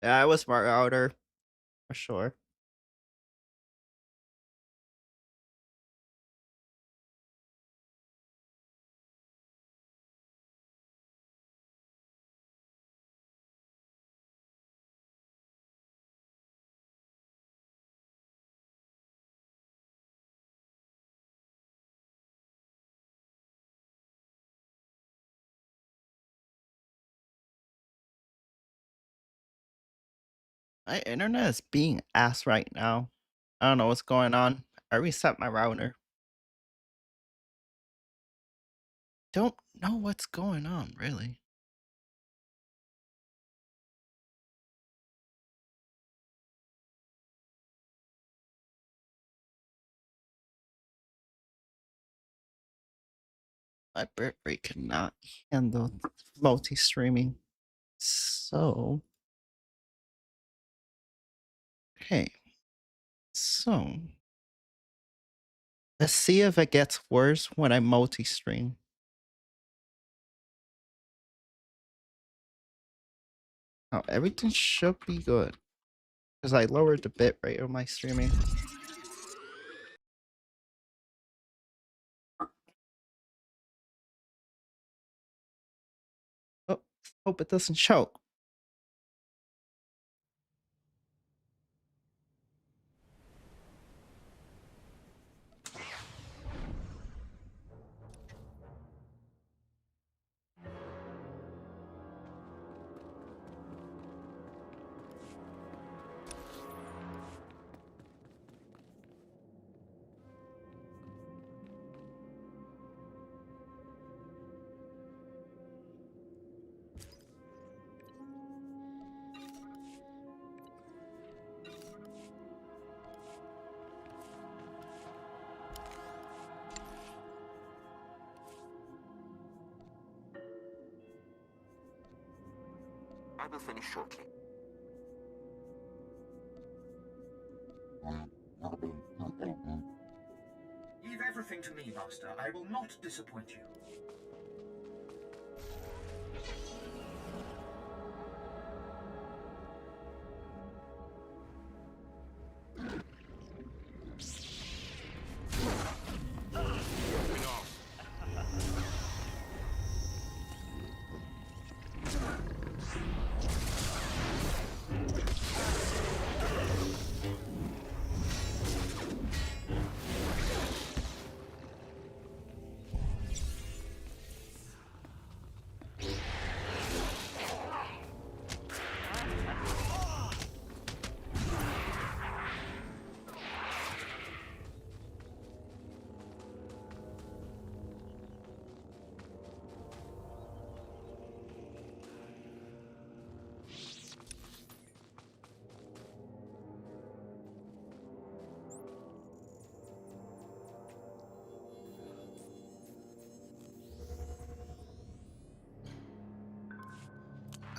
Yeah, I was smart router for sure. My internet is being ass right now. I don't know what's going on. I reset my router. Don't know what's going on, really. My bitrate cannot handle multi-streaming. So, okay. So, let's see if it gets worse when I multi-stream. Oh, everything should be good. Because I lowered the bitrate of my streaming. Oh, hope it doesn't choke. I will finish shortly. Leave everything to me, Master. I will not disappoint you.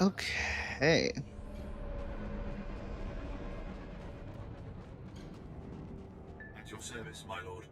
Okay. At your service, my lord.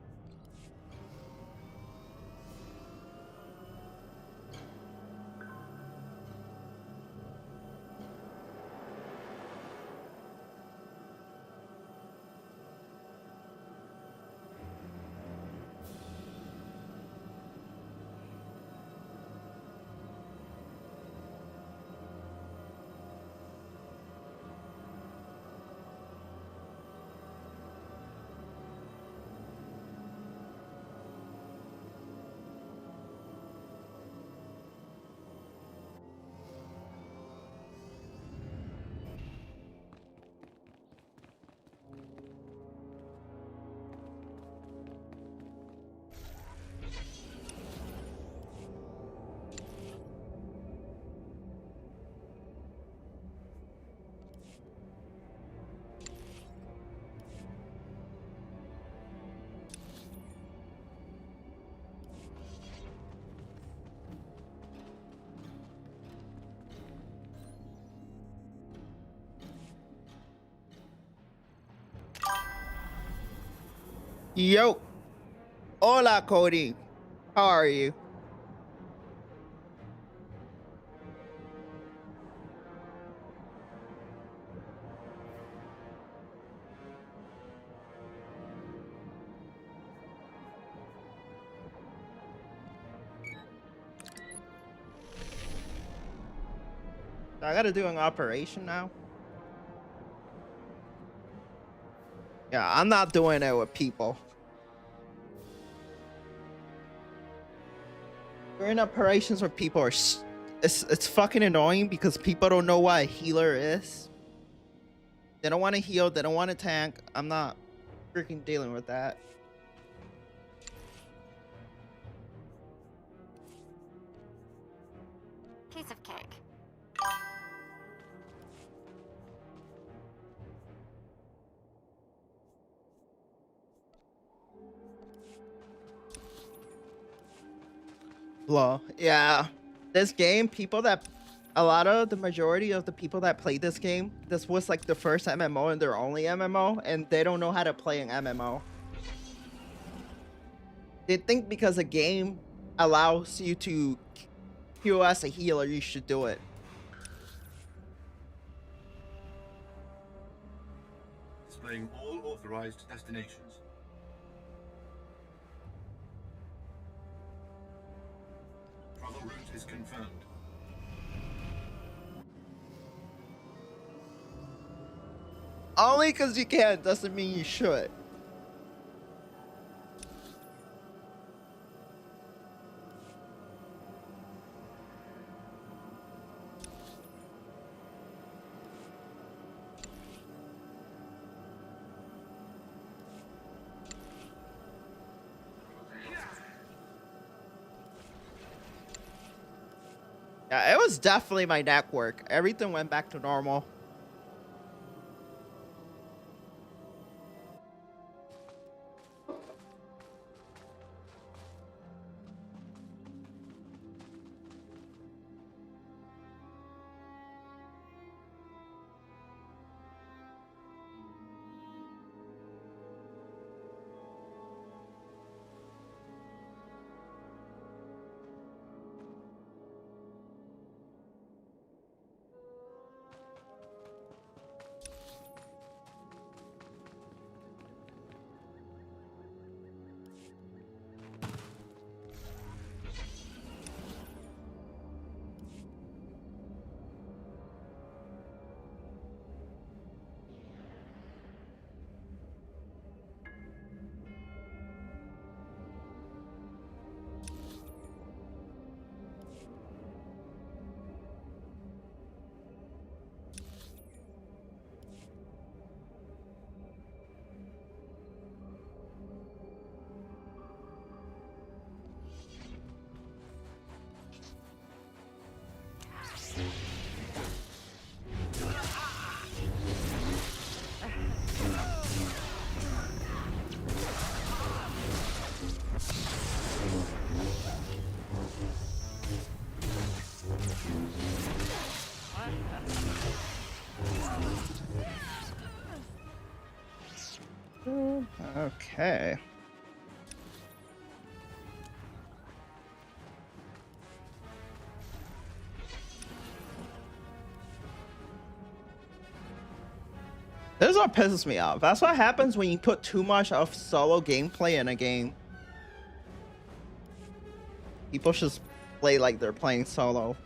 Yo. Hola, Cody. How are you? I gotta do an operation now. Yeah, I'm not doing it with people. Doing operations with people are it's fucking annoying because people don't know what a healer is. They don't want to heal. They don't want to tank. I'm not freaking dealing with that. Piece of cake. Blah. Yeah. This game, the majority of the people that played this game, this was like the first MMO and their only MMO, and they don't know how to play an MMO. They think because a game allows you to heal as a healer, you should do it. Displaying all authorized destinations. Travel route is confirmed. Only because you can doesn't mean you should. Yeah, it was definitely my network. Everything went back to normal. Okay. This is what pisses me off. That's what happens when you put too much of solo gameplay in a game. People just play like they're playing solo.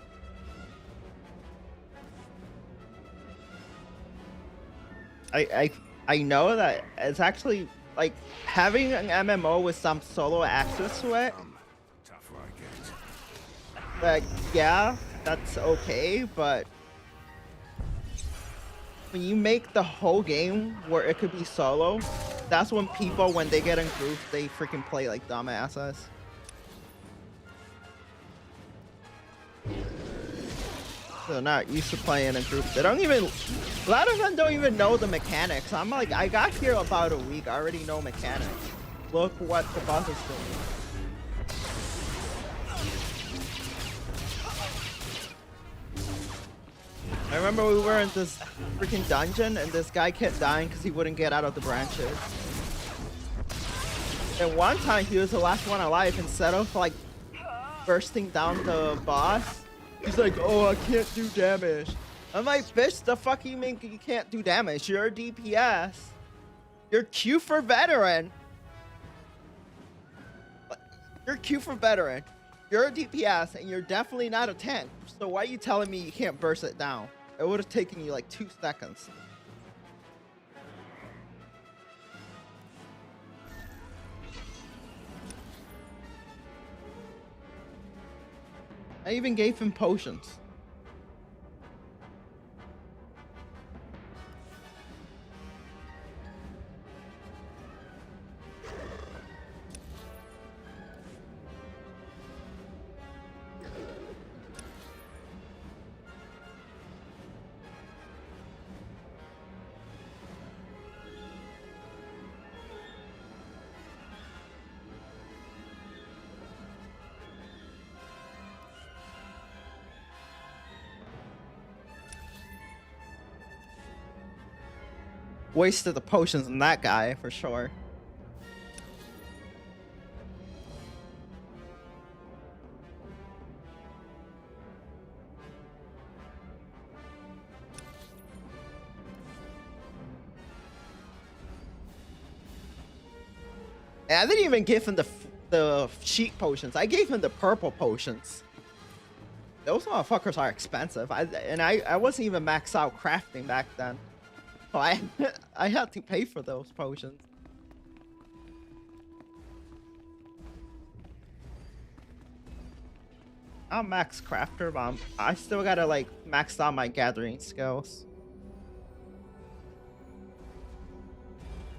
I know that it's actually like having an MMO with some solo access to it. Like, yeah, that's okay, but when you make the whole game where it could be solo, that's when people, when they get in groups, they freaking play like dumbasses. They're not used to playing in a group. They don't even, a lot of them don't even know the mechanics. I'm like, I got here about a week, I already know mechanics. Look what the boss is doing. I remember we were in this freaking dungeon and this guy kept dying because he wouldn't get out of the branches. And one time he was the last one alive. Instead of like bursting down the boss, he's like, oh, I can't do damage. I'm like, bitch, the fuck you mean you can't do damage? You're a DPS. You're Q for veteran. You're Q for veteran. You're a DPS and you're definitely not a tank. So why are you telling me you can't burst it down? It would have taken you like 2 seconds. I even gave him potions. Wasted the potions on that guy for sure. And I didn't even give him the sheep potions. I gave him the purple potions. Those motherfuckers are expensive. I wasn't even maxed out crafting back then. So I had to pay for those potions. I'm max crafter, but I still gotta like max out my gathering skills.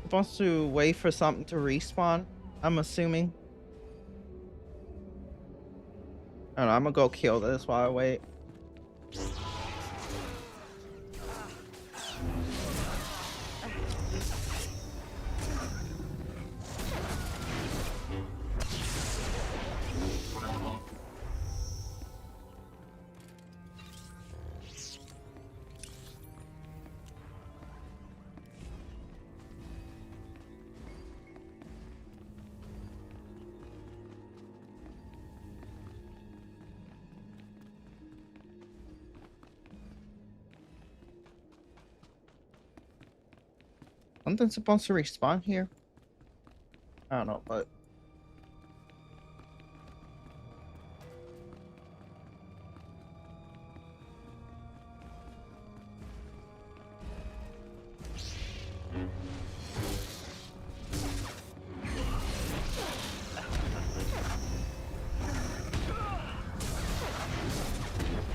Supposed to wait for something to respawn, I'm assuming. I don't know, I'm gonna go kill this while I wait. Something's supposed to respawn here? I don't know, but...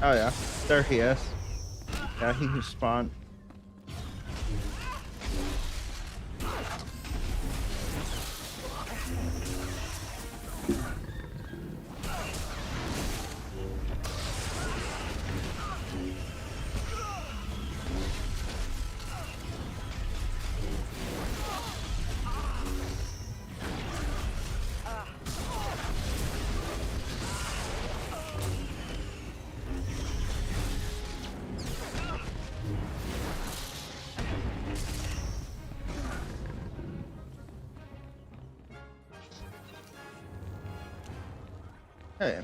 Oh yeah, there he is. Yeah, he respawned. Hey.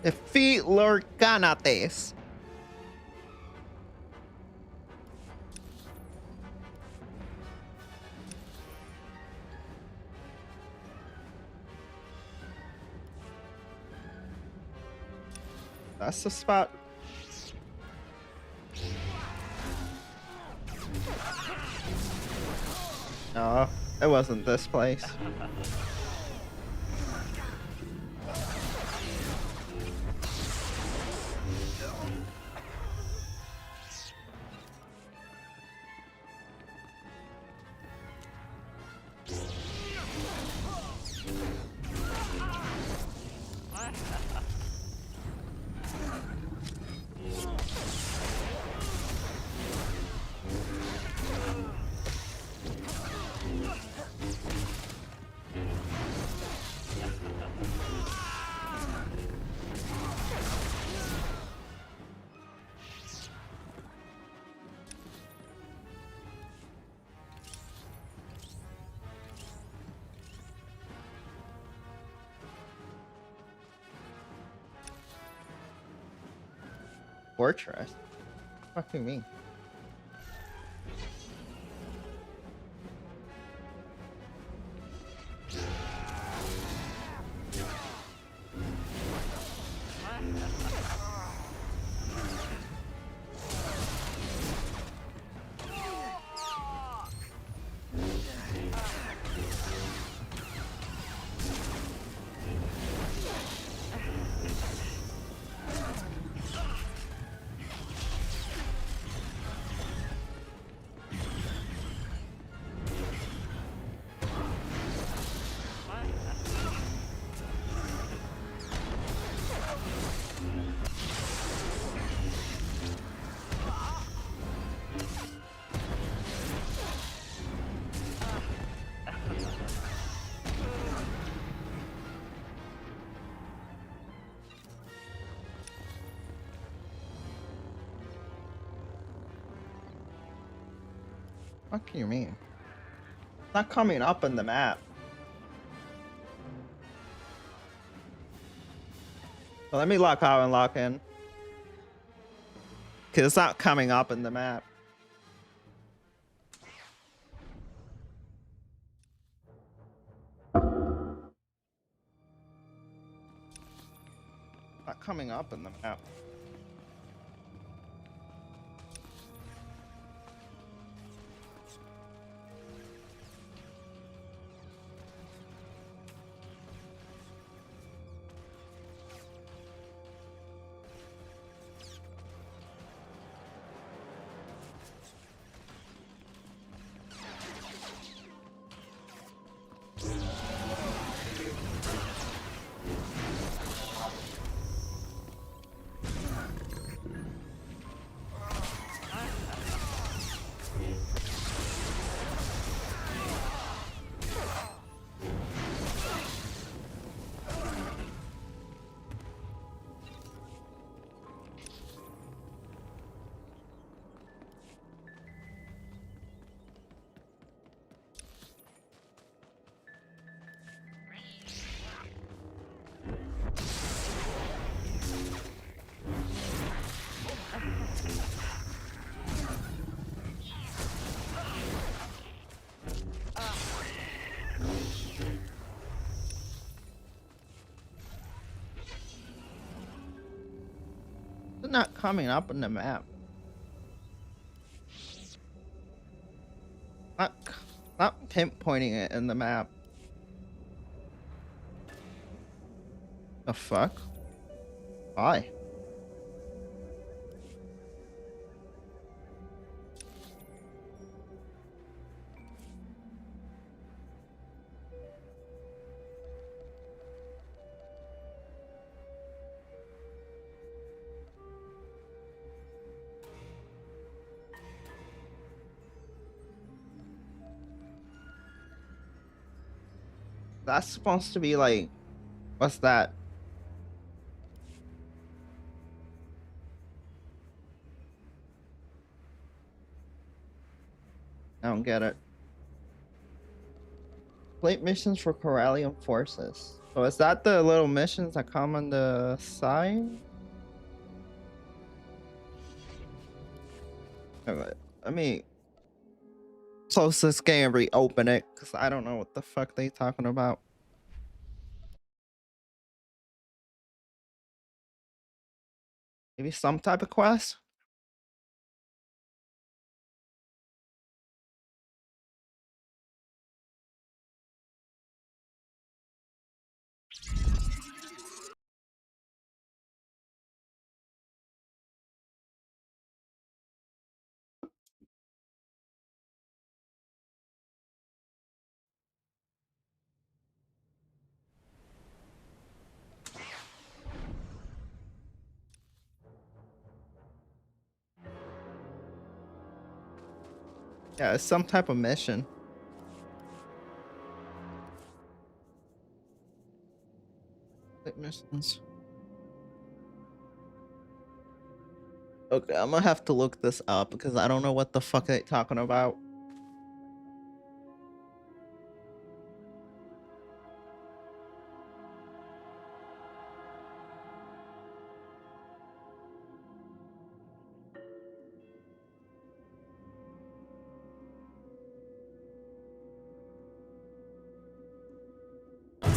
Defeat Lord Ganates. That's the spot. No, it wasn't this place. fortress. What do you mean? What do you mean? It's not coming up on the map. So let me lock out and lock in. Because it's not coming up in the map. Not coming up in the map. It's not coming up on the map. Not pinpointing it in the map. The fuck? Why? That's supposed to be like, what's that? I don't get it. Complete missions for Corellium forces. So is that the little missions that come on the side? Alright, let me close this game and reopen it because I don't know what the fuck they talking about. Maybe some type of quest? Yeah, it's some type of mission. Missions. Okay, I'm gonna have to look this up because I don't know what the fuck they talking about.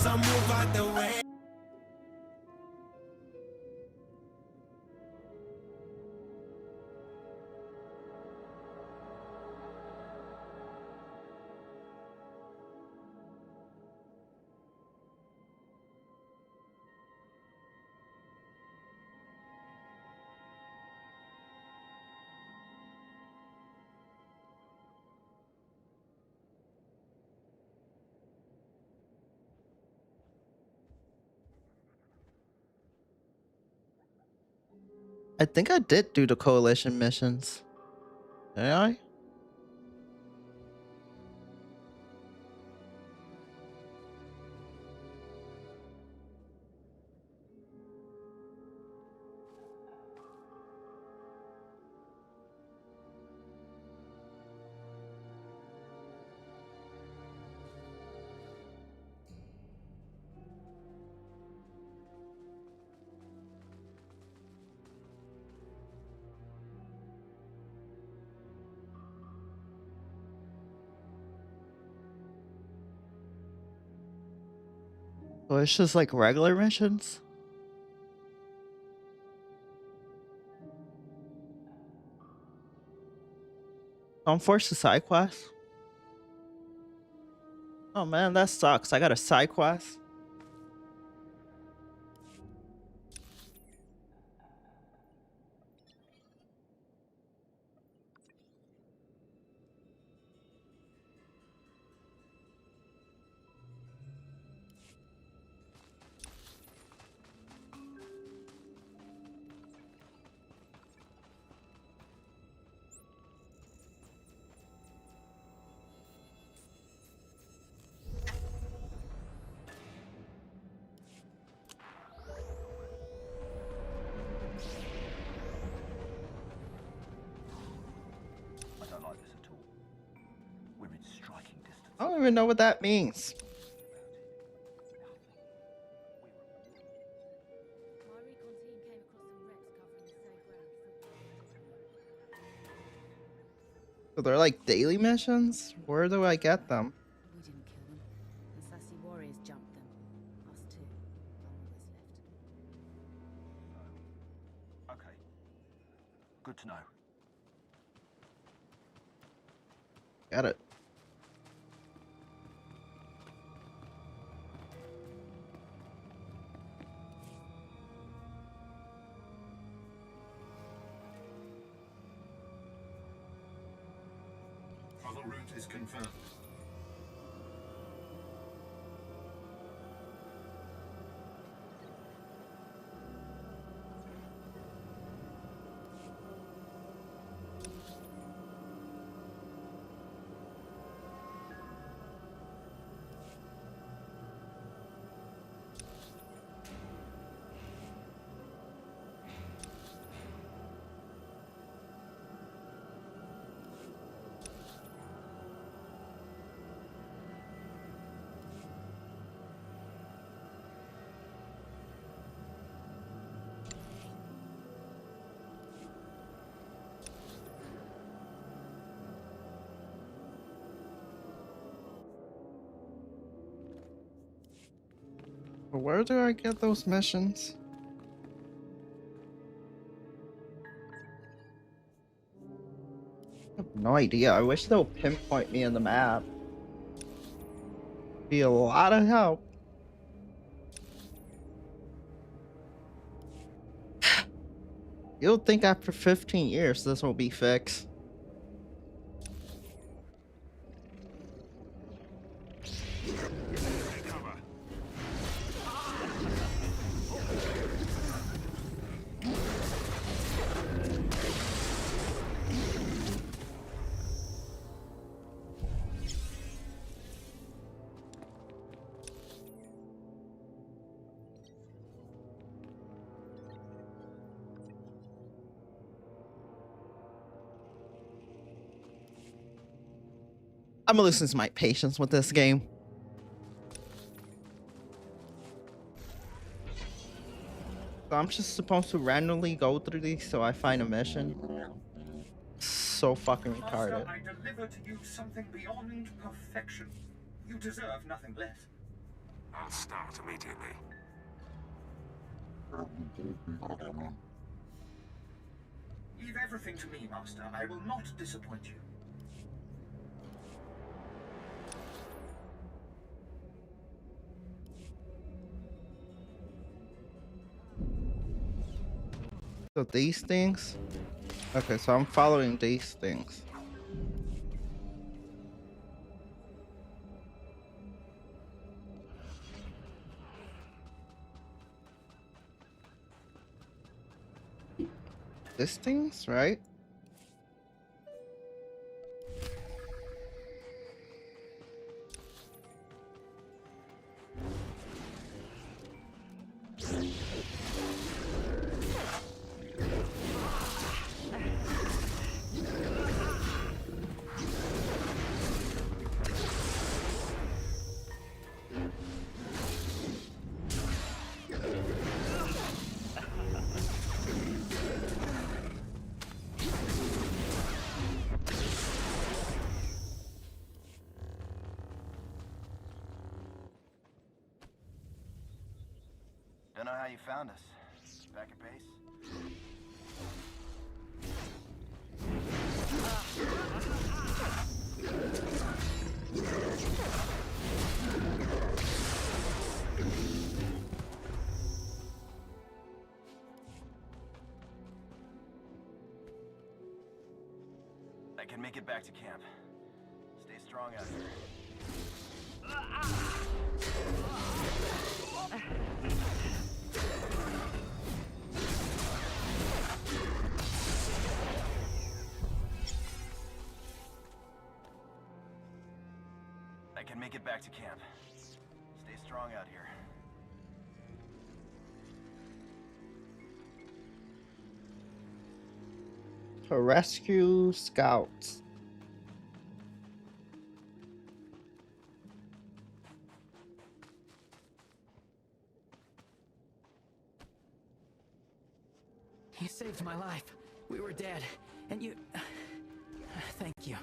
so move out the way. I think I did do the coalition missions. Did I? Oh, it's just like regular missions? I'm forced to side quest? Oh man, that sucks. I got a side quest. I don't like this at all. We're in striking distance. I don't even know what that means. My recon team came across some wrecks covering the same ground. So they're like daily missions? Where do I get them? We didn't kill them. The sassy warriors jumped them. Us too. None of us left. Okay. Good to know. Got it. Travel route is confirmed. But where do I get those missions? I have no idea. I wish they'll pinpoint me in the map. Be a lot of help. You'll think after 15 years this will be fixed. I'm gonna lose my patience with this game. So I'm just supposed to randomly go through these so I find a mission. So fucking retarded. Master, I deliver to you something beyond perfection. You deserve nothing less. I'll start immediately. Leave everything to me, Master. I will not disappoint you. So these things? Okay, so I'm following these things. These things, right? Don't know how you found us. Back at base? I can make it back to camp. Stay strong out here. I can make it back to camp. Stay strong out here. To rescue scouts. You saved my life. We were dead, and you... Thank you.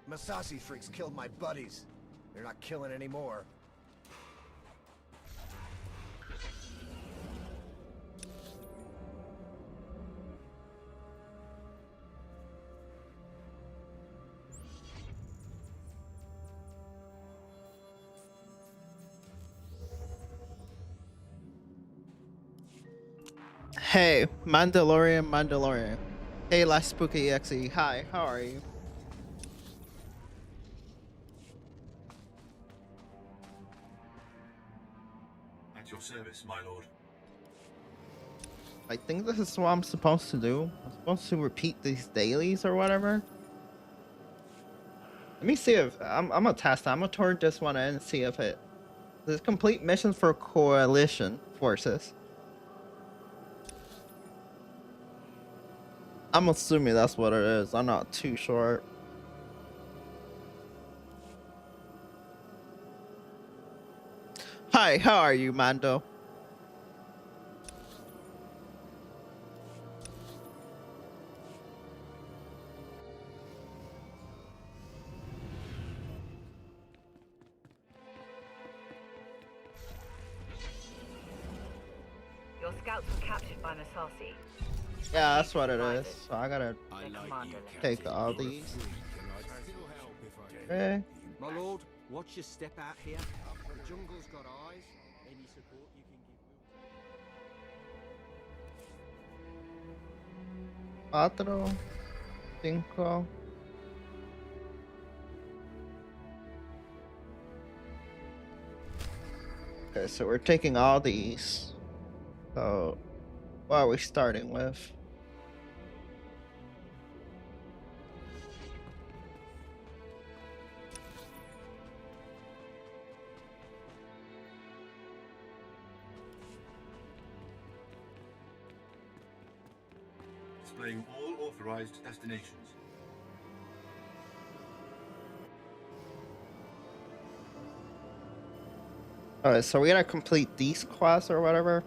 Massassi freaks killed my buddies. They're not killing anymore. Hey, Mandalorian. Hey, LaSpookyEXE. Hi, how are you? At your service, my lord. I think this is what I'm supposed to do. I'm supposed to repeat these dailies or whatever. Let me see if I'm gonna test. I'm gonna turn this one in and see if it. This complete missions for coalition forces. I'm assuming that's what it is. I'm not too sure. Hi, how are you, Mando? Your scouts were captured by Massassi. Yeah, that's what it is. So I gotta take all these. Okay. My lord, watch your step out here. The jungle's got eyes. Any support you can give. 4, 5. Okay, so we're taking all these. So, what are we starting with? Displaying all authorized destinations. Alright, so we gotta complete these quests or whatever.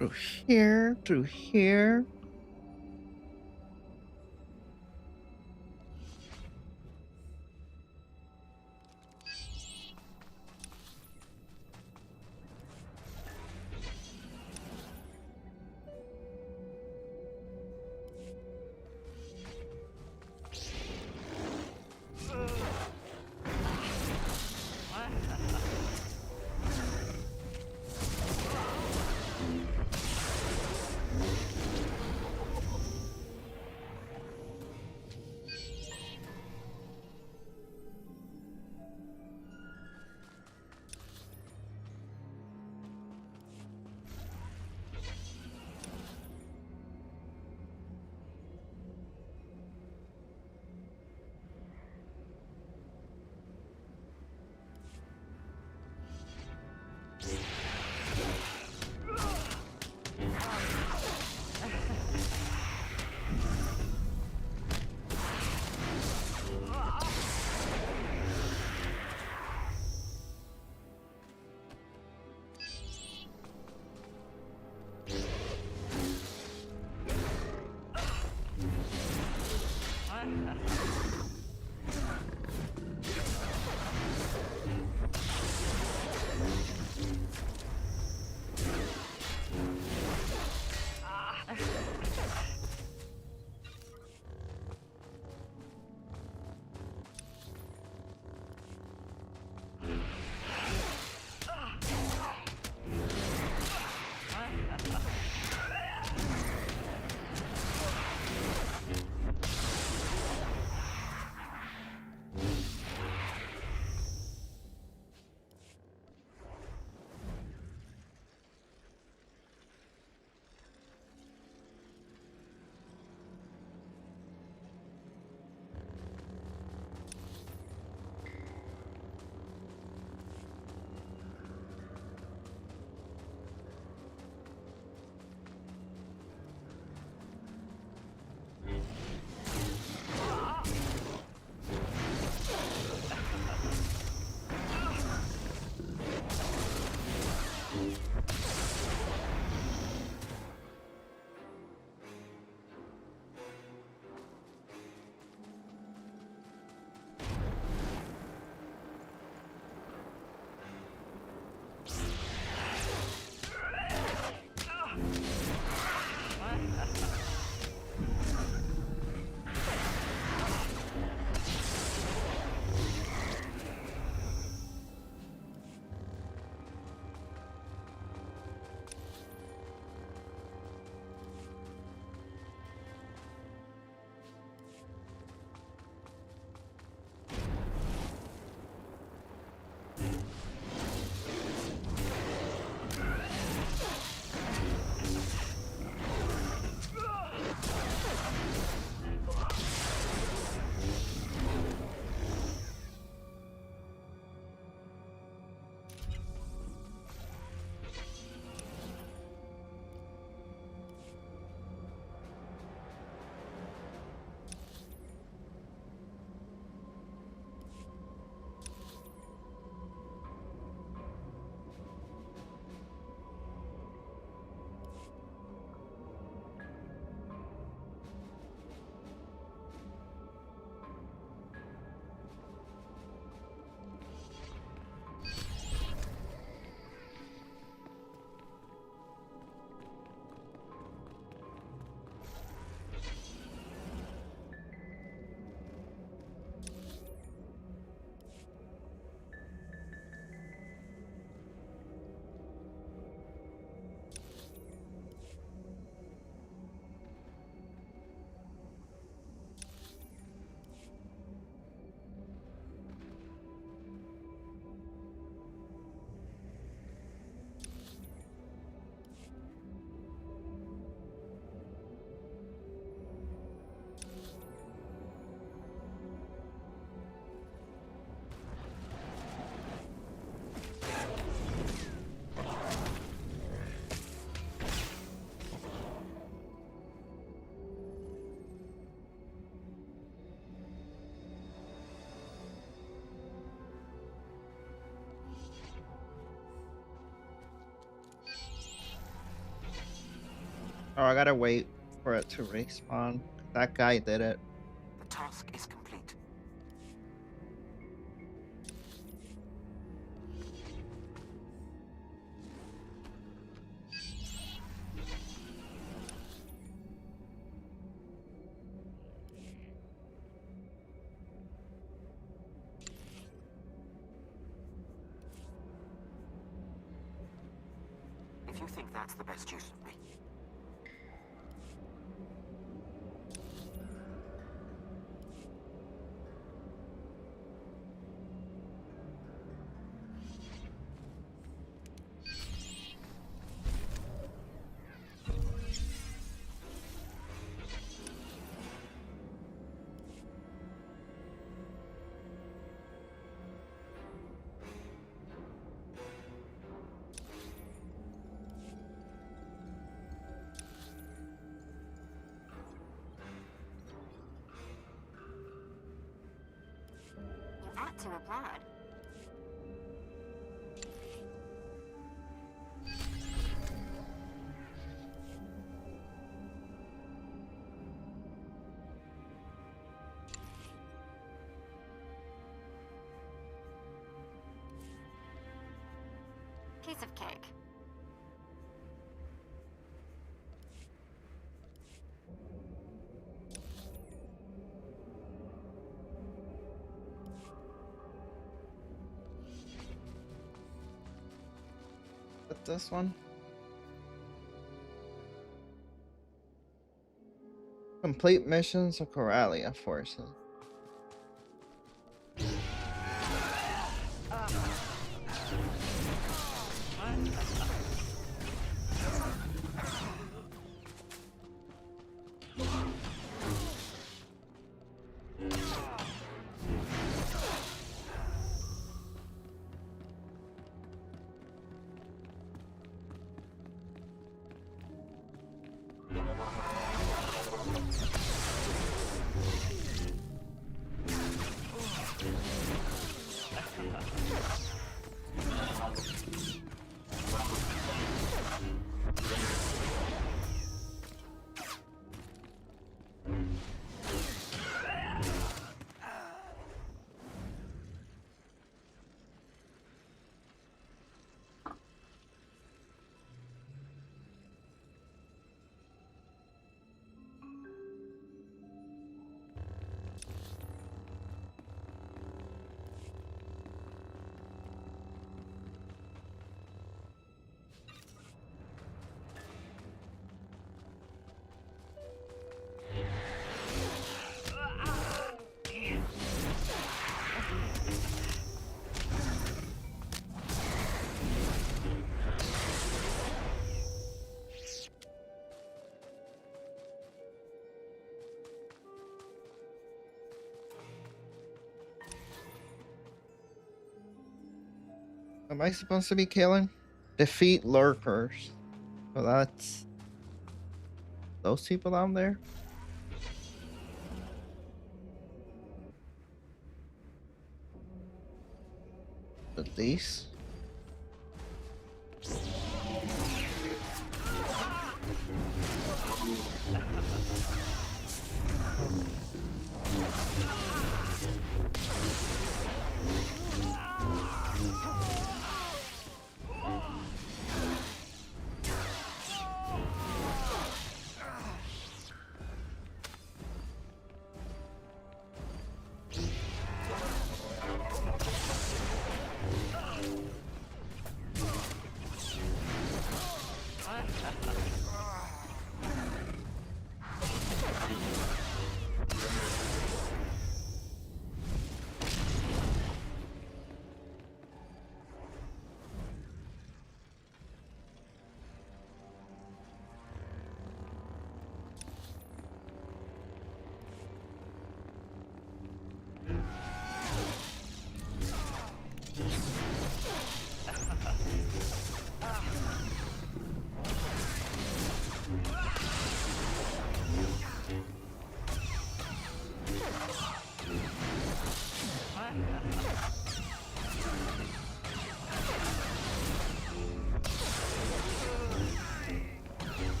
through here, through here. Oh, I gotta wait for it to respawn. That guy did it. The task is complete. If you think that's the best use of me, You ought to applaud. Piece of cake. But this one. Complete missions of Corellia forces. Am I supposed to be killing? Defeat lurkers. So that's those people down there. At least.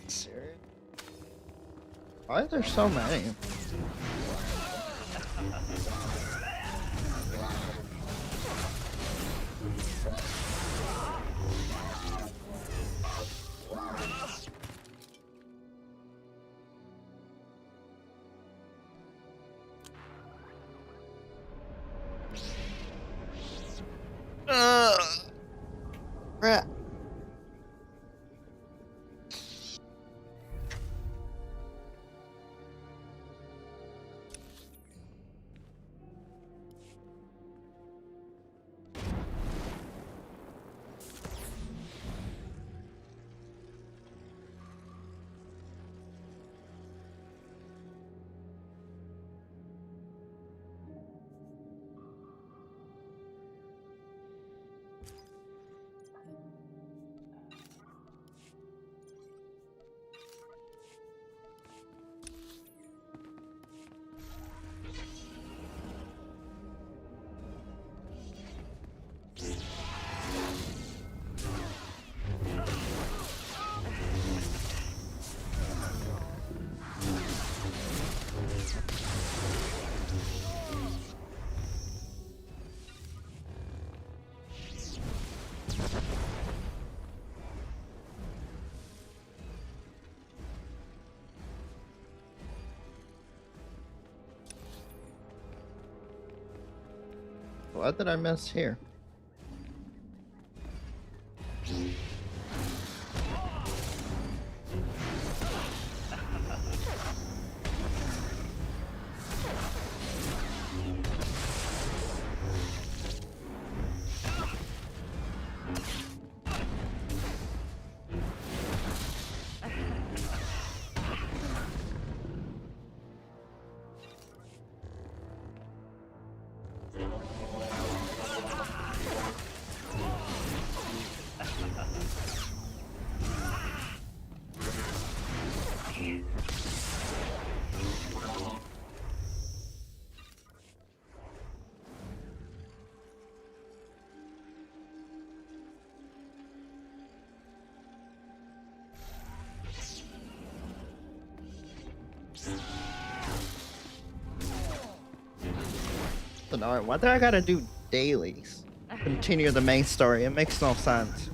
Serious? Why are there so many? Crap. What did I miss here? Why do I gotta do dailies? Continue the main story. It makes no sense.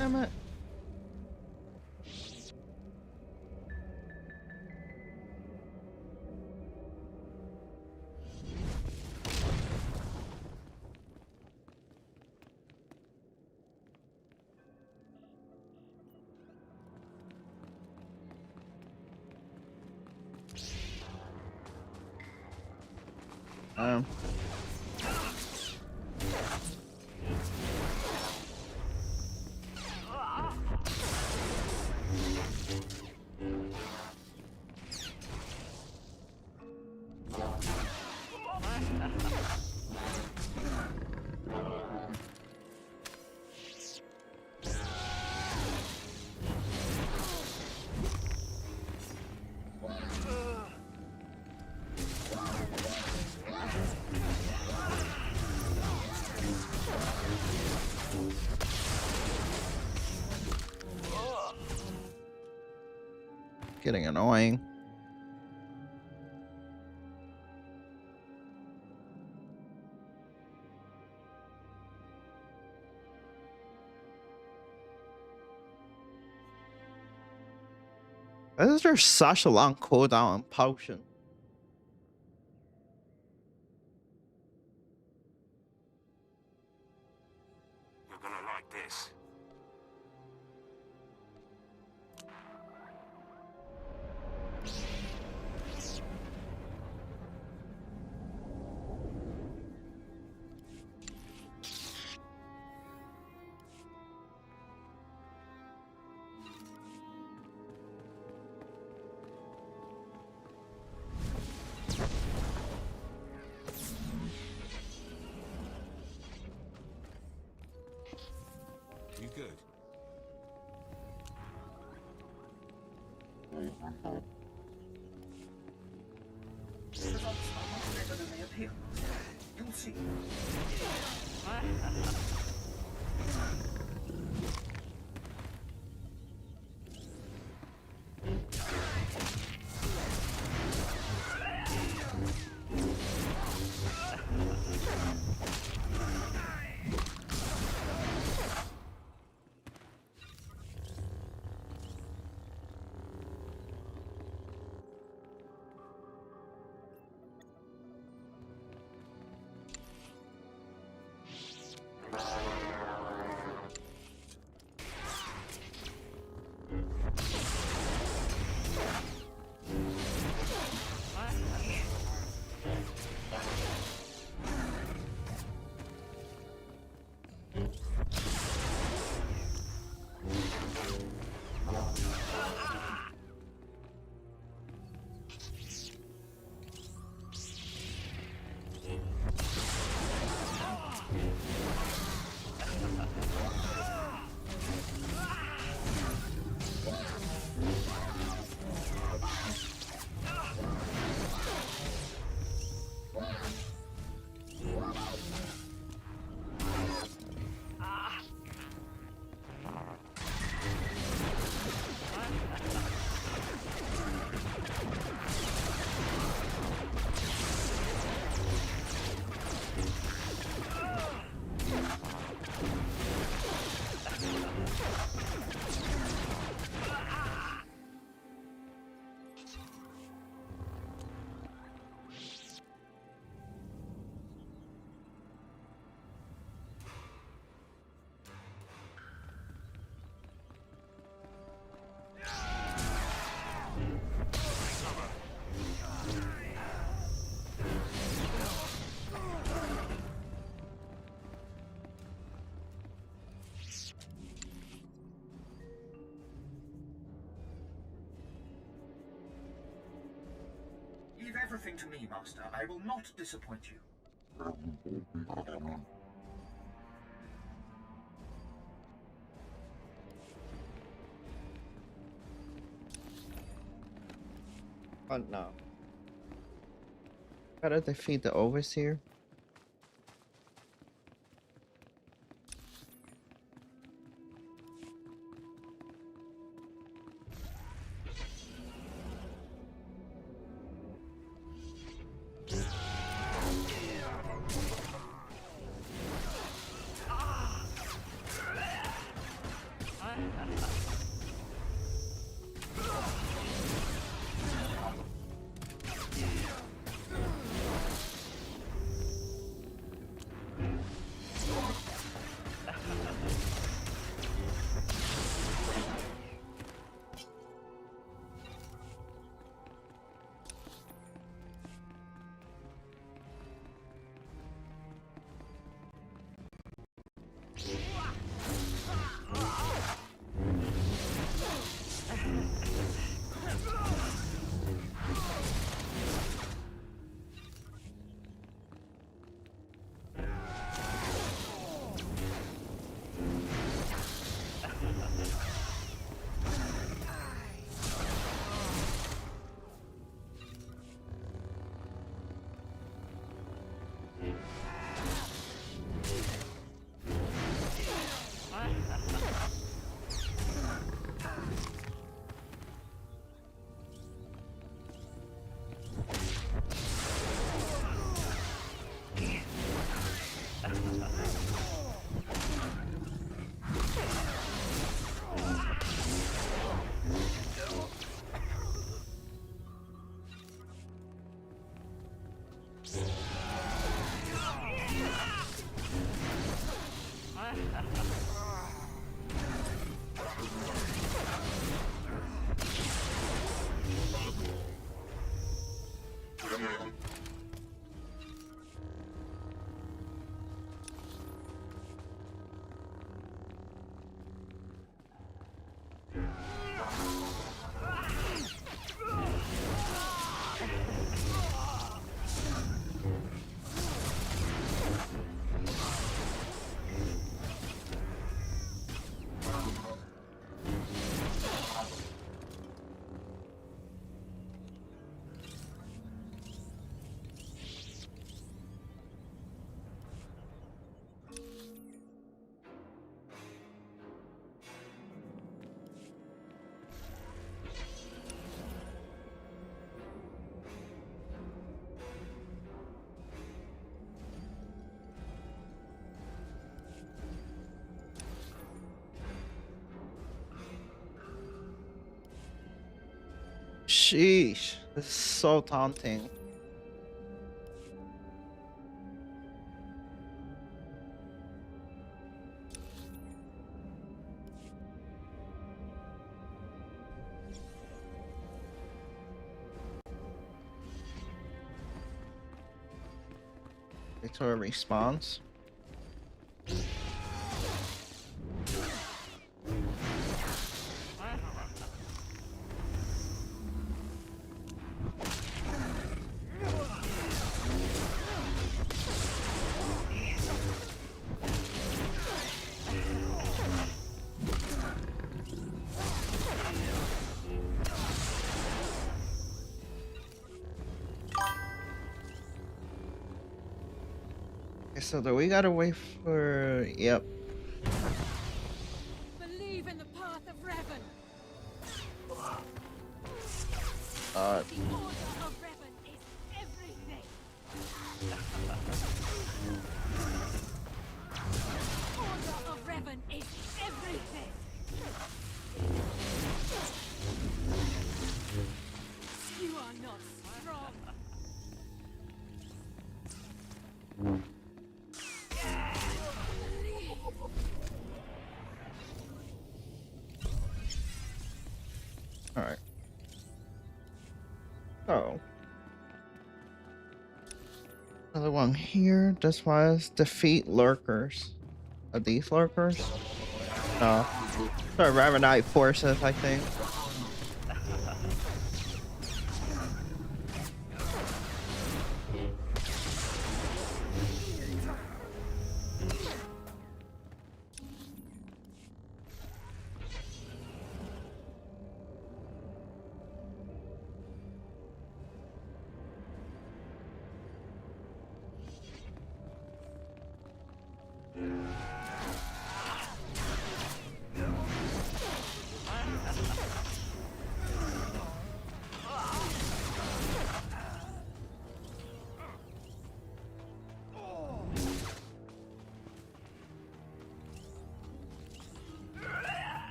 Damn it. Um. Getting annoying. Why is there such a long cooldown on potion? You're gonna like this. You good? The results are much better than they appear. You'll see. Leave everything to me, Master. I will not disappoint you. Oh no. Gotta defeat the overseer. Sheesh. This is so taunting. Victor response. Okay, so do we gotta wait for... Yep. Believe in the path of Revan. Uh, The order of Revan is everything. Order of Revan is everything. You are not strong. all right. Oh. Another one here. This was defeat lurkers. Are these lurkers? No. Sorry, Ravenite forces, I think.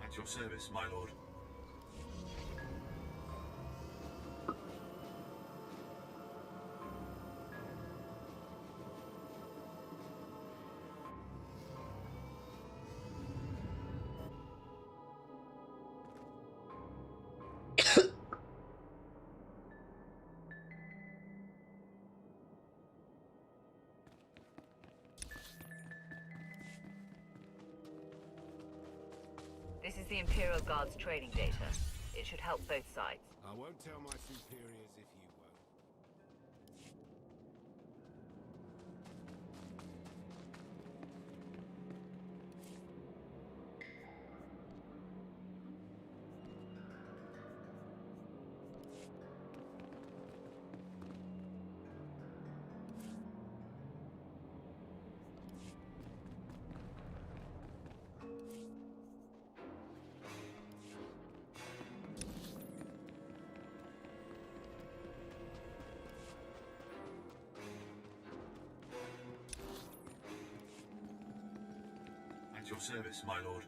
At your service, my lord. This is the Imperial Guard's training data. It should help both sides. I won't tell my superiors if you won't. At your service, my lord.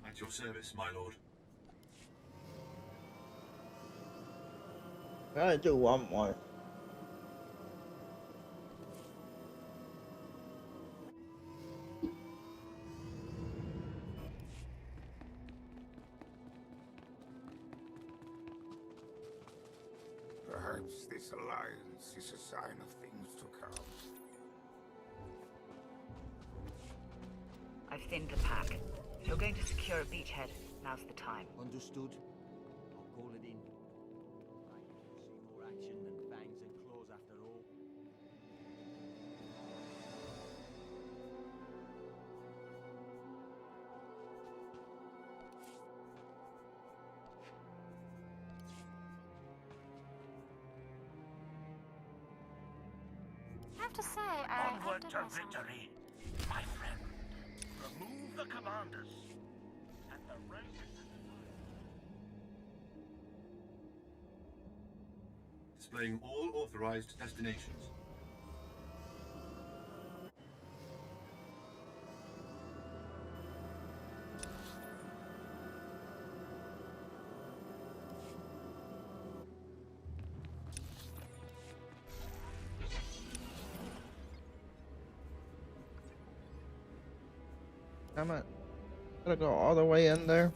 At your service, my lord. I gotta do one more. Perhaps this alliance is a sign of things to come. I've thinned the pack. If you're going to secure a beachhead, now's the time. Understood. I'll call it in. I see more action than fangs and claws after all. I have to say, I Onward outdid to myself. victory, my friend. Remove the commanders. And the rank. Displaying all authorized destinations. I'm gonna go all the way in there.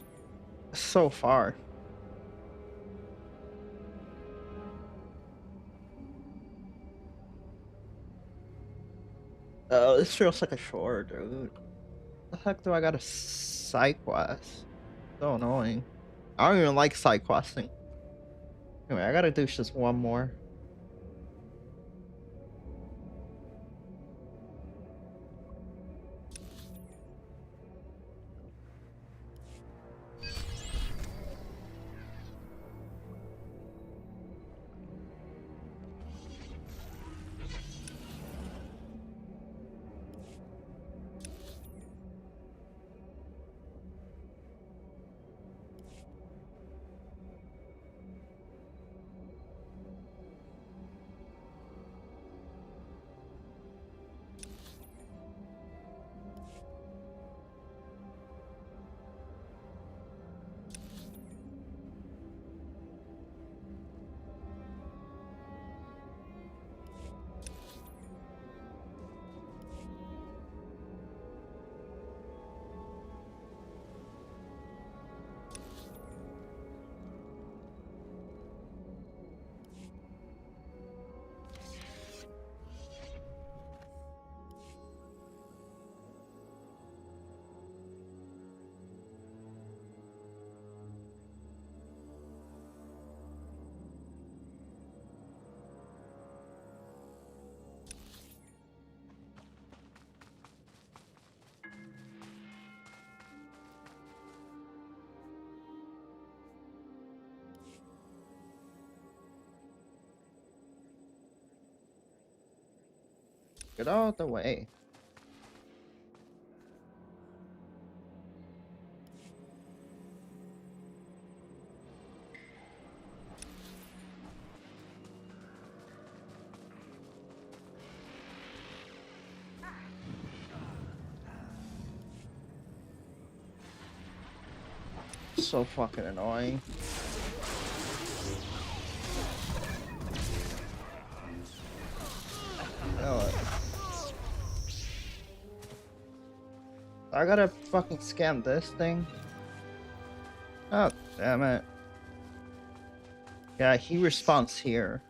So far. Oh, this feels like a chore, dude. The heck do I got a side quest? So annoying. I don't even like side questing. Anyway, I gotta do just one more. Get out of the way. So fucking annoying. I gotta fucking scan this thing. Oh, damn it. Yeah, he responds here.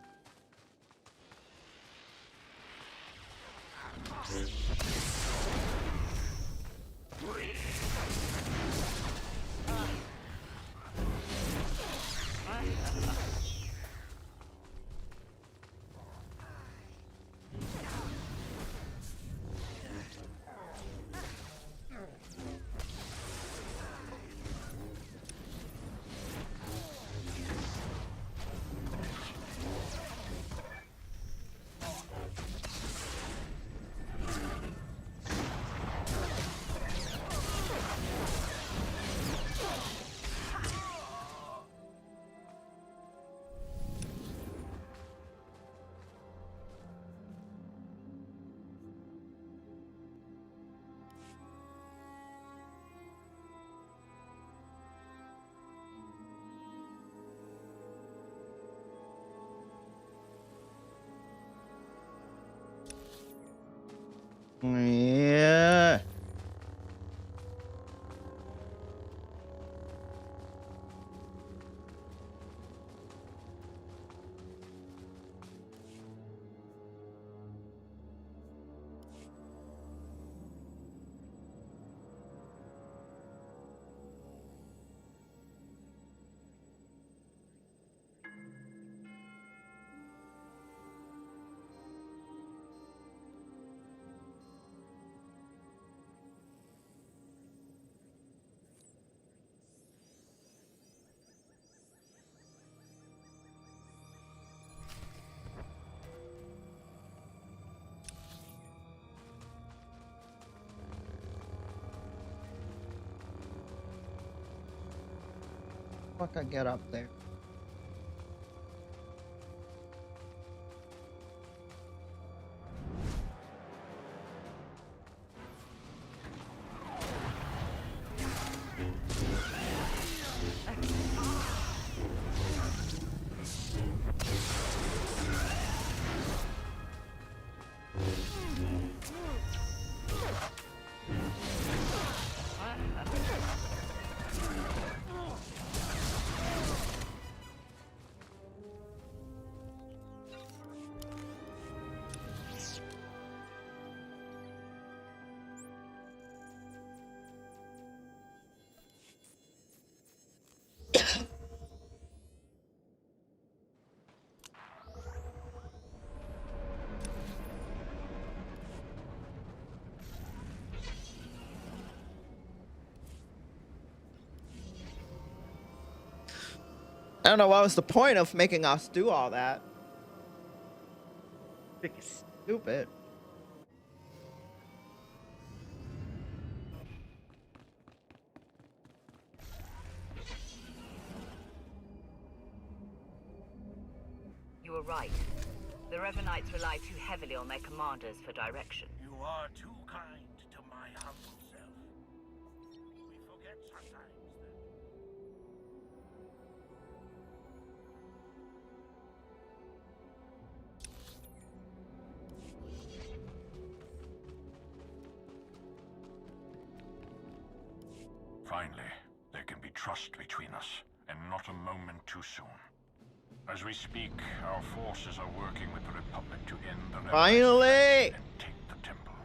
Yeah. Fuck, I get up there. I don't know what was the point of making us do all that. It's stupid. You were right. The Revenites rely too heavily on their commanders for direction. You are too kind to my humble self. We forget sometimes that... Finally, there can be trust between us, and not a moment too soon. As we speak, our forces are working with the Republic to end the Finally! And take the temple.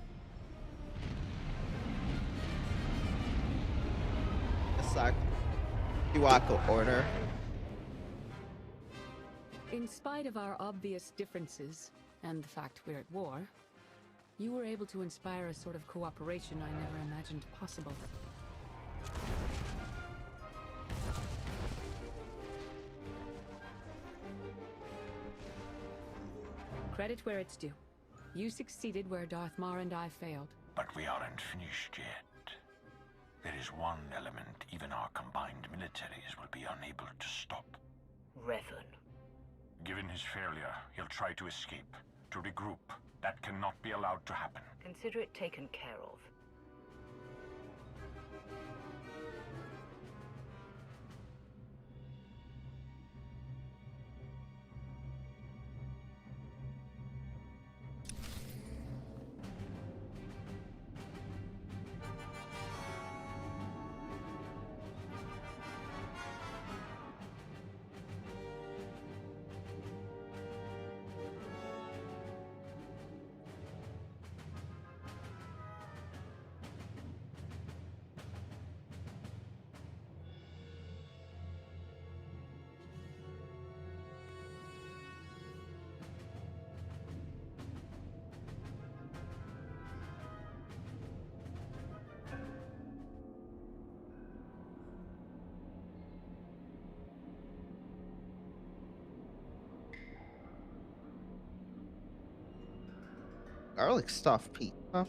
It's like Duaco order. In spite of our obvious differences, and the fact we're at war, you were able to inspire a sort of cooperation I never imagined possible. Credit where it's due. You succeeded where Darth Mar and I failed. But we aren't finished yet. There is one element even our combined militaries will be unable to stop. Revan. Given his failure, he'll try to escape, to regroup. That cannot be allowed to happen. Consider it taken care of. Garlic stuffed pizza.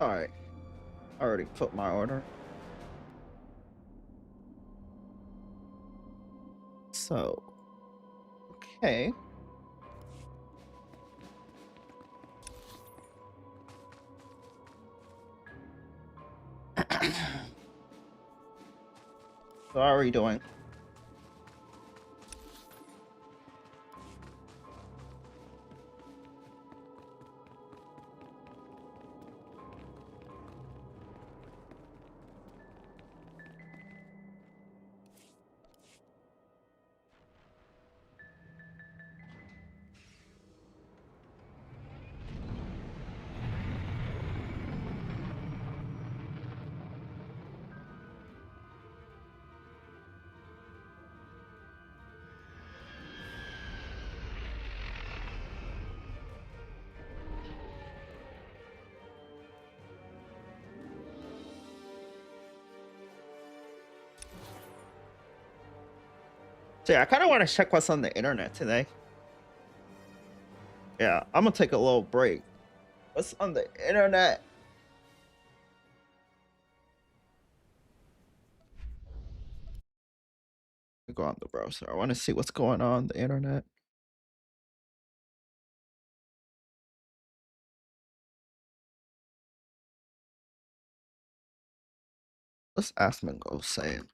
Alright. I already put my order. So. Okay. So how are you doing? So yeah, I kind of want to check what's on the internet today. Yeah, I'm gonna take a little break. What's on the internet? Go on the browser. I want to see what's going on the internet. Let's ask Mingo saying.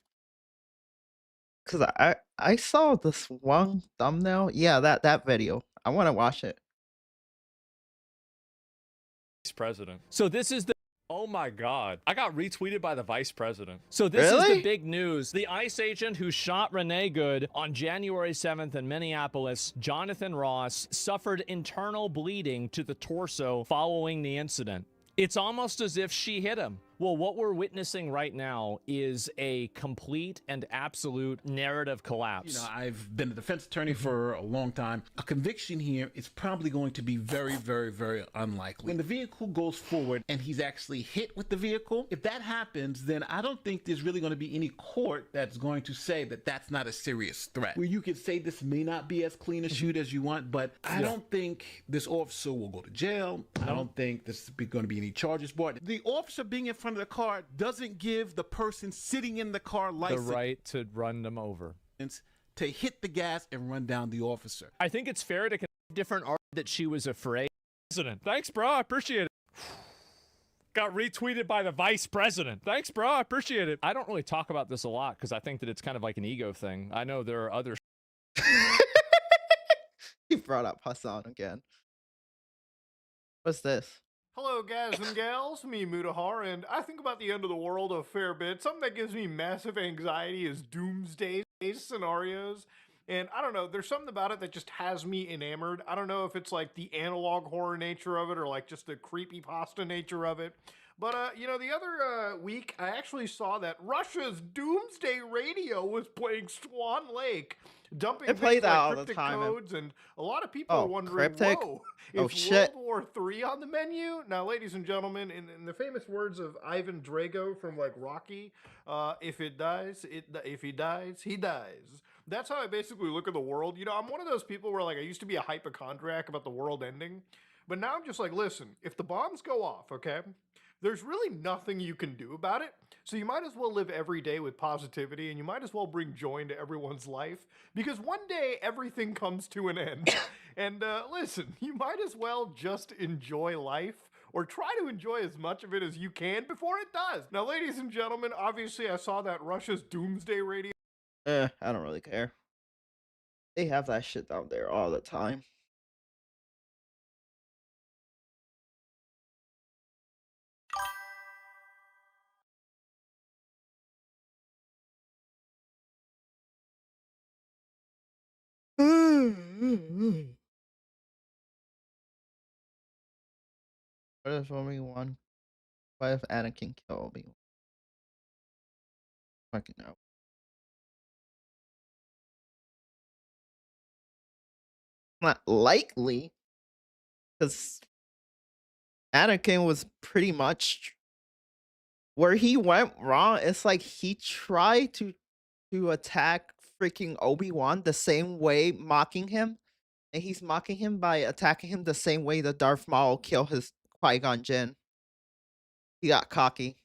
Cause I saw this one thumbnail. Yeah, that video. I want to watch it. Vice president. So this is the. Oh my God. I got retweeted by the vice president. So this is Really? the big news. The ICE agent who shot Renee Good on January 7th in Minneapolis, Jonathan Ross, suffered internal bleeding to the torso following the incident. It's almost as if she hit him. Well, what we're witnessing right now is a complete and absolute narrative collapse. You know, I've been a defense attorney for a long time. A conviction here is probably going to be very, very, very unlikely. When the vehicle goes forward and he's actually hit with the vehicle, if that happens, then I don't think there's really going to be any court that's going to say that that's not a serious threat. Where you could say this may not be as clean a shoot as you want, but I don't think this officer will go to jail. I don't think there's going to be any charges brought. The officer being in front of the car doesn't give the person sitting in the car license the right to run them over, to hit the gas and run down the officer. I think it's fair to different art that she was afraid. President, thanks, bro. I appreciate it. Got retweeted by the vice president. Thanks, bro. I appreciate it. I don't really talk about this a lot because I think that it's kind of like an ego thing. I know there are other. He brought up Hassan again. What's this? Hello guys and gals, me Mutahar, and I think about the end of the world a fair bit. Something that gives me massive anxiety is doomsday scenarios. And I don't know, there's something about it that just has me enamored. I don't know if it's like the analog horror nature of it or like just the creepypasta nature of it. But, you know, the other week, I actually saw that Russia's Doomsday Radio was playing Swan Lake, dumping It played things like that all the cryptic time, codes, and a lot of people are wondering, cryptic? whoa, Oh, is shit. World War III on the menu? Now, ladies and gentlemen, in the famous words of Ivan Drago from, like, Rocky, if it dies, if he dies, he dies. That's how I basically look at the world. You know, I'm one of those people where, like, I used to be a hypochondriac about the world ending, but now I'm just like, listen, if the bombs go off, okay, there's really nothing you can do about it. So you might as well live every day with positivity, and you might as well bring joy into everyone's life, because one day everything comes to an end. And listen, you might as well just enjoy life, or try to enjoy as much of it as you can before it does. Now, ladies and gentlemen, obviously I saw that Russia's Doomsday Radio. I don't really care. They have that shit down there all the time. What if Obi-Wan? What if Anakin killed Obi-Wan? Fucking no. Not likely, because Anakin was pretty much where he went wrong. It's like he tried to attack freaking Obi-Wan the same way, mocking him, and he's mocking him by attacking him the same way that Darth Maul killed his Qui-Gon Jinn. He got cocky,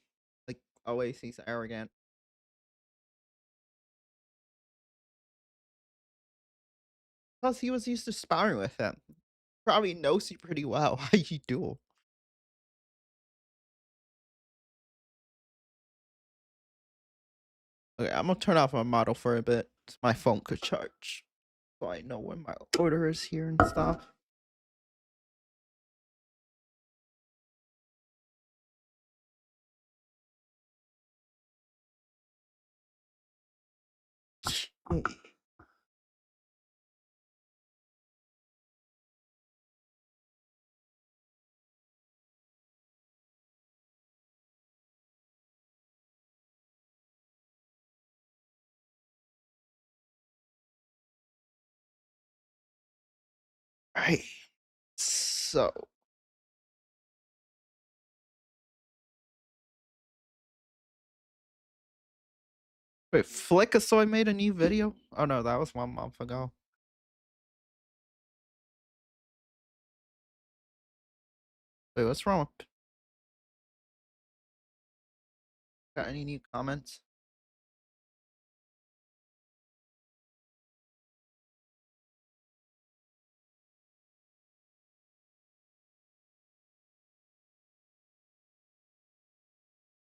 like always. He's arrogant. Plus, he was used to sparring with him. Probably knows you pretty well. How you do? Okay, I'm gonna turn off my model for a bit. So my phone could charge, so I know when my order is here and stuff. Right. So. Wait, Flickasoy made a new video? Oh no, that was 1 month ago. Wait, what's wrong with... Got any new comments?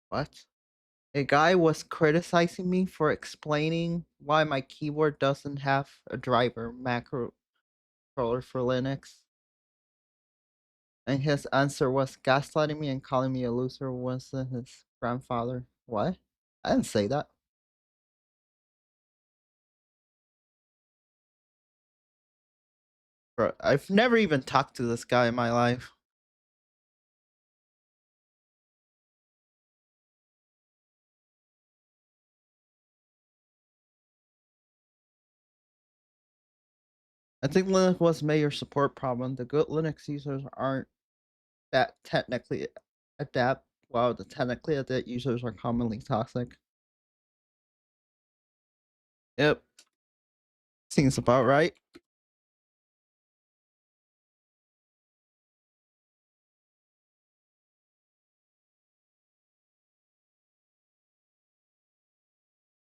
What? A guy was criticizing me for explaining why my keyboard doesn't have a driver macro controller for Linux. And his answer was gaslighting me and calling me a loser was his grandfather. What? I didn't say that. Bro, I've never even talked to this guy in my life. I think Linux was a major support problem. The good Linux users aren't that technically adept, while the technically adept users are commonly toxic. Yep. Seems about right.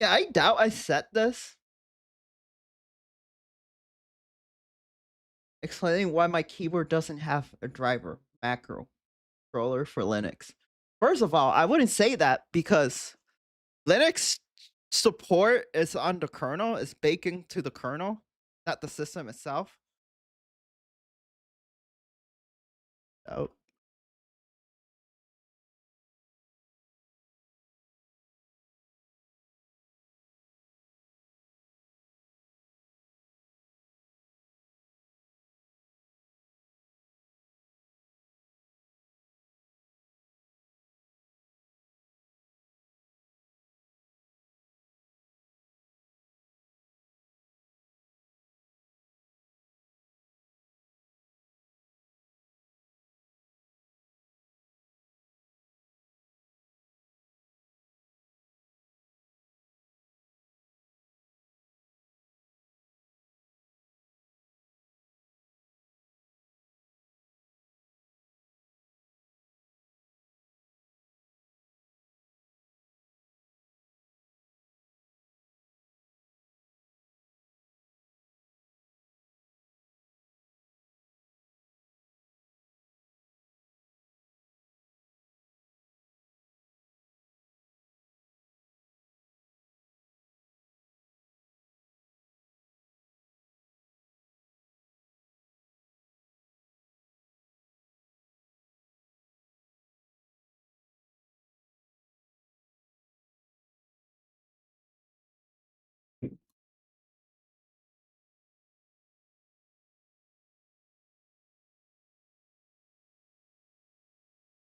Yeah, I doubt I said this. Explaining why my keyboard doesn't have a driver macro controller for Linux. First of all, I wouldn't say that because Linux support is on the kernel, is baked into the kernel, not the system itself. Oh.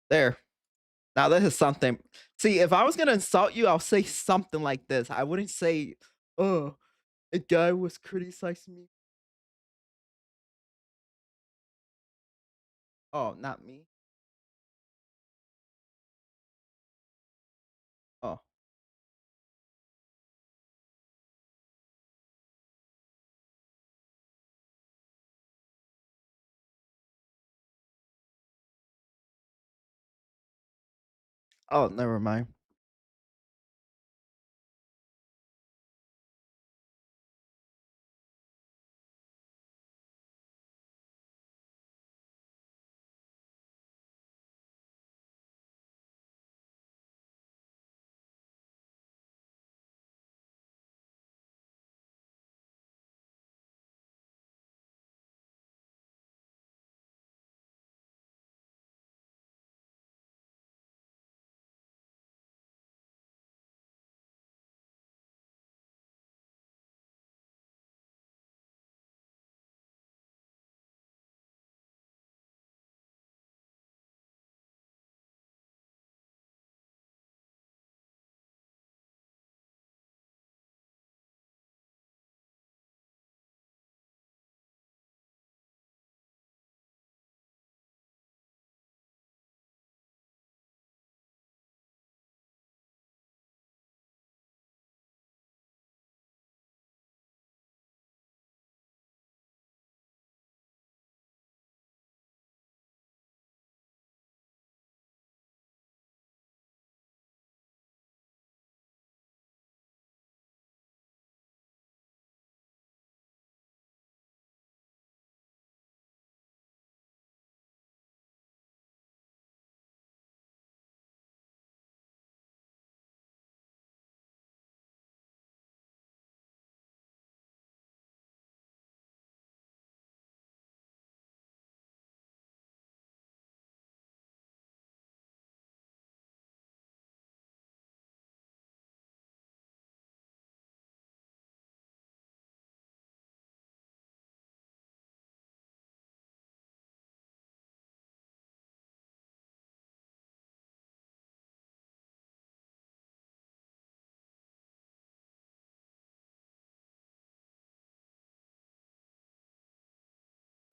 There. Now this is something. See, if I was gonna insult you, I'll say something like this. I wouldn't say, "Oh, a guy was criticizing me." Oh, not me. Oh. Oh, never mind.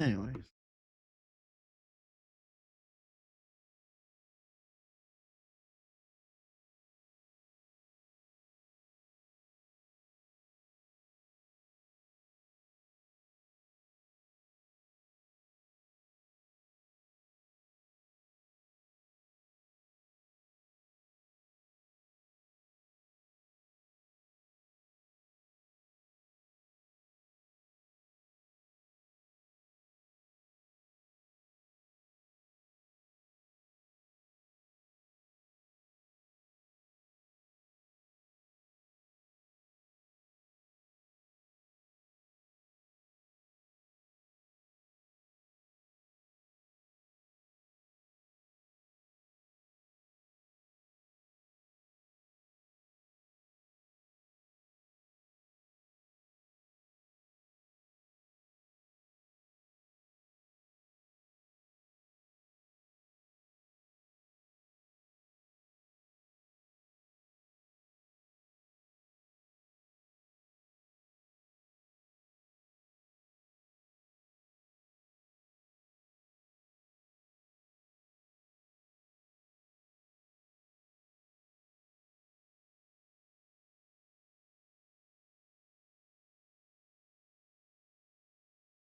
Anyway.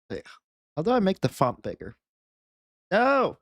Yeah. How do I make the font bigger? No.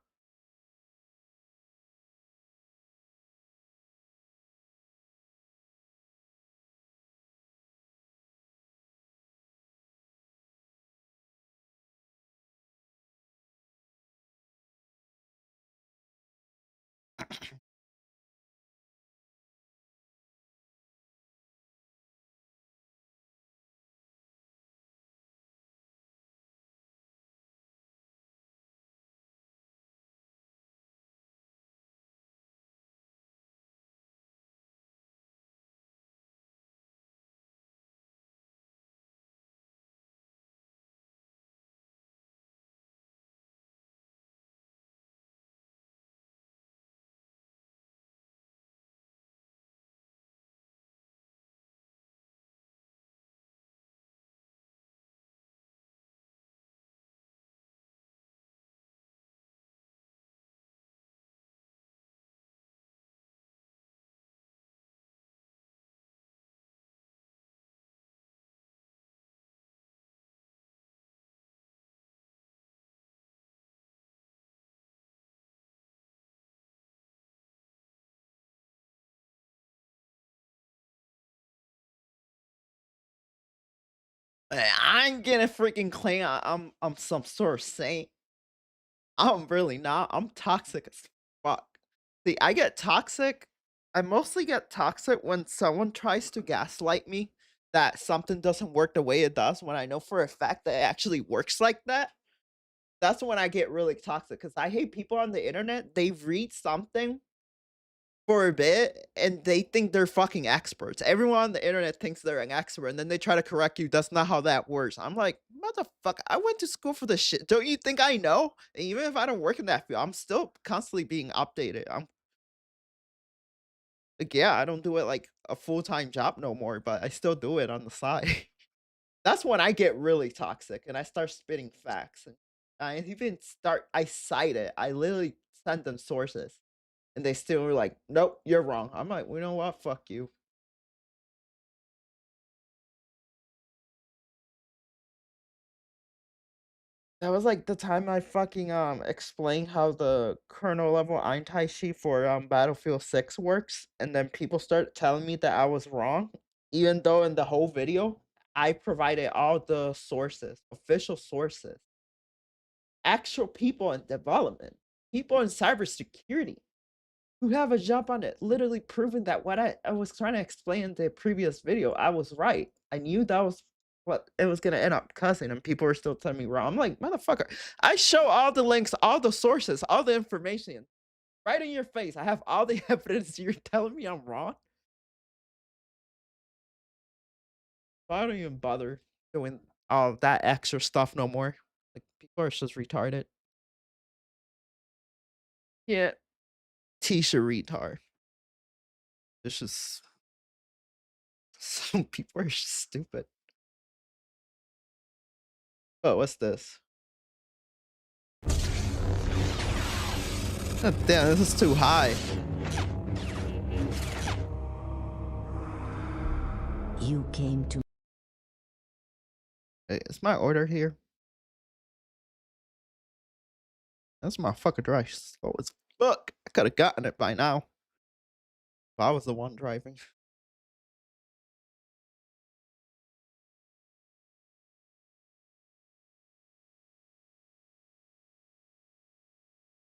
I'm gonna freaking claim I'm some sort of saint. I'm really not. I'm toxic as fuck. See, I get toxic. I mostly get toxic when someone tries to gaslight me that something doesn't work the way it does when I know for a fact that it actually works like that. That's when I get really toxic because I hate people on the internet. They read something for a bit and they think they're fucking experts. Everyone on the internet thinks they're an expert and then they try to correct you. That's not how that works. I'm like, motherfucker, I went to school for this shit. Don't you think I know? And even if I don't work in that field, I'm still constantly being updated. I'm like, yeah, I don't do it like a full-time job no more, but I still do it on the side. That's when I get really toxic and I start spitting facts. And I cite it. I literally send them sources. And they still were like, nope, you're wrong. I'm like, you know what? Fuck you. That was like the time I fucking explained how the kernel level Eintai for Battlefield 6 works, and then people started telling me that I was wrong, even though in the whole video I provided all the sources, official sources, actual people in development, people in cybersecurity who have a job on it, literally proving that what I was trying to explain in the previous video, I was right. I knew that was what it was gonna end up cussing, and people were still telling me wrong. I'm like, motherfucker, I show all the links, all the sources, all the information right in your face. I have all the evidence. You're telling me I'm wrong? I don't even bother doing all that extra stuff no more. Like, people are just retarded. Yeah, Tisha retard. It's just some people are just stupid. Oh, what's this? God damn, this is too high. You came to. Hey, is my order here? That's my fucking drive slow as fuck. I could have gotten it by now. If I was the one driving.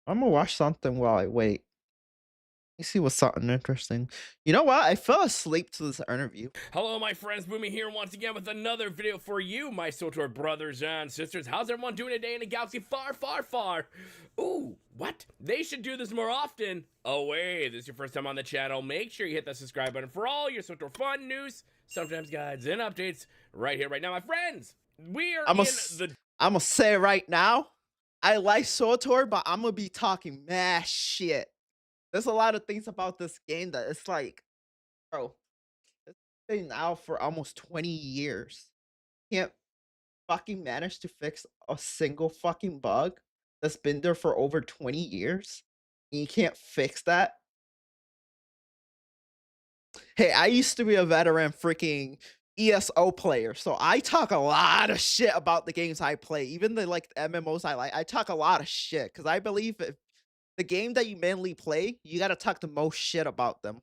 I'm gonna watch something while I wait. Let me see what's something interesting. You know what? I fell asleep to this interview. Hello, my friends. Boomy here once again with another video for you, my SWTOR brothers and sisters. How's everyone doing today in a galaxy far, far, far? Ooh, what? They should do this more often. Oh, wait. This is your first time on the channel. Make sure you hit that subscribe button for all your SWTOR fun news, sometimes guides, and updates right here, right now, my friends. We are I'm gonna say right now, I like SWTOR, but I'm gonna be talking mad shit. There's a lot of things about this game that it's like, bro, it's been out for almost 20 years. Can't fucking manage to fix a single fucking bug that's been there for over 20 years. And you can't fix that. Hey, I used to be a veteran freaking ESO player, so I talk a lot of shit about the games I play, even the like MMOs I like. I talk a lot of shit because I believe if the game that you mainly play, you gotta talk the most shit about them.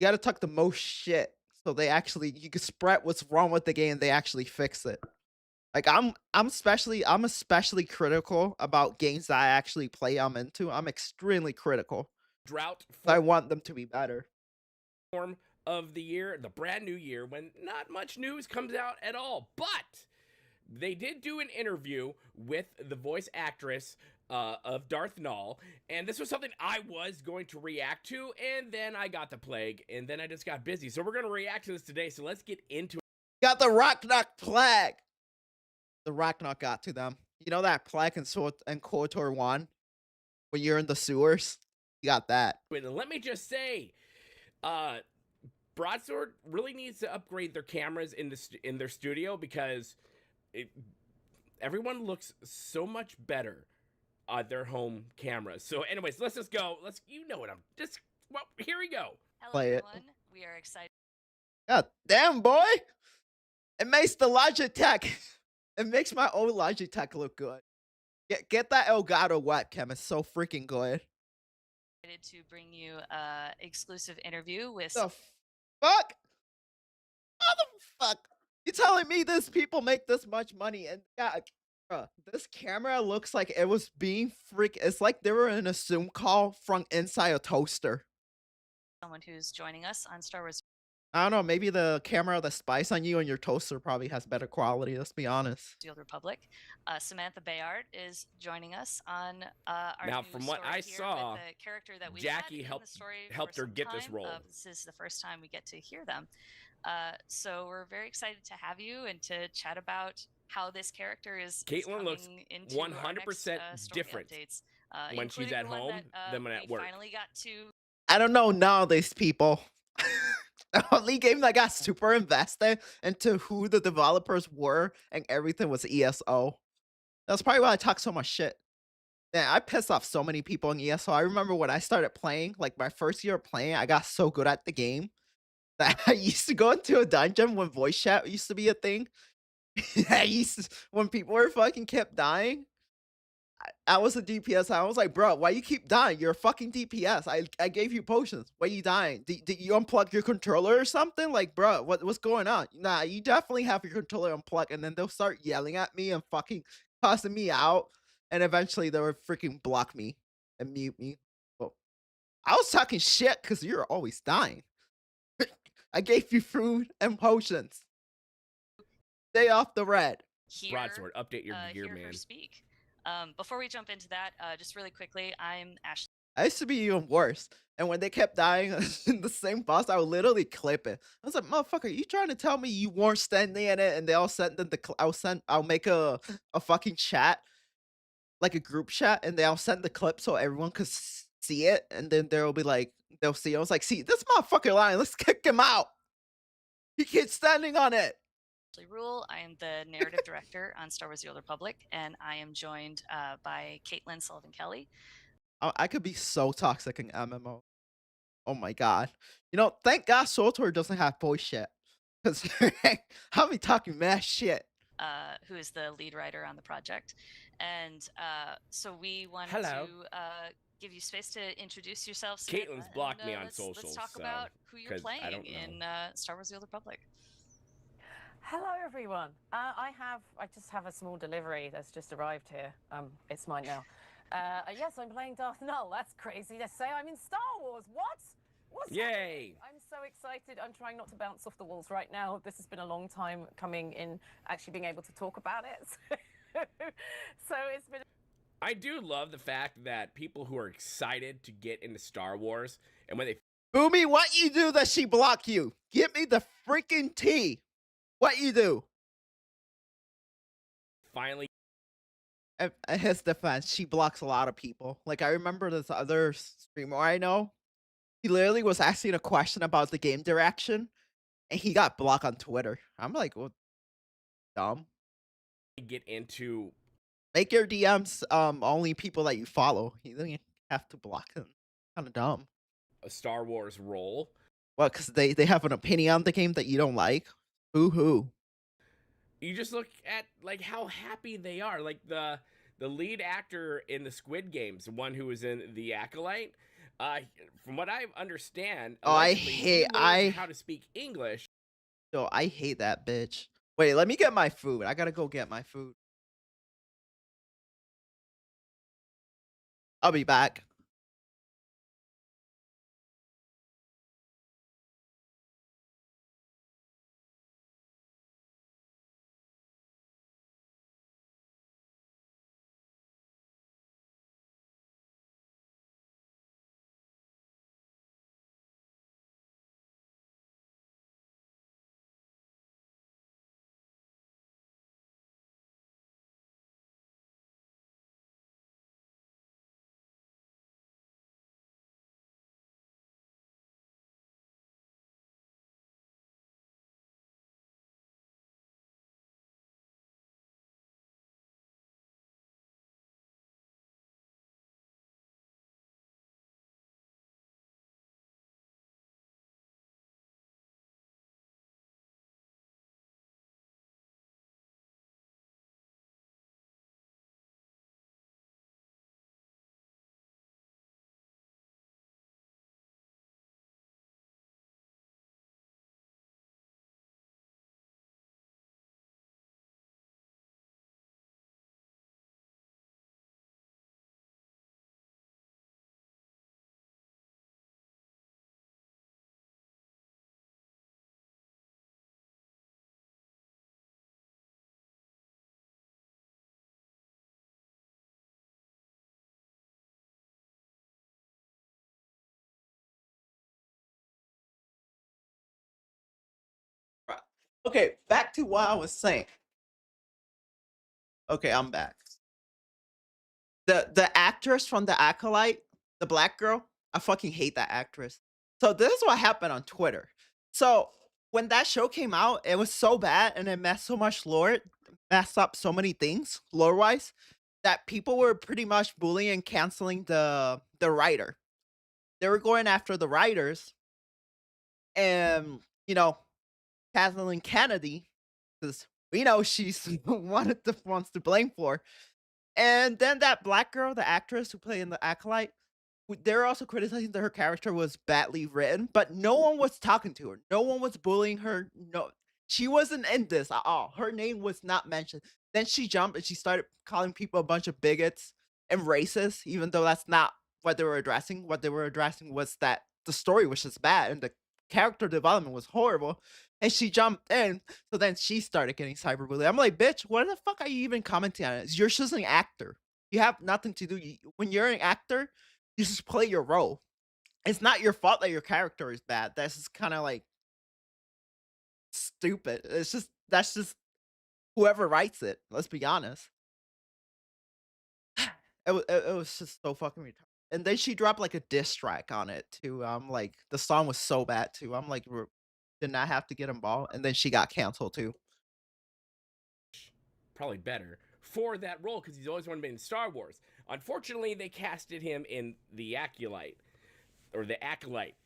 You gotta talk the most shit so they actually you can spread what's wrong with the game. They actually fix it. Like I'm especially critical about games that I actually play. I'm extremely critical. Drought. I want them to be better. Form of the year, the brand new year, when not much news comes out at all, but they did do an interview with the voice actress of Darth Nall, and this was something I was going to react to, and then I got the plague, and then I just got busy. So we're going to react to this today, so let's get into it. Got the Rocknock plague. The Rocknock got to them. You know that plague in KOTOR 1? When you're in the sewers? You got that. And let me just say, Broadsword really needs to upgrade their cameras in their studio because everyone looks so much better on their home cameras. So anyways, let's just go. You know what well, here we go. Hello, Play everyone. We are excited. God damn, boy. It makes the Logitech. It makes my old Logitech look good. Get that Elgato webcam. It's so freaking good. To bring you an exclusive interview with the fuck? How the fuck? You telling me these people make this much money and bruh, this camera looks like it was being it's like they were in a Zoom call from inside a toaster. someone who's joining us on Star Wars. I don't know, maybe the camera that spies on you and your toaster probably has better quality, let's be honest. The Old Republic. Samantha Bayard is joining us on our now, new from what story I here saw, with the character that we Jackie helped her get this role. This is the first time we get to hear them. So we're very excited to have you and to chat about how this character is Caitlin looks into 100% different updates, when she's at home than when at work. Finally got to. I don't know nowadays, people. The only game that got super invested into who the developers were and everything was ESO. That's probably why I talk so much shit. Man, I pissed off so many people in ESO. I remember when I started playing, like my first year of playing, I got so good at the game that I used to go into a dungeon when voice chat used to be a thing. When people were fucking kept dying, I was a DPS. I was like, bro, why you keep dying? You're a fucking DPS. I gave you potions. Why you dying? Did you unplug your controller or something? Like, bro, what's going on? Nah, you definitely have your controller unplugged. And then they'll start yelling at me and fucking cussing me out. And eventually they would freaking block me and mute me. Well, I was talking shit because you're always dying. I gave you food and potions. Stay off the red. Broadsword, update your gear, man. Speak. Before we jump into that, just really quickly, I'm Ashley. I used to be even worse. And when they kept dying in the same boss, I would literally clip it. I was like, motherfucker, you trying to tell me you weren't standing in it? And they all sent them I'll make a fucking chat, like a group chat, and they'll send the clip so everyone could see it. And then they'll be like, they'll see it. I was like, see, this motherfucker lying. Let's kick him out. He keeps standing on it. Rule. I am the narrative director on Star Wars: The Old Republic, and I am joined by Caitlin Sullivan Kelly. I could be so toxic in MMO. Oh my god. You know, thank God SWTOR doesn't have voice chat. Because I'll be talking mad shit. Who is the lead writer on the project. And so we wanted Hello. to give you space to introduce yourselves. Caitlin's blocked me on let's socials, talk so- about who you're 'cause I don't playing in Star Wars: The Old Republic. Hello, everyone. I just have a small delivery that's just arrived here. It's mine now. Yes, I'm playing Darth Null. That's crazy to say. I'm in Star Wars. What? What's Yay! happening? I'm so excited. I'm trying not to bounce off the walls right now. This has been a long time coming in, actually being able to talk about it. So it's been. I do love the fact that people who are excited to get into Star Wars, and when they Boomy, what you do that she block you? Give me the freaking tea. What you do? finally In his defense, she blocks a lot of people. Like, I remember this other streamer I know. He literally was asking a question about the game direction, and he got blocked on Twitter. I'm like, well, dumb. get into Make your DMs only people that you follow. You don't have to block them. Kind of dumb. a Star Wars role, Well, because they have an opinion on the game that you don't like. Boo-hoo. you just look at like how happy they are. Like the lead actor in the Squid Games, the one who was in The Acolyte, from what I understand, Oh, I allegedly, he hate- learned how to speak English. Yo, I hate that bitch. Wait, let me get my food. I gotta go get my food. I'll be back. Okay, back to what I was saying. Okay, I'm back. The actress from The Acolyte, the black girl, I fucking hate that actress. So this is what happened on Twitter. So when that show came out, it was so bad and it messed so much lore, messed up so many things lore-wise, that people were pretty much bullying and canceling the writer. They were going after the writers and, you know, Kathleen Kennedy, because we know she's one of the ones to blame for. And then that black girl, the actress who played in The Acolyte, they're also criticizing that her character was badly written, but no one was talking to her. No one was bullying her. No, she wasn't in this at all. Her name was not mentioned. Then she jumped and she started calling people a bunch of bigots and racist, even though that's not what they were addressing. What they were addressing was that the story was just bad and the character development was horrible. And she jumped in, so then she started getting cyberbullied. I'm like, bitch, what the fuck are you even commenting on it? You're just an actor. You have nothing to do. When you're an actor, you just play your role. It's not your fault that your character is bad. That's just kind of like stupid. That's just whoever writes it. Let's be honest. It was just so fucking retarded. And then she dropped like a diss track on it too. I'm like, the song was so bad too. I'm like, did not have to get involved. And then she got canceled too. Probably better. for that role because he's always wanted to be in Star Wars. Unfortunately, they casted him in The Acolyte. Or The Acolyte.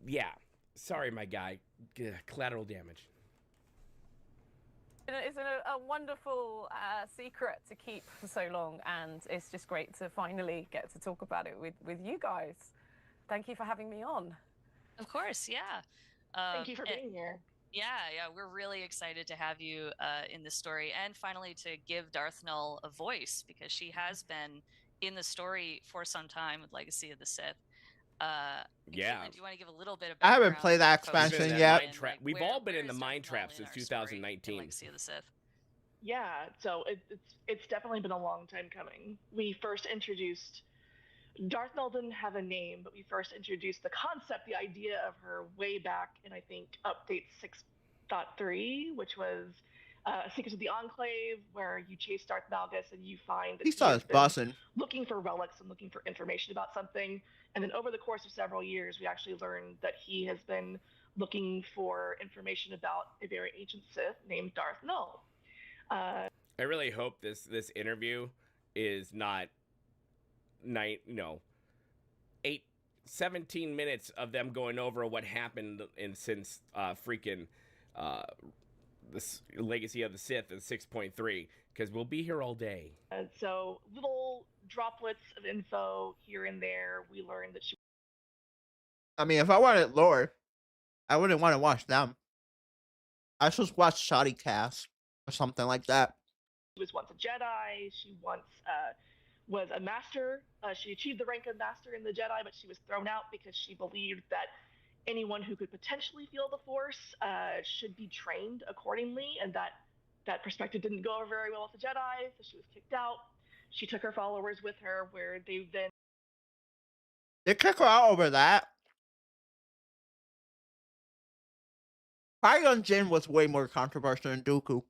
Yeah. Sorry, my guy. Collateral damage. It's a wonderful secret to keep for so long, and it's just great to finally get to talk about it with you guys. Thank you for having me on. Of course, yeah. Thank you for being here. Yeah, we're really excited to have you in the story, and finally to give Darth Null a voice, because she has been in the story for some time with Legacy of the Sith. Yeah. Caitlin, do you want to give a little bit of I haven't background played that for folks expansion who yet. haven't, like, We've all been in the mind trap in since our story in 2019. Legacy of the Sith? Yeah, so it's definitely been a long time coming. We first introduced Darth Null didn't have a name, but we first introduced the concept, the idea of her way back in, I think, update 6.3, which was Secrets of the Enclave, where you chase Darth Malgus and you find that He saw has his been bussin'. looking for relics and looking for information about something. And then over the course of several years, we actually learned that he has been looking for information about a very ancient Sith named Darth Null. I really hope this interview is not 17 minutes of them going over what happened since freaking this Legacy of the Sith and 6.3, because we'll be here all day. So little droplets of info here and there. We learned that she I mean, if I wanted lore, I wouldn't want to watch them. I should watch Shoddy Cast or something like that. was once a Jedi. She once was a master. She achieved the rank of master in the Jedi, but she was thrown out because she believed that anyone who could potentially feel the Force should be trained accordingly, and that perspective didn't go over very well with the Jedi, so she was kicked out. She took her followers with her, where they then... They kick her out over that. Qui-Gon Jinn was way more controversial than Dooku.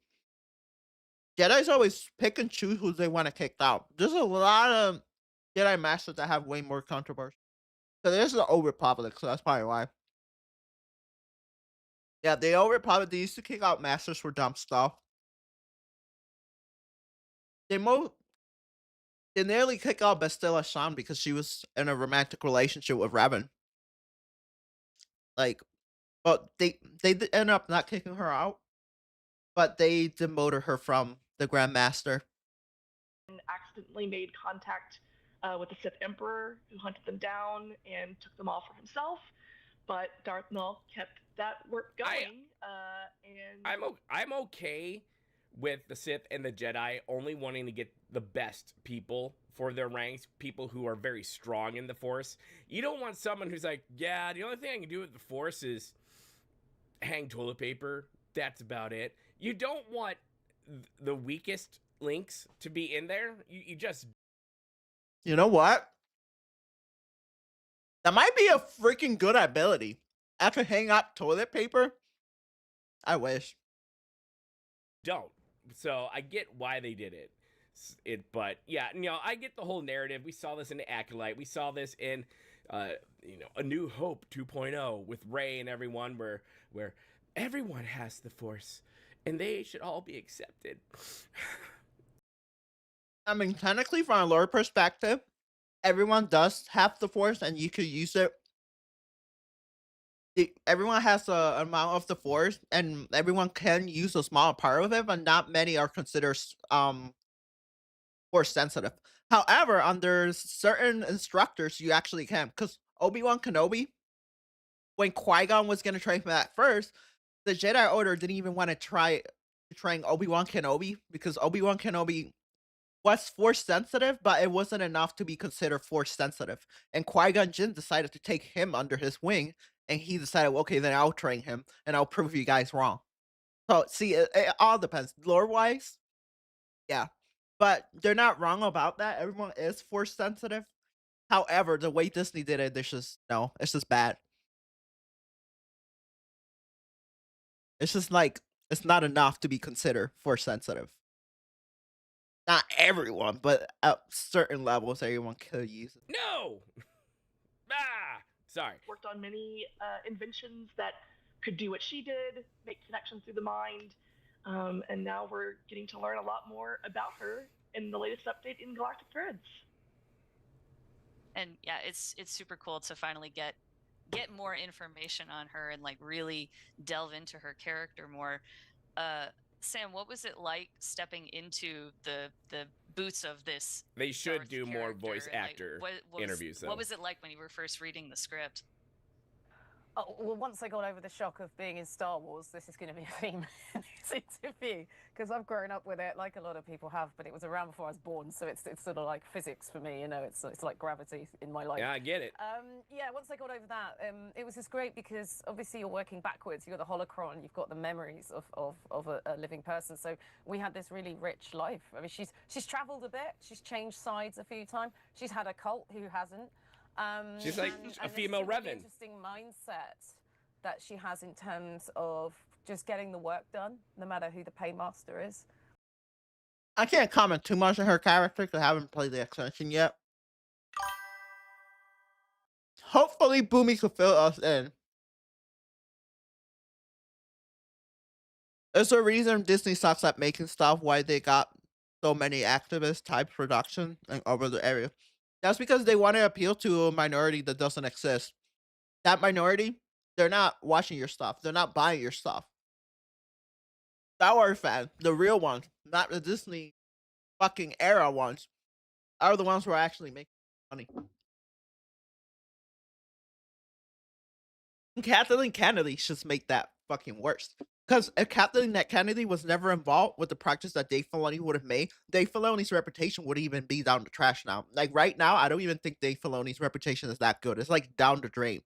Jedi's always pick and choose who they want to kick out. There's a lot of Jedi Masters that have way more controversy. So there's the Old Republic, so that's probably why. Yeah, the Old Republic, they used to kick out Masters for dumb stuff. They nearly kick out Bastilla Shan because she was in a romantic relationship with Revan. Like, but they end up not kicking her out, but they demoted her from the Grand Master. accidentally made contact with the Sith Emperor, who hunted them down and took them all for himself. But Darth Null kept that work going. And I'm okay with the Sith and the Jedi only wanting to get the best people for their ranks, people who are very strong in the Force. You don't want someone who's like, yeah, the only thing I can do with the Force is hang toilet paper. That's about it. You don't want the weakest links to be in there. You just... You know what? That might be a freaking good ability. I could hang up toilet paper. I wish. Don't. So I get why they did it. But yeah, I get the whole narrative. We saw this in the Acolyte. We saw this in, A New Hope 2.0 with Rey and everyone, where everyone has the Force, and they should all be accepted. I mean, technically, from a lore perspective, everyone does have the Force, and you could use it. Everyone has an amount of the Force, and everyone can use a small part of it, but not many are considered Force sensitive. However, under certain instructors, you actually can, because Obi-Wan Kenobi, when Qui-Gon was going to train him at first, the Jedi Order didn't even want to try train Obi-Wan Kenobi, because Obi-Wan Kenobi was Force sensitive, but it wasn't enough to be considered Force sensitive. And Qui-Gon Jinn decided to take him under his wing, and he decided, okay, then I'll train him, and I'll prove you guys wrong. So, see, it all depends. Lore-wise, yeah. But they're not wrong about that. Everyone is Force sensitive. However, the way Disney did it, it's just bad. It's just like, it's not enough to be considered Force sensitive. Not everyone, but at certain levels, everyone could use it. No! Sorry. Worked on many inventions that could do what she did, make connections through the mind. And now we're getting to learn a lot more about her in the latest update in Galactic Threads. And yeah, it's super cool to finally get more information on her and like really delve into her character more. Sam, what was it like stepping into the boots of this? They should Darth do more voice character, and, actor what interviews, though. What was it like when you were first reading the script? Oh, well, once I got over the shock of being in Star Wars, this is going to be a theme in this interview, because I've grown up with it like a lot of people have, but it was around before I was born, so it's sort of like physics for me, you know, it's like gravity in my life. Yeah, I get it. Yeah, once I got over that, it was just great because obviously you're working backwards. You've got the holocron, you've got the memories of a living person, so we had this really rich life. I mean, she's traveled a bit, she's changed sides a few times, she's had a cult, who hasn't? She's like a female Revan. Revan. Interesting mindset that she has in terms of just getting the work done, no matter who the paymaster is. I can't comment too much on her character because I haven't played the extension yet. Hopefully, Boomy could fill us in. There's a reason Disney sucks at making stuff, why they got so many activist type production over the area. That's because they want to appeal to a minority that doesn't exist. That minority, they're not watching your stuff. They're not buying your stuff. Star Wars fans, the real ones, not the Disney fucking era ones, are the ones who are actually making money. Kathleen Kennedy should make that fucking worse. Because if Kathleen Kennedy was never involved with the practice that Dave Filoni would have made, Dave Filoni's reputation would even be down the trash now. Like right now, I don't even think Dave Filoni's reputation is that good. It's like down the drain.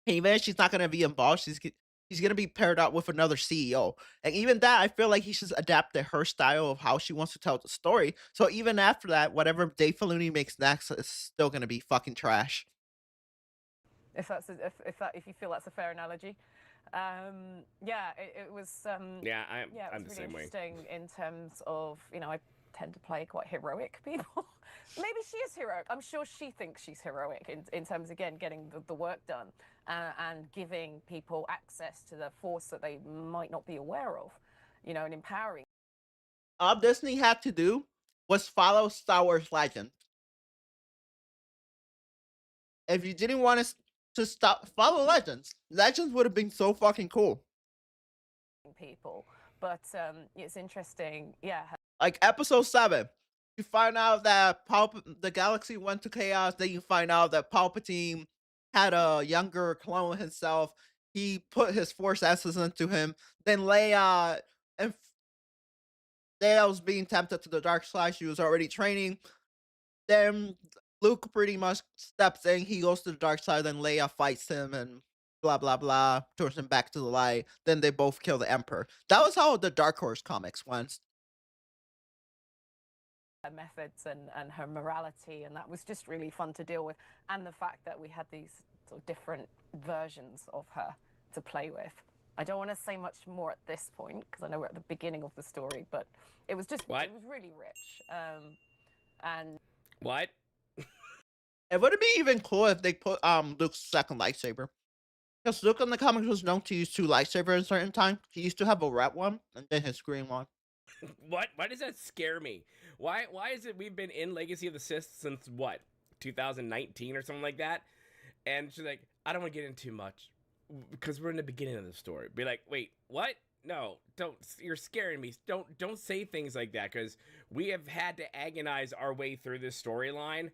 Even if she's not going to be involved, she's going to be paired up with another CEO. And even that, I feel like he should adapt to her style of how she wants to tell the story. So even after that, whatever Dave Filoni makes next is still going to be fucking trash. If you feel that's a fair analogy. Yeah, it was. Yeah, it I'm was the really same way. interesting in terms of, you know, I tend to play quite heroic people. Maybe she is heroic. I'm sure she thinks she's heroic in terms, again, getting the work done and giving people access to the Force that they might not be aware of, you know, and empowering. All Disney had to do was follow Star Wars Legends. If you didn't want to stop follow Legends would have been so fucking cool. People, but it's interesting, yeah. Like episode 7, you find out that the galaxy went to chaos. Then you find out that Palpatine had a younger clone himself. He put his Force essence into him. Then Leia was being tempted to the dark side. She was already training. Then Luke pretty much steps in. He goes to the dark side. Then Leia fights him and blah, blah, blah. Turns him back to the light. Then they both kill the Emperor. That was how the Dark Horse comics went. Her methods and her morality, and that was just really fun to deal with. And the fact that we had these sort of different versions of her to play with. I don't want to say much more at this point because I know we're at the beginning of the story, but it was just it was really rich. And what? It would be even cool if they put Luke's second lightsaber. Because Luke in the comics was known to use 2 lightsabers at a certain time. He used to have a red one and then his green one. What? Why does that scare me? Why is it we've been in Legacy of the Sith since what? 2019 or something like that? And she's like, I don't want to get into too much because we're in the beginning of the story. Be like, wait, what? No, don't. You're scaring me. Don't say things like that because we have had to agonize our way through this storyline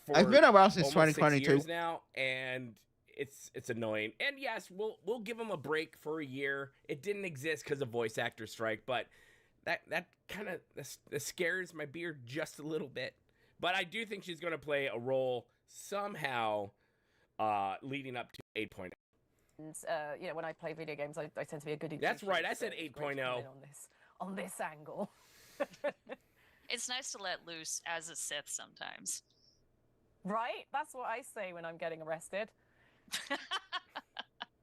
for I've been around since almost 2022 6 years now, and it's annoying. And yes, we'll give them a break for a year. It didn't exist because of voice actor strike, but that kind of that scares my beard just a little bit. But I do think she's going to play a role somehow leading up to 8.0. And, you know, when I play video games, I tend to be a goody. That's right. I said 8.0 on this angle. It's nice to let loose as a Sith sometimes. Right? That's what I say when I'm getting arrested.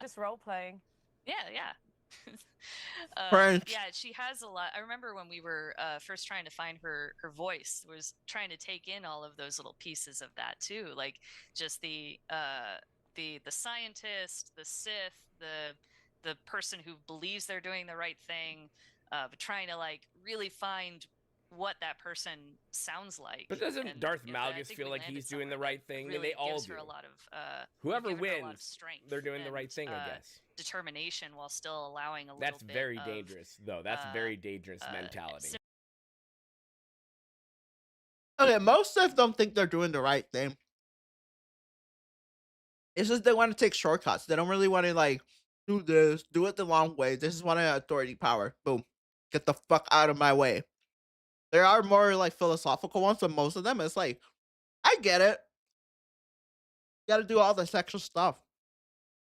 Just role playing. Yeah. Yeah, she has a lot. I remember when we were first trying to find her voice, was trying to take in all of those little pieces of that too, like just the scientist, the Sith, the person who believes they're doing the right thing, but trying to like really find what that person sounds like. But doesn't And, Darth you know, I Malgus think feel we like landed he's doing the somewhere right that thing? I mean, really they all gives do. her a lot of Whoever given her a lot of wins, strength they're doing the right and, thing, I guess. determination while still allowing a little That's bit very of, dangerous, though. That's very dangerous mentality. Okay, most Sith don't think they're doing the right thing. It's just they want to take shortcuts. They don't really want to like do this, do it the long way. They just want an authority power. Boom. Get the fuck out of my way. There are more like philosophical ones, but most of them it's like, I get it. You gotta do all this extra stuff.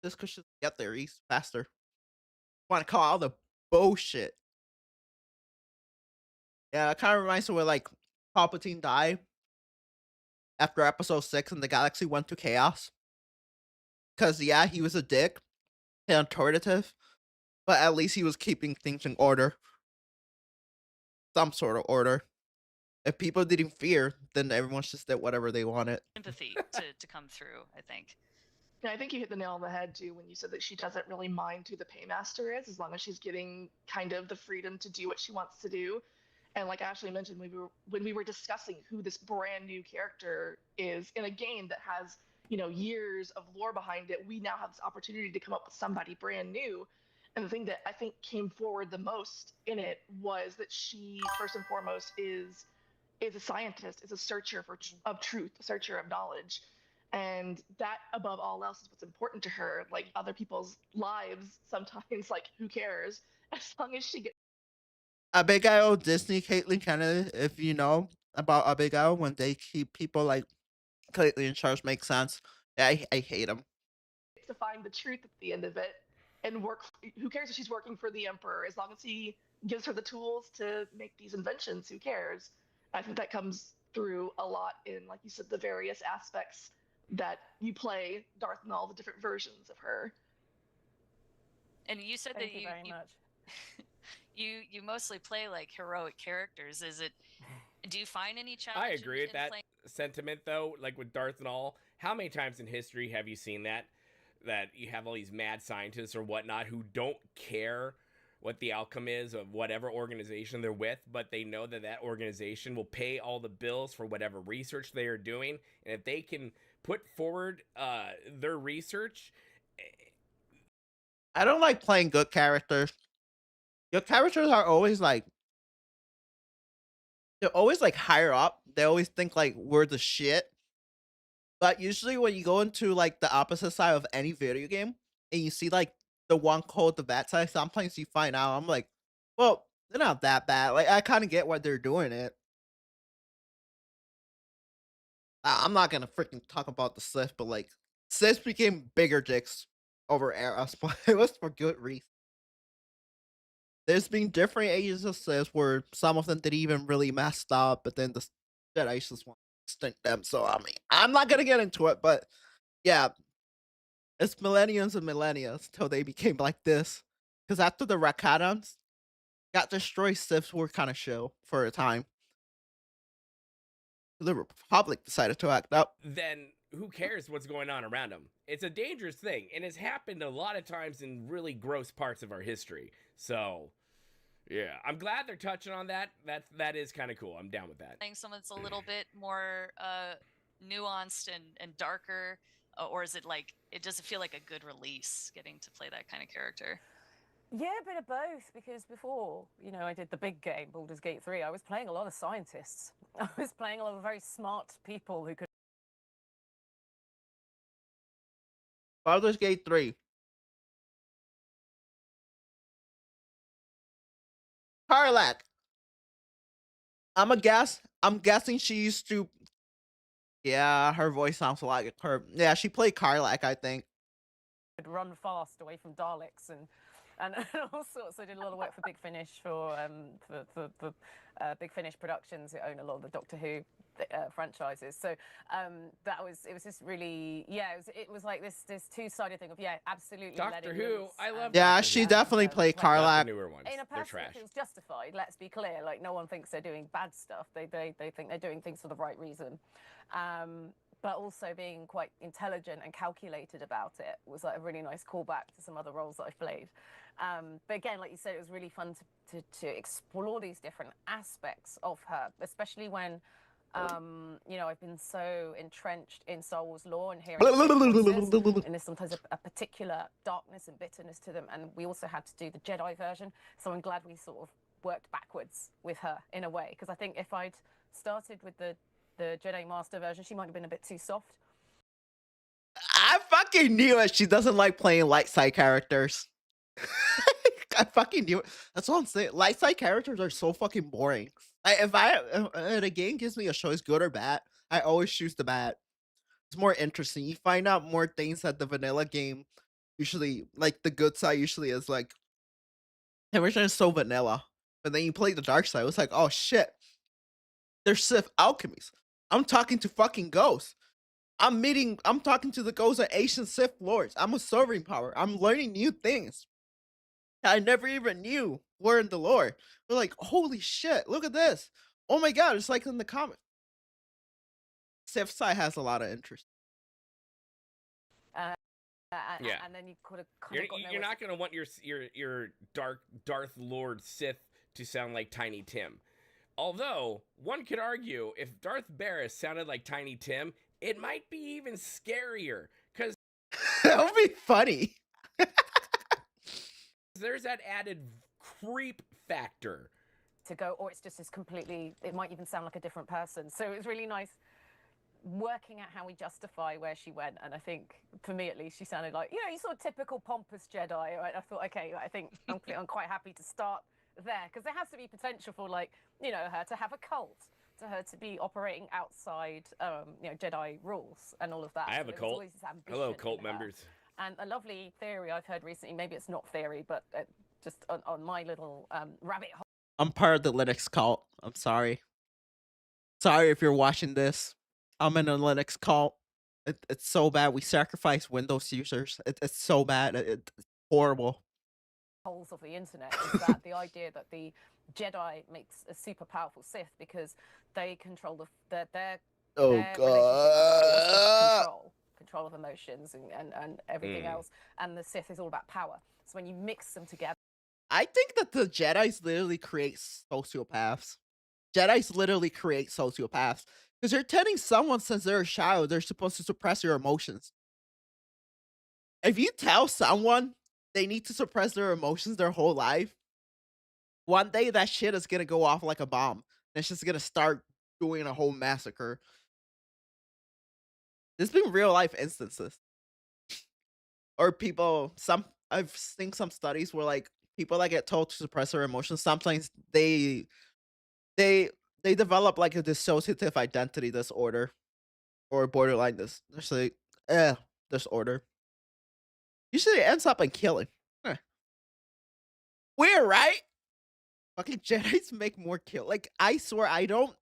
This could just get there faster. Want to call all the bullshit. Yeah, it kind of reminds me when like Palpatine died after episode 6 and the galaxy went to chaos. Because, yeah, he was a dick and authoritative, but at least he was keeping things in order. Some sort of order. If people didn't fear, then everyone just did whatever they wanted. sympathy to come through, I think. Yeah, I think you hit the nail on the head too when you said that she doesn't really mind who the paymaster is, as long as she's getting kind of the freedom to do what she wants to do. And like Ashley mentioned, when we were discussing who this brand new character is in a game that has, you know, years of lore behind it, we now have this opportunity to come up with somebody brand new. And the thing that I think came forward the most in it was that she, first and foremost, is a scientist, is a searcher of truth, a searcher of knowledge. And that, above all else, is what's important to her. Like other people's lives, sometimes, like, who cares? As long as she gets. Abigail Disney, Caitlyn Kennedy, if you know about Abigail, when they keep people like Caitlyn in charge, makes sense. Yeah, I hate them. To find the truth at the end of it and work. Who cares if she's working for the Emperor? As long as he gives her the tools to make these inventions, who cares? I think that comes through a lot in, like you said, the various aspects that you play Darth and all the different versions of her. And you said Thank that you very much. you mostly play like heroic characters. Do you find any challenge? I agree with that sentiment, though. Like with Darth and all, how many times in history have you seen that you have all these mad scientists or whatnot who don't care what the outcome is of whatever organization they're with, but they know that that organization will pay all the bills for whatever research they are doing, and if they can put forward their research. I don't like playing good characters. Your characters are always like, they're always like higher up. They always think like we're the shit. But usually when you go into like the opposite side of any video game and you see like the one called the bad side, sometimes you find out, I'm like, well, they're not that bad. Like I kind of get why they're doing it. I'm not gonna freaking talk about the Sith, but like Sith became bigger dicks over eras, but it was for good reason. There's been different ages of Sith where some of them didn't even really messed up, but then the Jedi just want to stink them. So I mean, I'm not gonna get into it, but yeah, it's millenniums and millennia till they became like this. Because after the Rakatans got destroyed, Siths were kind of chill for a time. The Republic decided to act up. Then who cares what's going on around them? It's a dangerous thing, and it's happened a lot of times in really gross parts of our history. So, yeah, I'm glad they're touching on that. That is kind of cool. I'm down with that. Playing someone that's a little bit more nuanced and darker, or is it like it doesn't feel like a good release getting to play that kind of character? Yeah, a bit of both, because before, you know, I did the big game, Baldur's Gate 3, I was playing a lot of scientists. I was playing a lot of very smart people who could... Baldur's Gate 3. Karlak. I'm guessing she used to... Yeah, her voice sounds like her. Yeah, she played Karlak, I think. Could run fast away from Daleks and all sorts. I did a lot of work for Big Finish for Big Finish Productions, who own a lot of the Doctor Who franchises. So it was just really, yeah, it was like this two-sided thing of, yeah, absolutely. Doctor Who, I love. Yeah, Doctor she Who. definitely played Karlak. The newer ones. In a They're person trash. that feels justified, let's be clear. Like, no one thinks they're doing bad stuff. They think they're doing things for the right reason. but also being quite intelligent and calculated about it was like a really nice callback to some other roles that I've played. But again, like you said, it was really fun to explore these different aspects of her, especially when, you know, I've been so entrenched in Star Wars lore and hearing voices, and there's sometimes a particular darkness and bitterness to them. And we also had to do the Jedi version, so I'm glad we sort of worked backwards with her in a way, because I think if I'd started with the Jedi Master version, she might have been a bit too soft. I fucking knew it. She doesn't like playing light side characters. I fucking knew it. That's what I'm saying. Light side characters are so fucking boring. If a game gives me a choice, good or bad, I always choose the bad. It's more interesting. You find out more things that the vanilla game usually, like the good side usually is like, the version is so vanilla. But then you play the dark side, it's like, oh shit. There's Sith alchemies. I'm talking to fucking ghosts. I'm talking to the ghosts of ancient Sith lords. I'm absorbing power. I'm learning new things I never even knew were in the lore. We're like, holy shit, look at this. Oh my god, it's like in the comic. Sith side has a lot of interest. Yeah. And then you could have You're not gonna want your Darth Lord Sith to sound like Tiny Tim. Although, one could argue, if Darth Barris sounded like Tiny Tim, it might be even scarier, because that would be funny. There's that added creep factor. To go, or it's just as completely, it might even sound like a different person. So it was really nice working out how we justify where she went. And I think, for me at least, she sounded like, you know, you sort of typical pompous Jedi. Right? I thought, okay, I think I'm quite happy to start there, because there has to be potential for, like, you know, her to have a cult, to her to be operating outside, you know, Jedi rules and all of that. I have a cult. Hello, cult members. And a lovely theory I've heard recently, maybe it's not theory, but just on my little rabbit hole. I'm part of the Linux cult. I'm sorry. Sorry if you're watching this. I'm in a Linux cult. It's so bad. We sacrifice Windows users. It's so bad. It's horrible. Holes of the internet is that the idea that the Jedi makes a super powerful Sith because they control their control of emotions and everything else, and the Sith is all about power. So when you mix them together, I think that the Jedis literally create sociopaths. Jedis literally create sociopaths because you're telling someone since they're a child they're supposed to suppress your emotions. If you tell someone they need to suppress their emotions their whole life, one day that shit is gonna go off like a bomb. It's just gonna start doing a whole massacre. There's been real life instances. Or people, I've seen some studies where like people that get told to suppress their emotions, sometimes they develop like a dissociative identity disorder or borderline disorder. Usually it ends up in killing. Weird, right? Fucking Jedis make more kill. Like, I swear I don't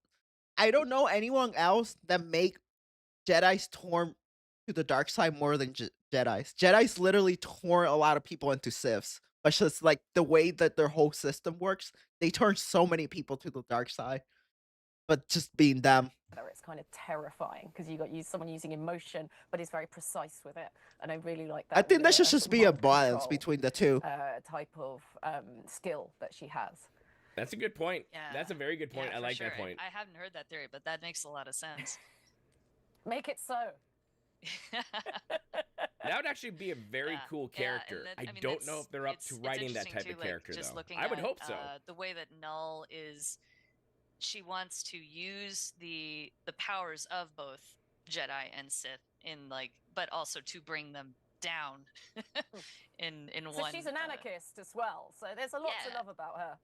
know anyone else that make Jedis torn to the dark side more than Jedis. Jedis literally torn a lot of people into Siths. But just like the way that their whole system works, they turn so many people to the dark side. But just being them. It's kind of terrifying because you got someone using emotion, but it's very precise with it, and I really like that. I think there should just be a balance between the two. Type of skill that she has. That's a good point. Yeah. That's a very good point. Yeah, I like sure. that point. I haven't heard that theory, but that makes a lot of sense. Make it so. That would actually be a very cool character. I mean, don't know if they're up to writing that type of character, just though. I would hope so. The way that Null is, she wants to use the powers of both Jedi and Sith but also to bring them down in so one. She's an anarchist as well, so there's a lot to love about her.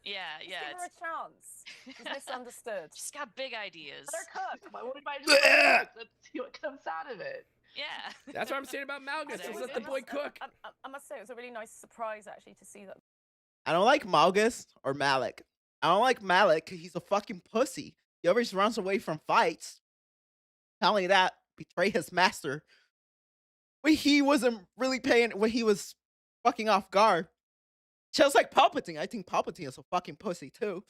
Yeah, Just give her a chance. She's misunderstood. She's got big ideas. Let her cook. Why won't anybody just cook? Let's see what comes out of it. Yeah. That's what I'm saying about Malgus. Just let the boy cook. I must say, it was a really nice surprise, actually, to see that. I don't like Malgus or Malik. I don't like Malik because he's a fucking pussy. He always runs away from fights. Not only that, betray his master. When he wasn't really paying, when he was fucking off guard. Just like Palpatine. I think Palpatine is a fucking pussy too.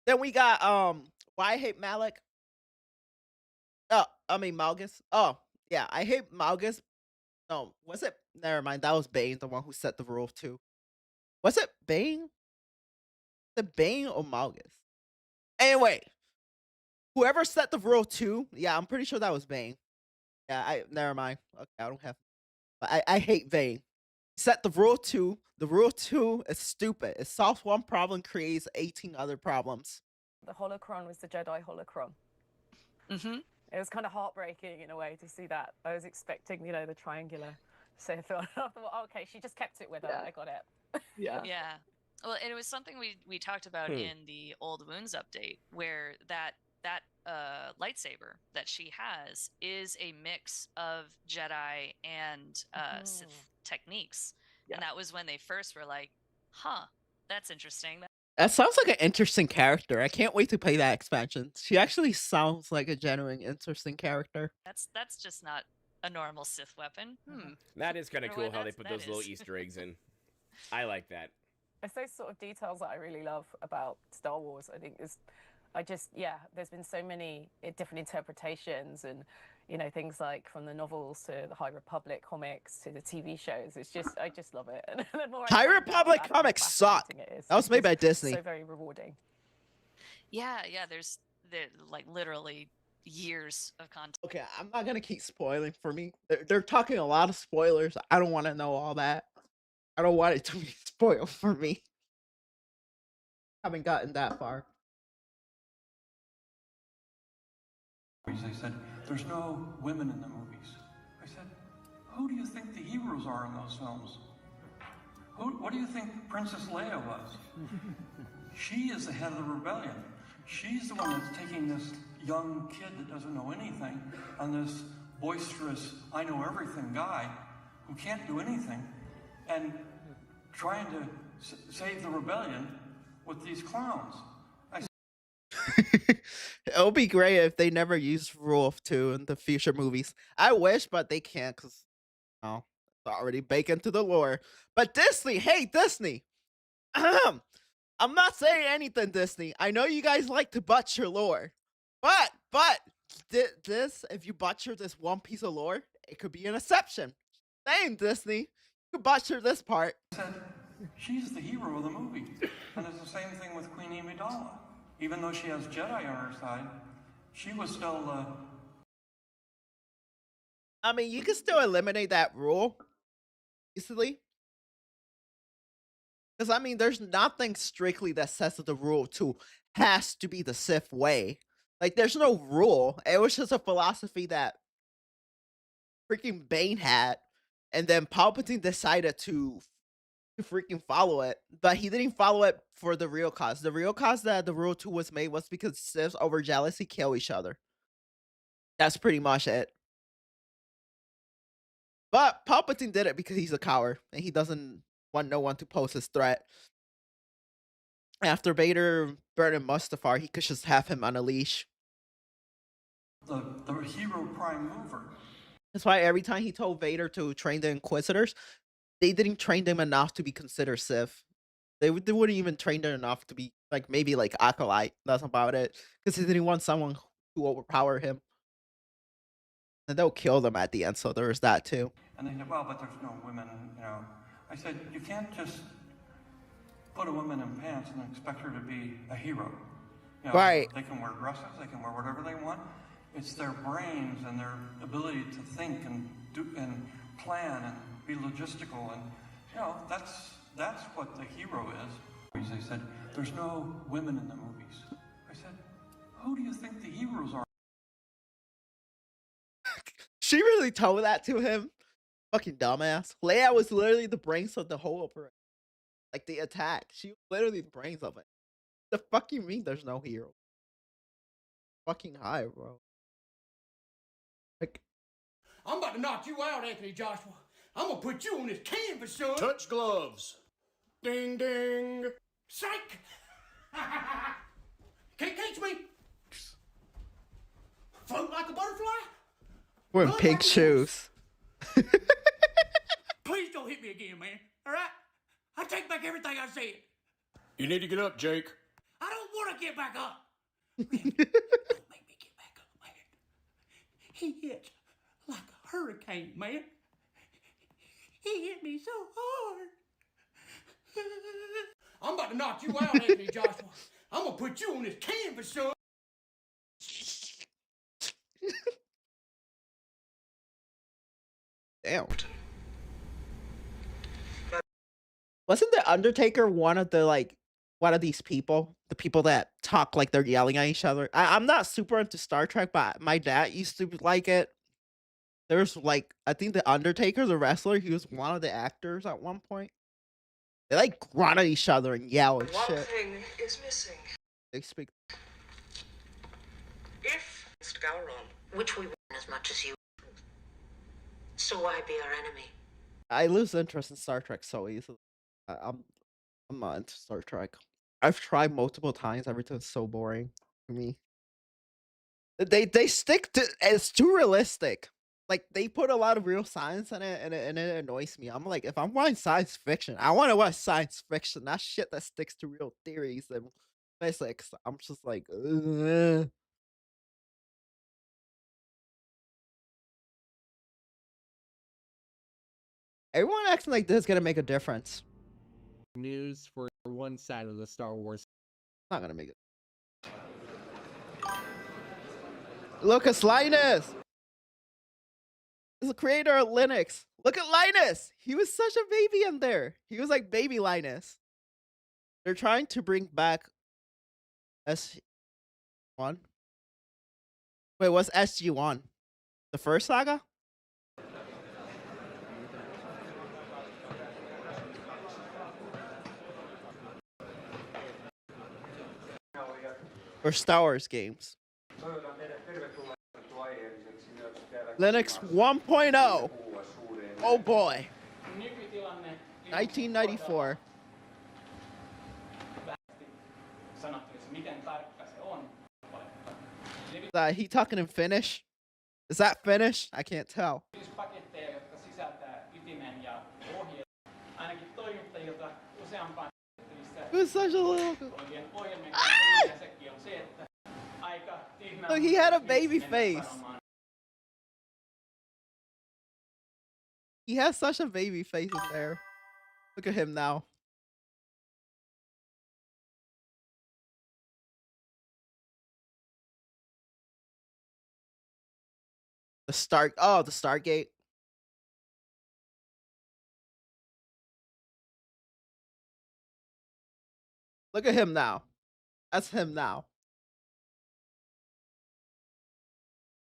Then we got why I hate Malik. Oh, I mean Malgus. Oh, yeah, I hate Malgus. No, was it? Never mind. That was Bane, the one who set the rule too. Was it Bane? The Bane or Malgus? Anyway, whoever set the rule 2, yeah, I'm pretty sure that was Bane. Yeah, I never mind. Okay, I don't have. But I hate Bane. Set the rule 2. The rule 2 is stupid. It solves one problem, creates 18 other problems. The holocron was the Jedi holocron. Mm-hmm. It was kind of heartbreaking in a way to see that. I was expecting, you know, the triangular Sith. I thought, oh, okay, she just kept it with her. I got it. Yeah. Yeah. Well, and it was something we talked about in the Old Wounds update, where that lightsaber that she has is a mix of Jedi and Sith techniques. Yeah. And that was when they first were like, huh, that's interesting. That sounds like an interesting character. I can't wait to play that expansion. She actually sounds like a genuine interesting character. That's just not a normal Sith weapon. That is kind of Wonder cool what how they put those little is. Easter eggs in. I like that. It's those sort of details that I really love about Star Wars. I think there's been so many different interpretations, and you know, things like from the novels to the High Republic comics to the TV shows. I just love it. And the more High Republic comics suck. That was made by Disney. So very rewarding. Yeah, there's like literally years of content. Okay, I'm not gonna keep spoiling for me. They're talking a lot of spoilers. I don't want to know all that. I don't want it to be spoiled for me. Haven't gotten that far. They said, there's no women in the movies. I said, who do you think the heroes are in those films? What do you think Princess Leia was? She is the head of the rebellion. She's the one that's taking this young kid that doesn't know anything and this boisterous, I know everything guy who can't do anything and trying to save the rebellion with these clowns. It would be great if they never used Rule of 2 in the future movies. I wish, but they can't because it's already baked into the lore. But Disney, hey Disney, I'm not saying anything, Disney. I know you guys like to butcher lore, but this, if you butcher this one piece of lore, it could be an exception. Same Disney, you could butcher this part. Said, she's the hero of the movie, and it's the same thing with Queen Amidala. Even though she has Jedi on her side, she was still I mean, you can still eliminate that rule easily. Because, I mean, there's nothing strictly that says that the rule 2 has to be the Sith way. Like, there's no rule. It was just a philosophy that freaking Bane had. And then Palpatine decided to freaking follow it. But he didn't follow it for the real cause. The real cause that the rule 2 was made was because Siths over jealousy kill each other. That's pretty much it. But Palpatine did it because he's a coward. And he doesn't want no one to pose his threat. After Vader burned Mustafar, he could just have him on a leash. the hero prime mover. That's why every time he told Vader to train the Inquisitors, they didn't train them enough to be considered Sith. They wouldn't even train them enough to be like maybe like Acolyte. That's about it. Because he didn't want someone to overpower him. And they'll kill them at the end, so there's that too. And they said, well, but there's no women, you know. I said, you can't just put a woman in pants and expect her to be a hero. You know, right. They can wear dresses, they can wear whatever they want. It's their brains and their ability to think and do and plan and be logistical, and you know, that's what the hero is. They said, there's no women in the movies. I said, who do you think the heroes are? She really told that to him? Fucking dumbass. Leia was literally the brains of the whole operation. Like the attack. She was literally the brains of it. The fuck you mean there's no hero? Fucking high, bro. Like, I'm about to knock you out, Anthony Joshua. I'm gonna put you on this canvas, son. Touch gloves. Ding ding. Psych! Can't catch me. Float like a butterfly. we're in pink shoes. Please don't hit me again, man. All right? I take back everything I said. You need to get up, Jake. I don't want to get back up. Man, don't make me get back up, man. He hit like a hurricane, man. He hit me so hard. I'm about to knock you out, Anthony Joshua. I'm gonna put you on this canvas, son. Damn. Wasn't the Undertaker one of these people? The people that talk like they're yelling at each other? I'm not super into Star Trek, but my dad used to like it. There's like, I think the Undertaker's a wrestler. He was one of the actors at one point. They like grunt at each other and yell and One shit. thing is missing. They speak. If Gowron, which we want as much as you, so why be our enemy? I lose interest in Star Trek so easily. I'm not into Star Trek. I've tried multiple times. Everything's so boring for me. They stick to, it's too realistic. Like they put a lot of real science in it, and it annoys me. I'm like, if I'm watching science fiction, I want to watch science fiction, not shit that sticks to real theories and physics. I'm just like, ugh. Everyone acting like this is gonna make a difference. News for one side of the Star Wars. Not gonna make it. Lucas Linus is the creator of Linux. Look at Linus. He was such a baby in there. He was like baby Linus. They're trying to bring back SG-1. Wait, what's SG-1? The first saga? Or Star Wars games. Linux 1.0. Oh boy. 1994. He talking in Finnish? Is that Finnish? I can't tell. It was such a little... Ah! Look, he had a baby face. He has such a baby face in there. Look at him now. The Stargate. Look at him now. That's him now.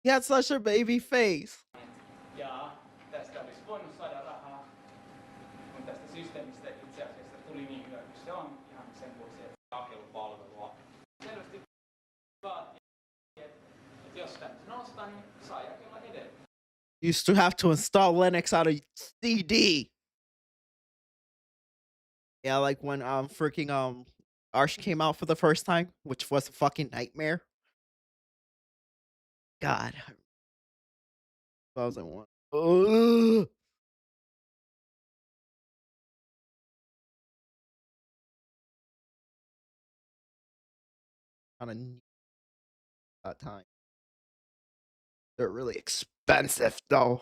He had such a baby face. Used to have to install Linux on a CD. Yeah, like when freaking Arch came out for the first time, which was a fucking nightmare. God. 2001. Ugh. On a that time. They're really expensive though.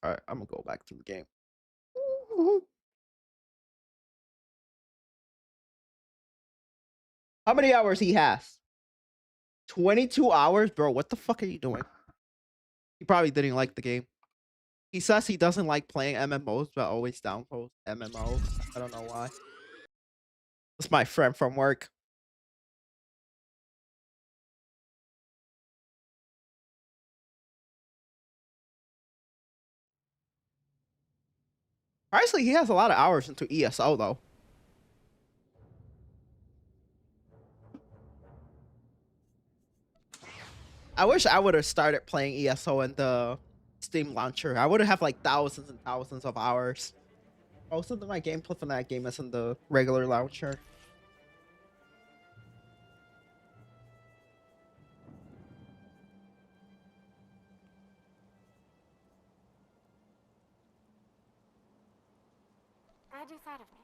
All right, I'm gonna go back to the game. How many hours he has? 22 hours, bro. What the fuck are you doing? He probably didn't like the game. He says he doesn't like playing MMOs, but always downloads MMOs. I don't know why. That's my friend from work. Honestly, he has a lot of hours into ESO though. I wish I would have started playing ESO in the Steam launcher. I would have like thousands and thousands of hours. Most of my gameplay from that game is in the regular launcher. Glad you thought of me.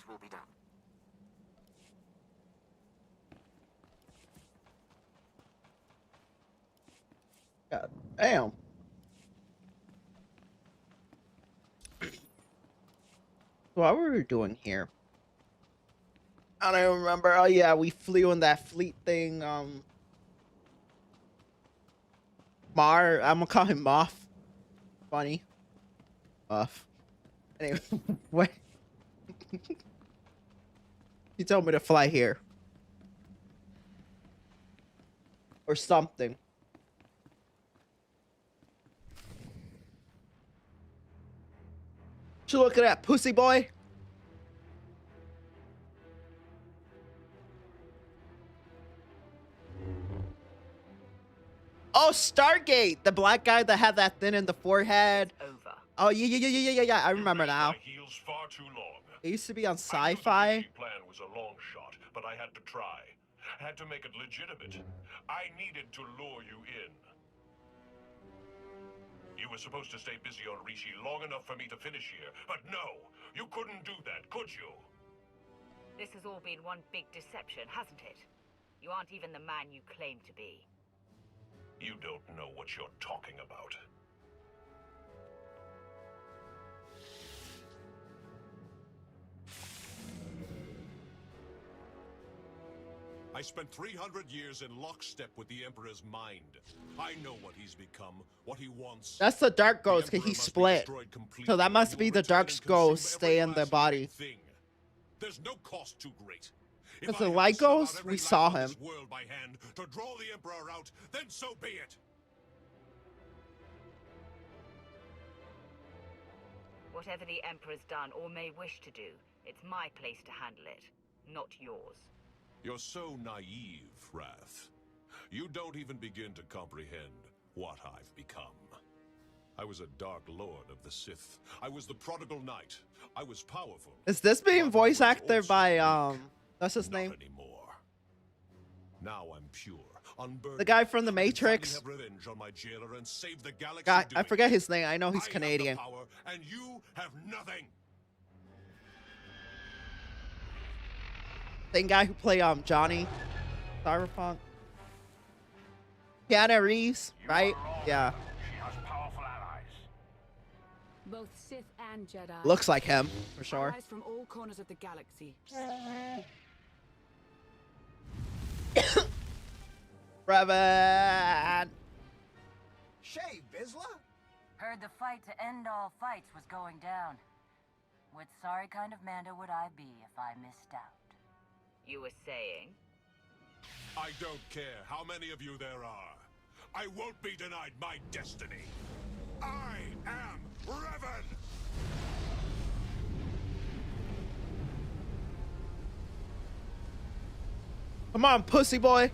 will be done. God damn. What were we doing here? I don't even remember. Oh yeah, we flew in that fleet thing. I'm gonna call him Moff. Funny. Moff. Anyway, what? He told me to fly here. Or something. You look at that pussy boy. Oh, Stargate, the black guy that had that thin in the forehead. Over. Oh yeah. I remember now. Heels far too long. It used to be on Sci-Fi. Plan was a long shot, but I had to try. Had to make it legitimate. I needed to lure you in. You were supposed to stay busy on Rishi long enough for me to finish here, but no, you couldn't do that, could you? This has all been one big deception, hasn't it? You aren't even the man you claim to be. You don't know what you're talking about. I spent 300 years in lockstep with the Emperor's mind. I know what he's become, what he wants. That's the Dark Ghost, because he split. So that must be the Dark Ghost stay in the body. There's no cost too great. Because the Light Ghost, we saw him. World by hand to draw the Emperor out, then so be it. Whatever the Emperor's done or may wish to do, it's my place to handle it, not yours. You're so naive, Wrath. You don't even begin to comprehend what I've become. I was a Dark Lord of the Sith. I was the prodigal knight. I was powerful. Is this being voice acted by what's his name? Anymore. Now I'm pure, unburdened. The guy from the Matrix. Have revenge on my jailer and save the galaxy. God, I forget his name. I know he's Canadian. I have the power, and you have nothing. Same guy who played Johnny Cyberpunk. Keanu Reeves, right? Yeah. She has powerful allies. Both Sith and Jedi. Looks like him, for sure. Allies from all corners of the galaxy. Revan! Shay, Bizla? Heard the fight to end all fights was going down. What sorry kind of Manda would I be if I missed out? You were saying? I don't care how many of you there are. I won't be denied my destiny. I am Revan! Come on, pussy boy.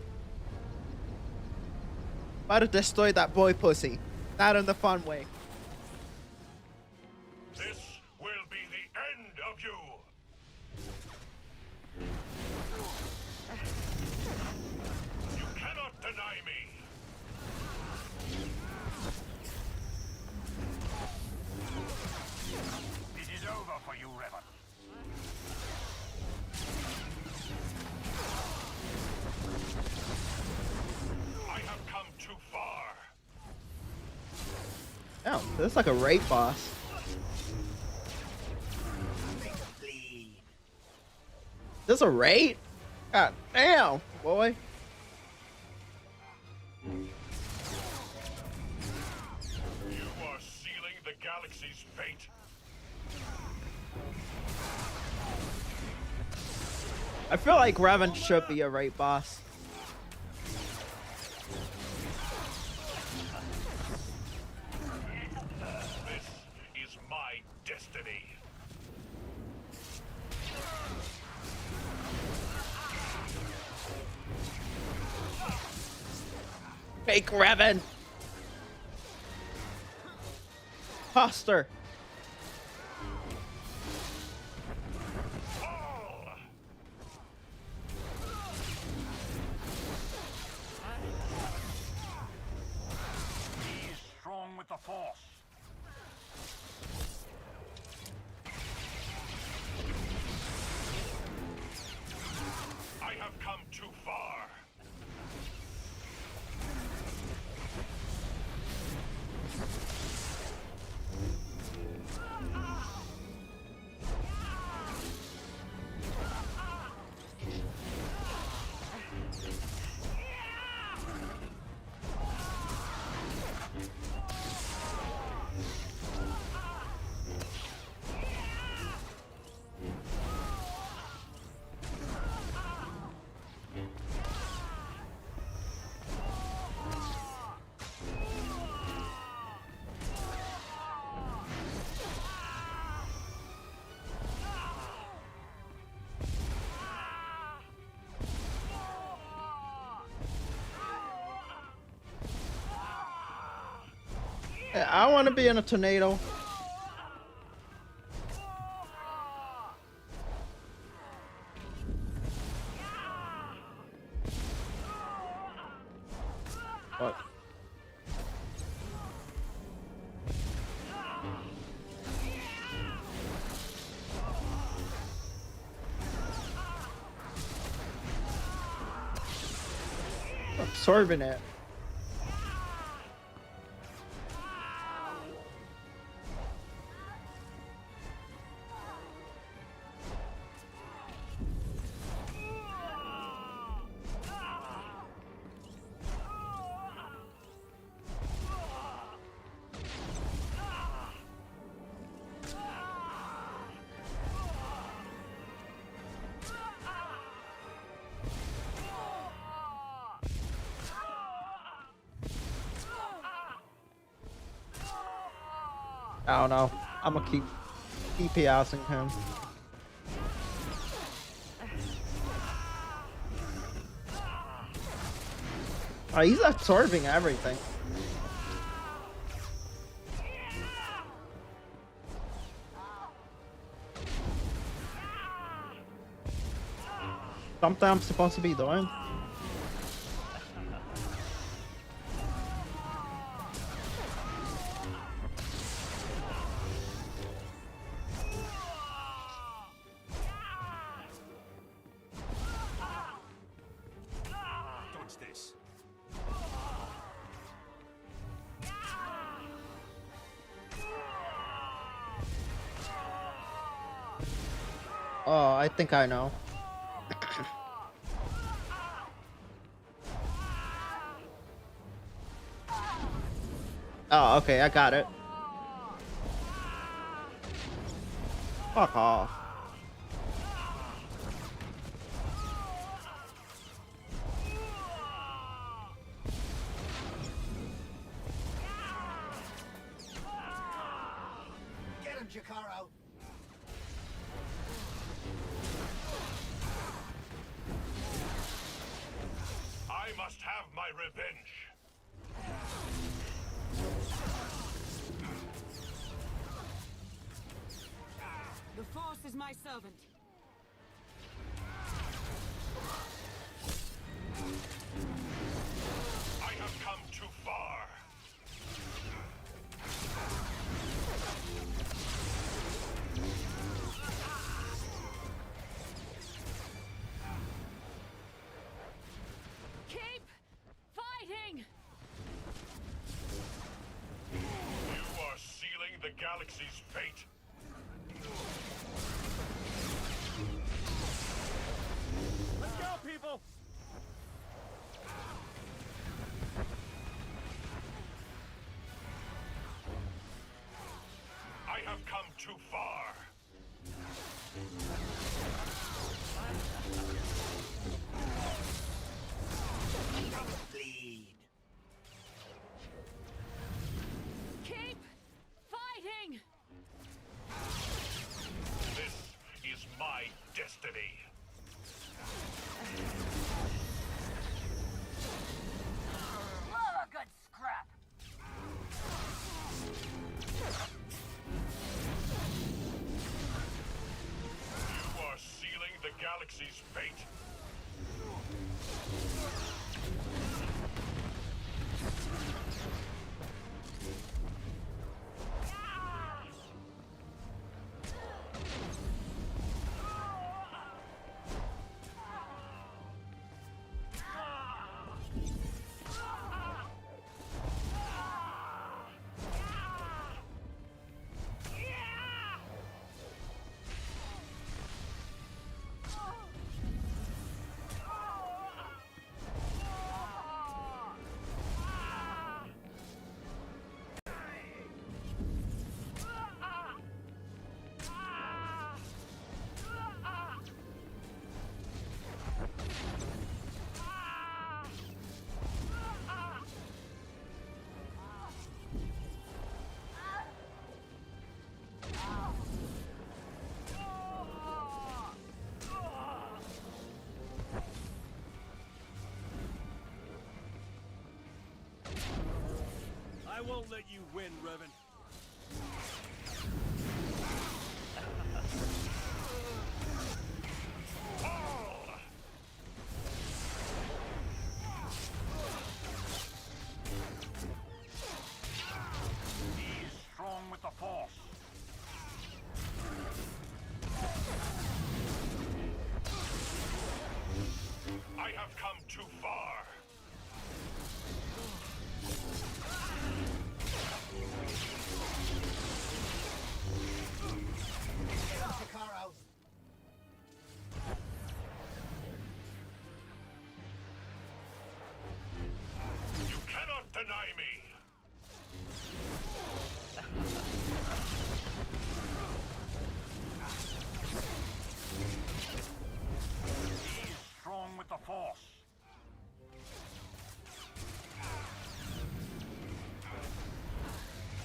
About to destroy that boy pussy. Not in the fun way. This will be the end of you. You cannot deny me. It is over for you, Revan. I have come too far. Oh, this is like a raid boss. This is a raid? God damn, boy. You are sealing the galaxy's fate. I feel like Revan should be a raid boss. This is my destiny. Fake Revan. Foster. He is strong with the Force. come too far. Hey, I want to be in a tornado. What? Absorbing it. I don't know. I'm gonna keep DPSing him. Oh, he's absorbing everything. Something I'm supposed to be doing. Oh, I think I know. Oh, okay, I got it. Fuck off. Get him, Jakaro. I must have my revenge. The Force is my servant. I have come too far. Keep fighting! You are sealing the galaxy's fate. Let's go, people! I have come too far. Bleed. Keep fighting! This is my destiny. Love a good scrap. You I won't let you win, Revan. He's strong with the Force. I have come too far. You cannot deny me. He's strong with the Force.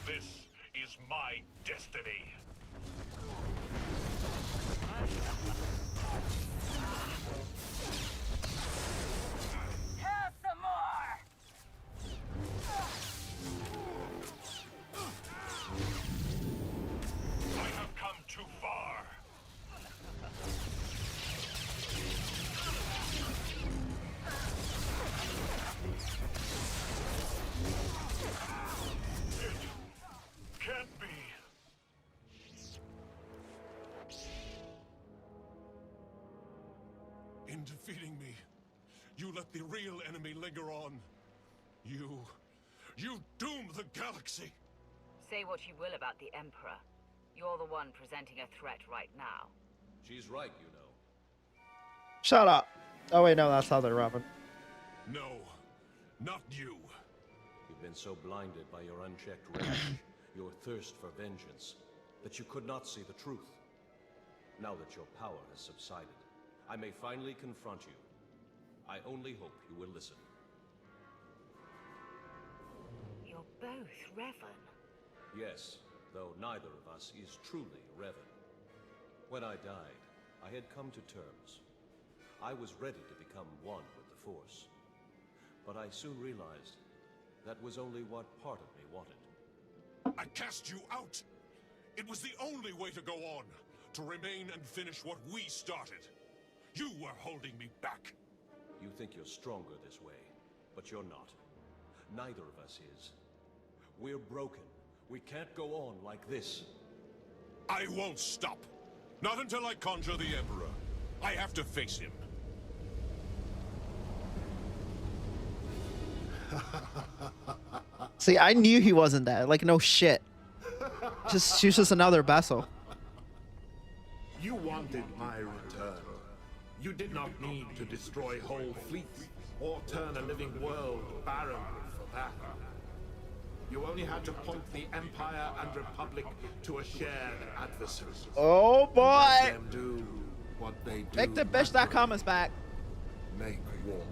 This is my destiny. Have some more! I have come too far. It can't be. In defeating me, you let the real enemy linger on. You doomed the galaxy. Say what you will about the Emperor. You're the one presenting a threat right now. She's right, you know. Shut up. Oh wait, no, that's other Robin. No, not you. You've been so blinded by your unchecked rage, your thirst for vengeance, that you could not see the truth. Now that your power has subsided, I may finally confront you. I only hope you will listen. You're both Revan. Yes, though neither of us is truly Revan. When I died, I had come to terms. I was ready to become one with the Force. But I soon realized that was only what part of me wanted. I cast you out. It was the only way to go on, to remain and finish what we started. You were holding me back. You think you're stronger this way, but you're not. Neither of us is. We're broken. We can't go on like this. I won't stop. Not until I conjure the Emperor. I have to face him. See, I knew he wasn't that. Like, no shit. She's just another vessel. You wanted my return. You did not need to destroy whole fleets or turn a living world barren for that. You only had to point the Empire and Republic to a shared adversary. Oh boy! Let them do what they do. Make the bitch that comments back. Make war.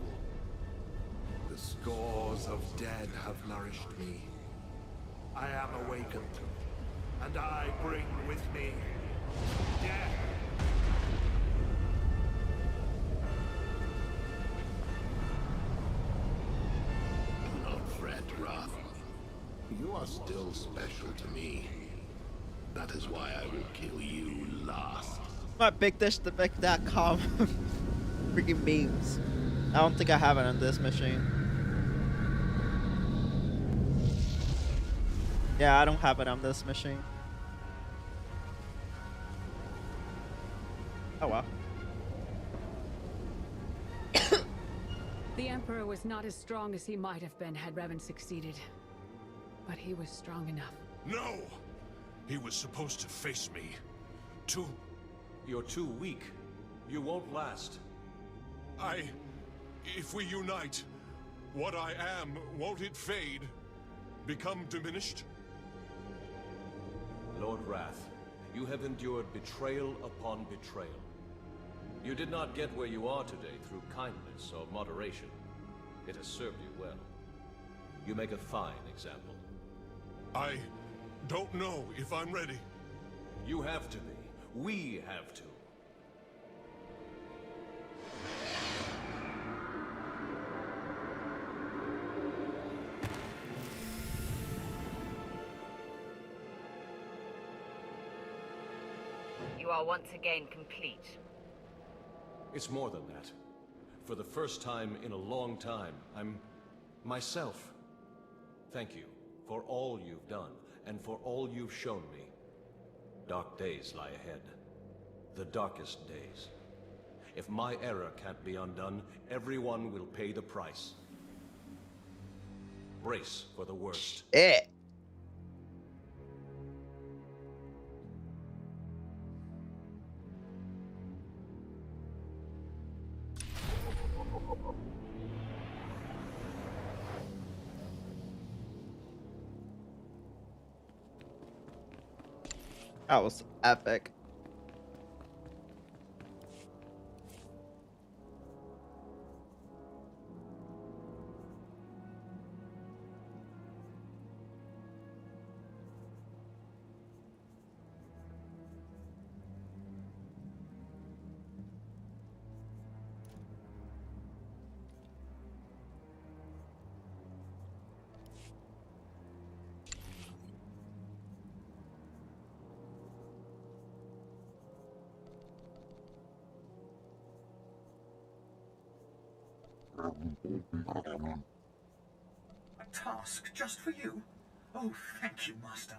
The scores of dead have nourished me. I am awakened, and I bring with me death. Do not fret, Wrath. You are still special to me. That is why I will kill you last. My big dish to make that com. Freaking memes. I don't think I have it on this machine. Yeah, I don't have it on this machine. Oh well. The Emperor was not as strong as he might have been had Revan succeeded. But he was strong enough. No! He was supposed to face me. You're too weak. You won't last. If we unite, what I am, won't it fade? Become diminished? Lord Wrath, you have endured betrayal upon betrayal. You did not get where you are today through kindness or moderation. It has served you well. You make a fine example. I don't know if I'm ready. You have to be. We have to. are once again complete. It's more than that. For the first time in a long time, I'm myself. Thank you for all you've done and for all you've shown me. Dark days lie ahead. The darkest days. If my error can't be undone, everyone will pay the price. Brace for the worst. That was epic. A task just for you? Oh, thank you, Master.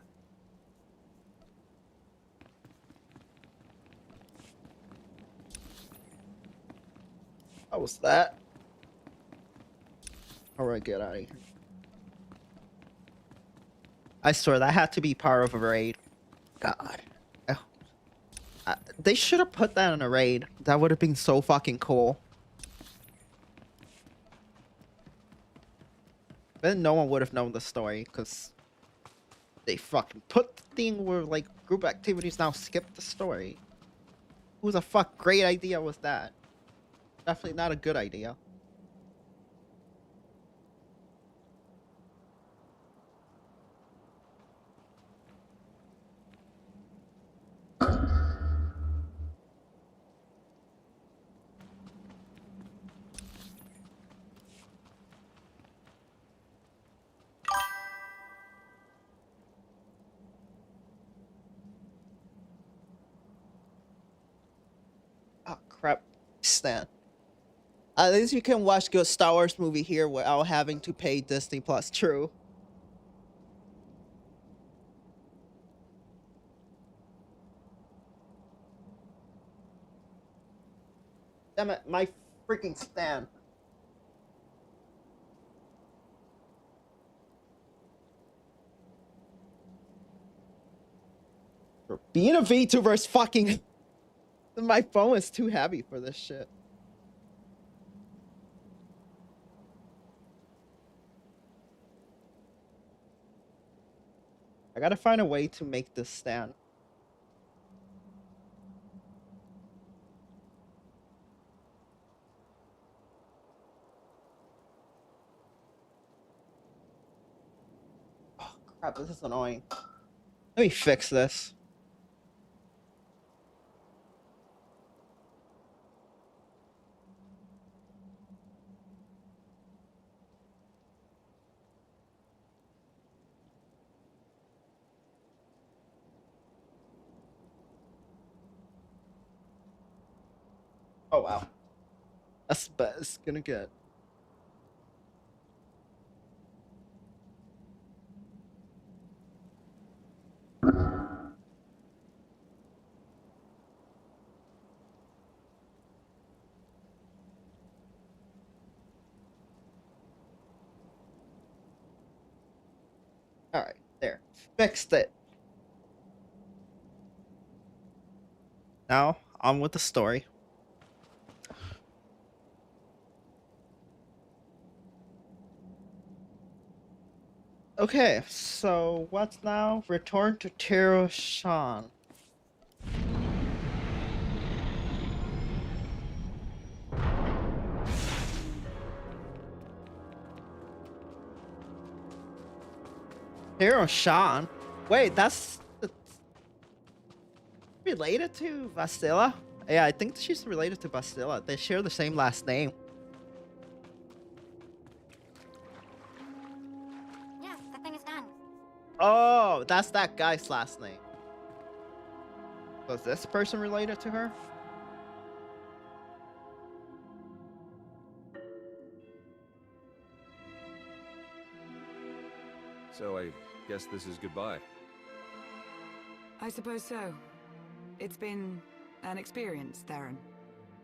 How was that? Alright, get out of here. I swear that had to be part of a raid. God. They should have put that in a raid. That would have been so fucking cool. Then no one would have known the story because they fucking put the thing where like group activities now skip the story. Who the fuck great idea was that? Definitely not a good idea. Oh crap, Stan. At least you can watch good Star Wars movie here without having to pay Disney Plus. True. Damn it, my freaking Stan. Being a VTuber is fucking... My phone is too heavy for this shit. I gotta find a way to make this stand. Oh crap, this is annoying. Let me fix this. Oh wow. That's the best it's gonna get. Alright, there. Fixed it. Now, on with the story. Okay, so what's now? Return to Teroshan. Teroshan? Wait, that's related to Bastilla? Yeah, I think she's related to Bastilla. They share the same last name. Yes, the thing is done. Oh, that's that guy's last name. Was this person related to her? So I guess this is goodbye. I suppose so. It's been an experience, Theron.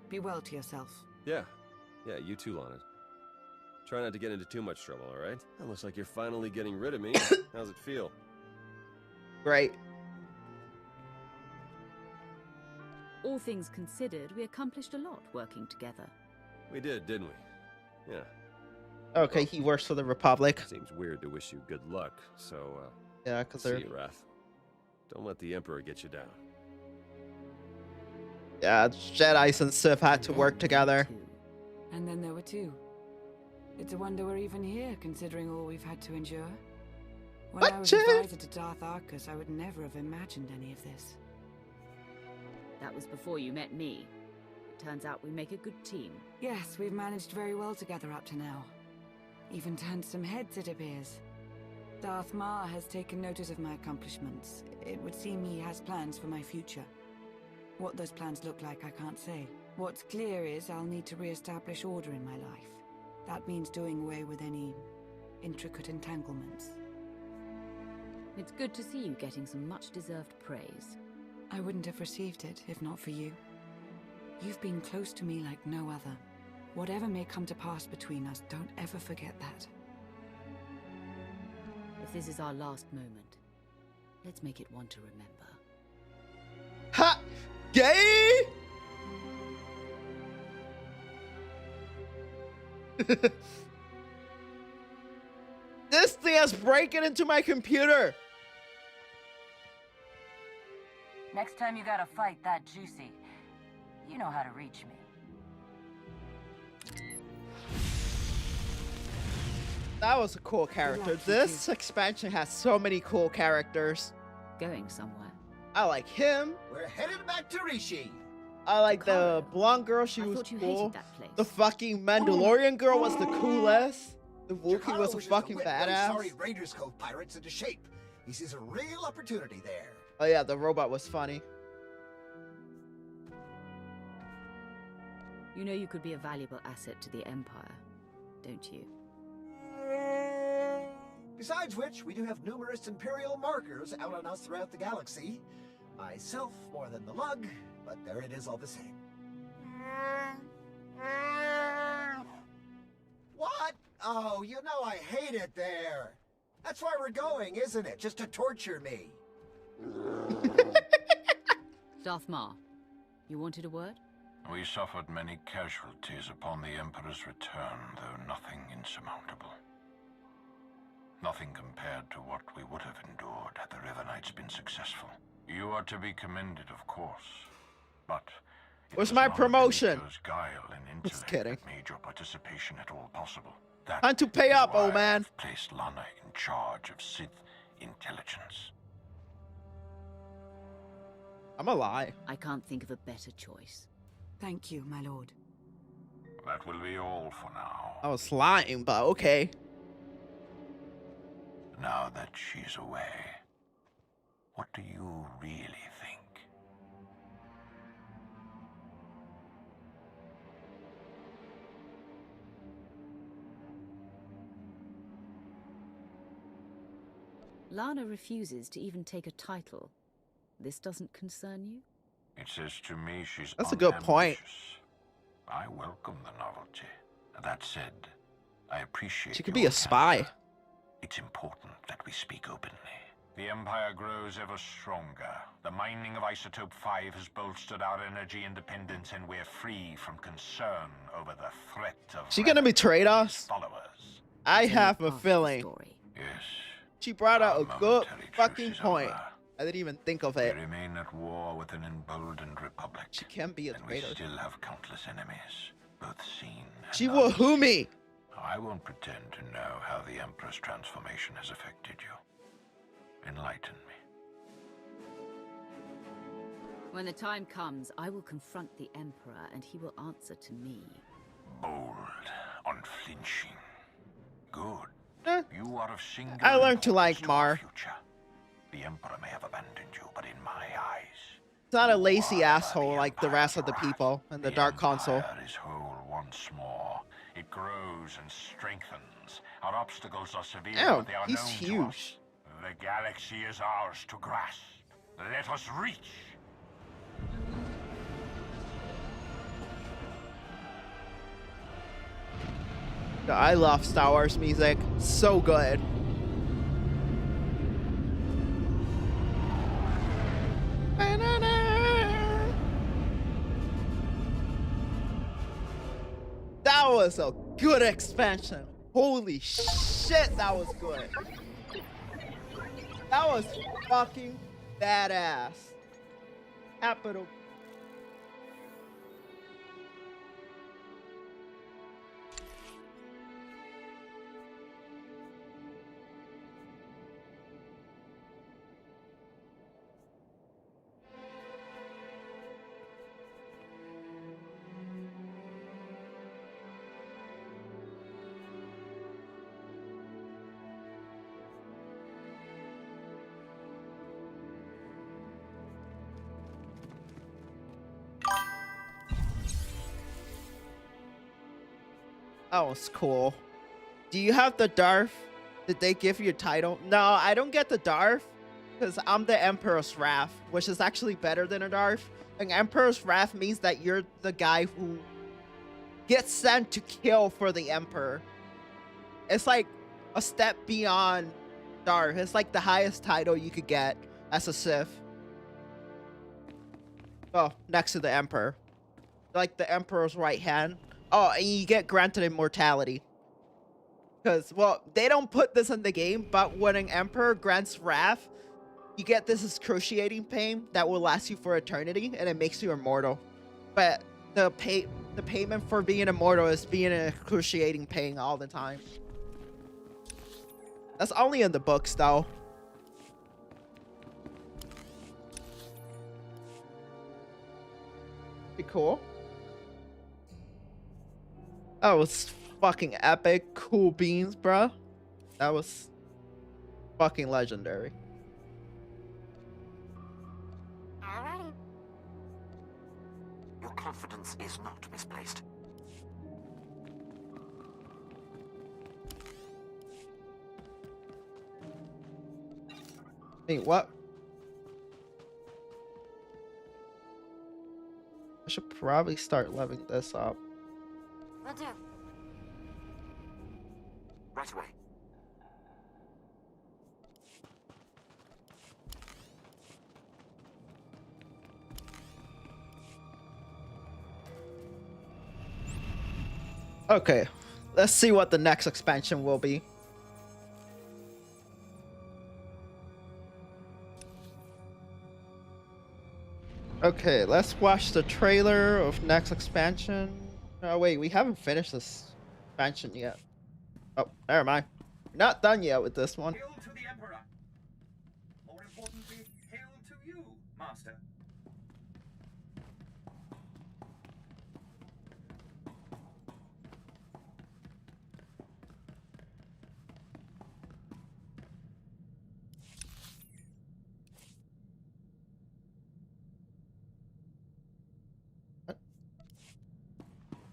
Be well to yourself. Yeah, you too, Lana. Try not to get into too much trouble, all right? It looks like you're finally getting rid of me. How's it feel? Great. All things considered, we accomplished a lot working together. We did, didn't we? Yeah. Okay, he works for the Republic. Seems weird to wish you good luck, so, yeah, because see they're... you, Wrath. Don't let the Emperor get you down. Yeah, Jedi and Sith had to work together. And then there were two. It's a wonder we're even here, considering all we've had to endure. When I was advisor to Darth Arcus, I would never have imagined any of this. That was before you met me. It turns out we make a good team. Yes, we've managed very well together up to now. Even turned some heads, it appears. Darth Maul has taken notice of my accomplishments. It would seem he has plans for my future. What those plans look like, I can't say. What's clear is I'll need to re-establish order in my life. That means doing away with any intricate entanglements. It's good to see you getting some much-deserved praise. I wouldn't have received it if not for you. You've been close to me like no other. Whatever may come to pass between us, don't ever forget that. If this is our last moment, let's make it one to remember. Ha! Gay! This thing is breaking into my computer. Next time you got a fight that juicy, you know how to reach me. That was a cool character. This expansion has so many cool characters. Going somewhere. I like him. We're headed back to Rishi. I like the blonde girl. She was cool. The fucking Mandalorian girl was the coolest. The Wookiee was a fucking badass. Sorry, Raiders Cove pirates into shape. He sees a real opportunity there. Oh yeah, the robot was funny. You know you could be a valuable asset to the Empire, don't you? Besides which, we do have numerous Imperial markers out on us throughout the galaxy. Myself more than the lug, but there it is all the same. What? Oh, you know I hate it there. That's why we're going, isn't it? Just to torture me. Darth Maul, you wanted a word? We suffered many casualties upon the Emperor's return, though nothing insurmountable. Nothing compared to what we would have endured had the River Knights been successful. You are to be commended, of course, but... Where's my promotion? Guile and Just kidding. that made your participation at all possible. That Time to pay up, old man. placed Lana in charge of Sith intelligence. I'm a lie. I can't think of a better choice. Thank you, my lord. That will be all for now. I was lying, but okay. Now that she's away, what do you really think? Lana refuses to even take a title. This doesn't concern you? It says to me she's That's a good point. I welcome the novelty. That said, I appreciate She could be a spy. It's important that we speak openly. The Empire grows ever stronger. The mining of Isotope 5 has bolstered our energy independence, and we're free from concern over the threat of She gonna betray us? followers. I have a feeling. Yes. She brought out a good fucking point. I didn't even think of it. We remain at war with an emboldened republic. She can be a and we traitor. still have countless enemies, both seen and She will who me. I won't pretend to know how the Emperor's transformation has affected you. Enlighten me. When the time comes, I will confront the Emperor and he will answer to me. Bold, unflinching. Good. You are of singular I learned to like importance Mar. our future. The Emperor may have abandoned you, but in my eyes, It's not a lazy asshole like the rest of the people in the Dark Council. Empire is whole once more. It grows and strengthens. Our obstacles are severe, but they are he's known huge. to us. The galaxy is ours to grasp. Let us reach. I love Star Wars music. So good. That was a good expansion. Holy shit, that was good. That was fucking badass. Capital. That was cool. Do you have the Darth? Did they give you a title? No, I don't get the Darth because I'm the Emperor's Wrath, which is actually better than a Darth. An Emperor's Wrath means that you're the guy who gets sent to kill for the Emperor. It's like a step beyond Darth. It's like the highest title you could get as a Sith. Oh, next to the Emperor. Like the Emperor's right hand. Oh, and you get granted immortality. Because, well, they don't put this in the game, but when an Emperor grants wrath, you get this excruciating pain that will last you for eternity, and it makes you immortal. But the payment for being immortal is being in excruciating pain all the time. That's only in the books, though. Be cool. That was fucking epic. Cool beans, bruh. That was fucking legendary. Alrighty. Your confidence is not misplaced. Hey, what? I should probably start leveling this up. Will do. Right away. Okay, let's see what the next expansion will be. Okay, let's watch the trailer of next expansion. Oh wait, we haven't finished this expansion yet. Oh, never mind. We're not done yet with this one. Hail to the Emperor. More importantly, hail to you, Master.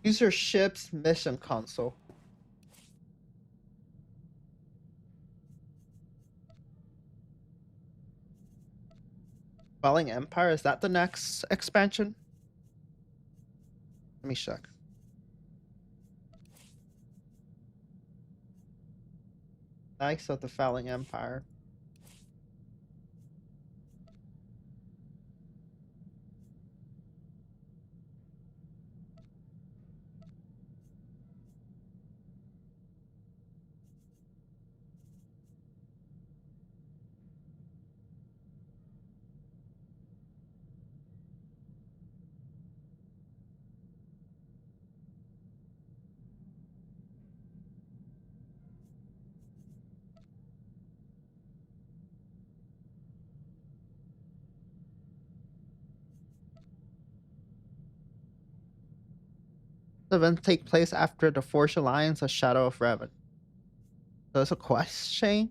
Use your ship's mission console. Falling Empire, is that the next expansion? Let me check. Knights of the Falling Empire. Events take place after the Force Alliance, A Shadow of Revan. So it's a quest chain?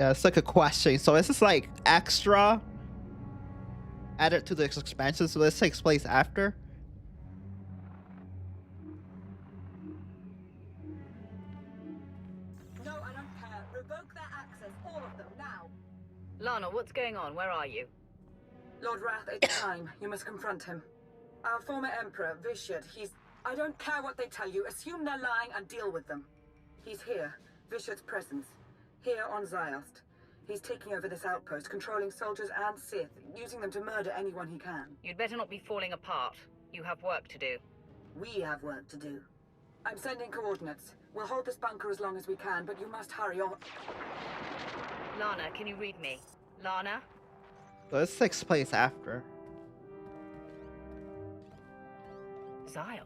Yeah, it's like a quest chain. So this is like extra added to the expansion, so this takes place after. No, I don't care. Revoke their access, all of them, now. Lana, what's going on? Where are you? Lord Wrath, it's time. You must confront him. Our former Emperor, Vishad, I don't care what they tell you. Assume they're lying and deal with them. He's here. Vishad's presence. Here on Ziost. He's taking over this outpost, controlling soldiers and Sith, using them to murder anyone he can. You'd better not be falling apart. You have work to do. We have work to do. I'm sending coordinates. We'll hold this bunker as long as we can, but you must hurry or... Lana, can you read me? Lana? So this takes place after. Ziost.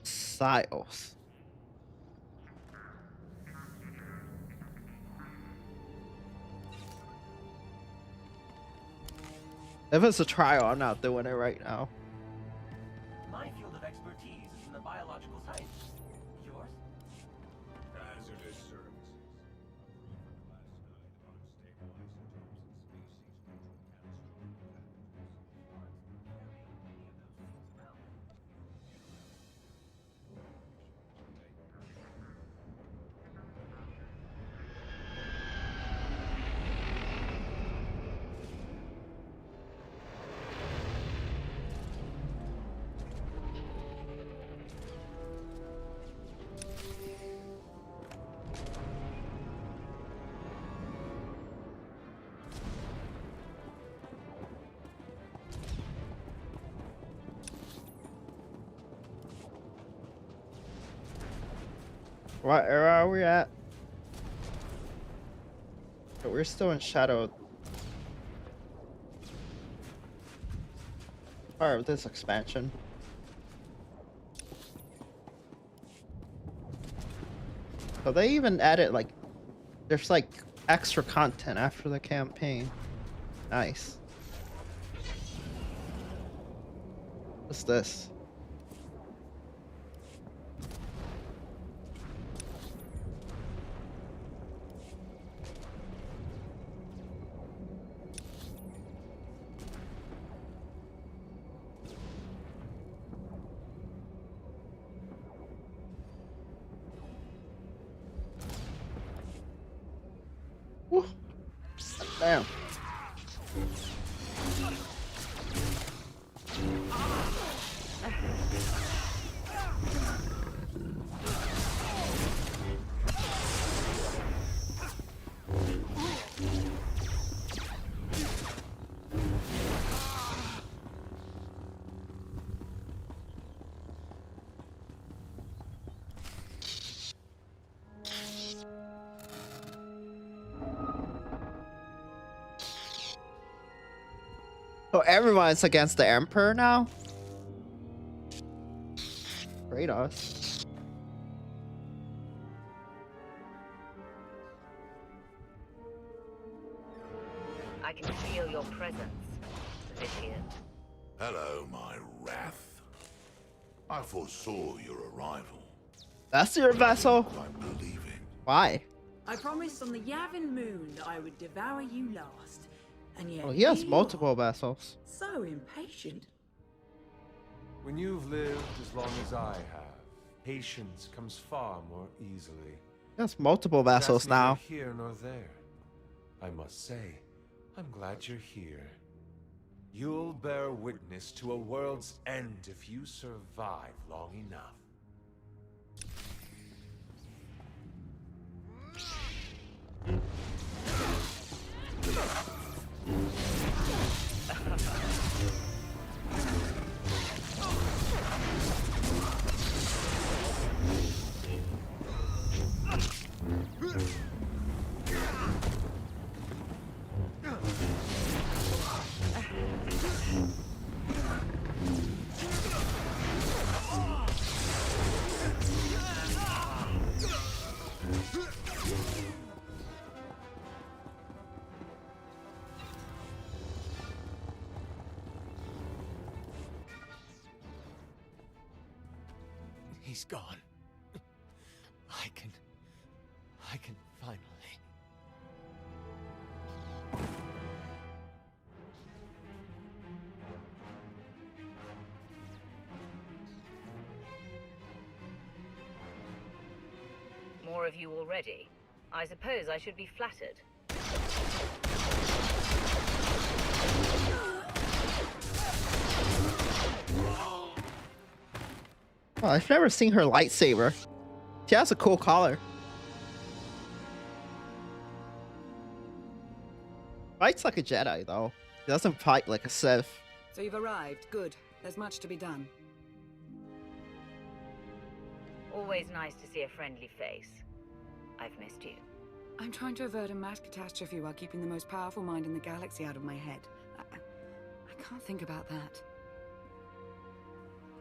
Ziost. If it's a trial, I'm not doing it right now. My field of expertise is in the biological sciences. Yours? Hazardous services. What era are we at? But we're still in Shadow. Part of this expansion. So they even added like, there's like extra content after the campaign. Nice. What's this? Woo. Damn. So everyone's against the Emperor now? Kratos. I can feel your presence, Vitian. Hello, my wrath. I foresaw your arrival. That's your vessel? I'm believing. Why? I promised on the Yavin moon that I would devour you last. And yet Well, he has here you multiple are, vessels. so impatient. When you've lived as long as I have, patience comes far more easily. He has multiple vessels That's now. neither here nor there. I must say, I'm glad you're here. You'll bear witness to a world's end if you survive long enough. He's gone. I can finally. More of you already. I suppose I should be flattered. Oh, I've never seen her lightsaber. She has a cool collar. Fights like a Jedi, though. She doesn't fight like a Sith. So you've arrived. Good. There's much to be done. Always nice to see a friendly face. I've missed you. I'm trying to avert a mass catastrophe while keeping the most powerful mind in the galaxy out of my head. I can't think about that.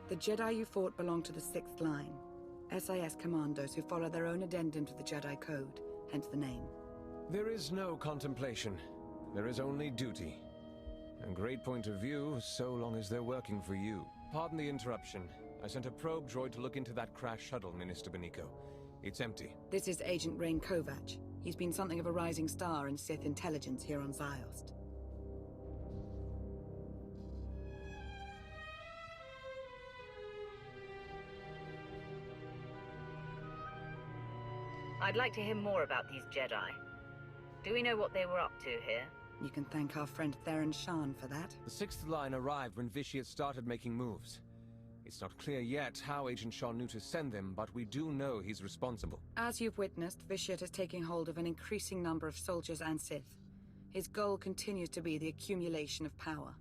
The Jedi you fought belong to the 6th line. SIS commandos who follow their own addendum to the Jedi Code, hence the name. There is no contemplation. There is only duty. A great point of view, so long as they're working for you. Pardon the interruption. I sent a probe droid to look into that crash shuttle, Minister Beniko. It's empty. This is Agent Rain Kovac. He's been something of a rising star in Sith intelligence here on Ziost. I'd like to hear more about these Jedi. Do we know what they were up to here? You can thank our friend Theron Shan for that. The 6th line arrived when Vitiate started making moves. It's not clear yet how Agent Shan knew to send them, but we do know he's responsible. As you've witnessed, Vitiate is taking hold of an increasing number of soldiers and Sith. His goal continues to be the accumulation of power.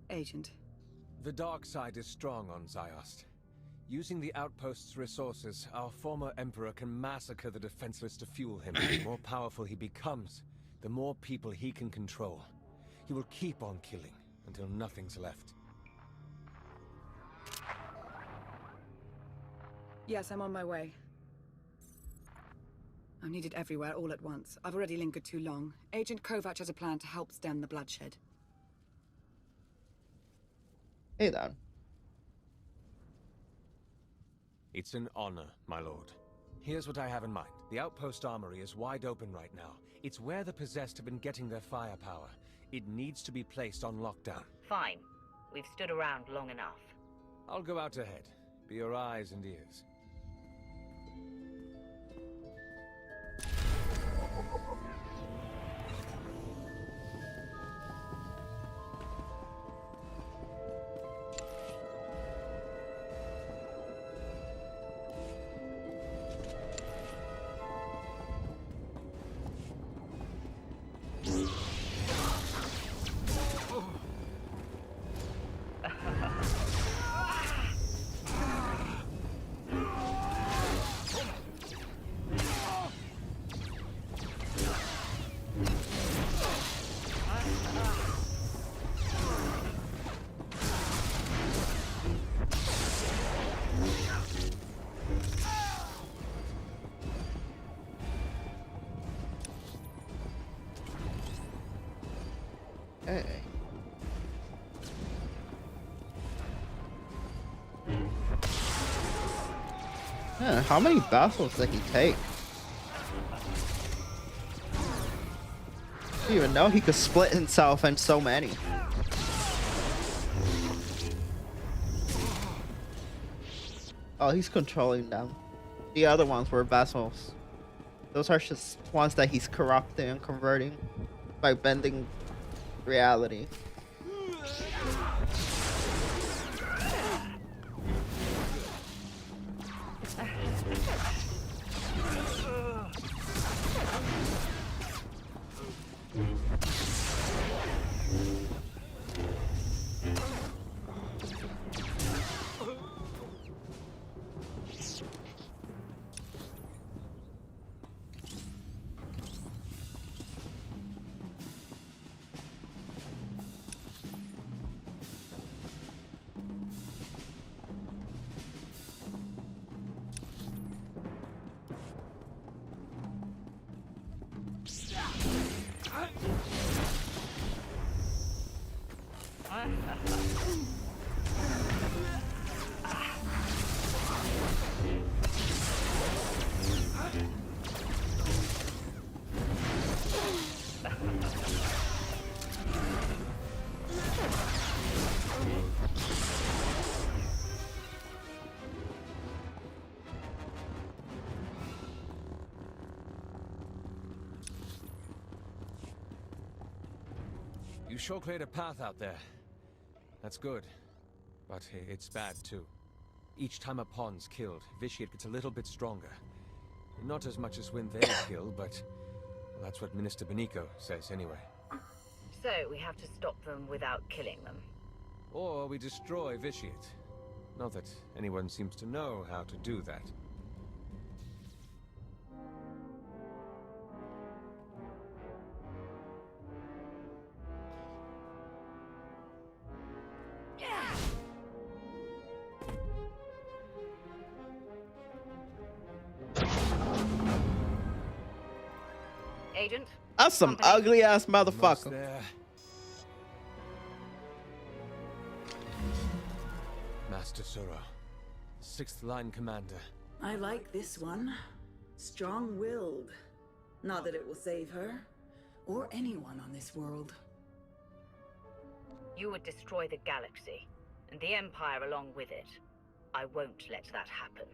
Agent. The dark side is strong on Ziost. Using the outpost's resources, our former Emperor can massacre the defenseless to fuel him. The more powerful he becomes, the more people he can control. He will keep on killing until nothing's left. Yes, I'm on my way. I'm needed everywhere all at once. I've already lingered too long. Agent Kovac has a plan to help stem the bloodshed. Hey, then. It's an honor, my lord. Here's what I have in mind. The outpost armory is wide open right now. It's where the possessed have been getting their firepower. It needs to be placed on lockdown. Fine. We've stood around long enough. I'll go out ahead. Be your eyes and ears. Hey. Yeah, how many battles did he take? I didn't even know he could split himself in so many. Oh, he's controlling them. The other ones were vessels. Those are just ones that he's corrupting and converting by bending reality. You sure cleared a path out there. That's good. But it's bad, too. Each time a pawn's killed, Vitiate gets a little bit stronger. Not as much as when they kill, but well, that's what Minister Benico says anyway. So, we have to stop them without killing them. Or we destroy Vitiate. Not that anyone seems to know how to do that. Agent? That's some ugly ass motherfucker. There. Master Sura, 6th Line Commander. I like this one. Strong-willed. Not that it will save her, or anyone on this world. You would destroy the galaxy, and the Empire along with it. I won't let that happen.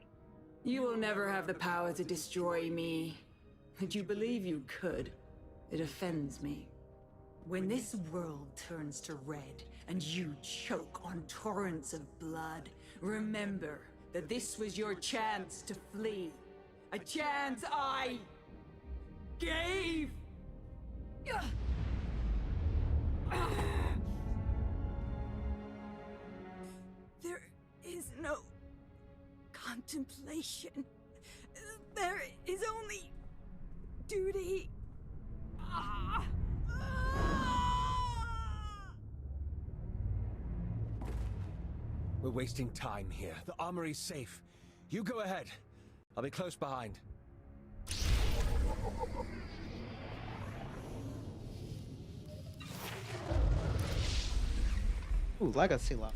You will never have the power to destroy me. Did you believe you could? It offends me. When this world turns to red, and you choke on torrents of blood, remember that this was your chance to flee. A chance I gave! There is no contemplation. There is only duty. We're wasting time here. The armory's safe. You go ahead. I'll be close behind. Ooh, legacy lock.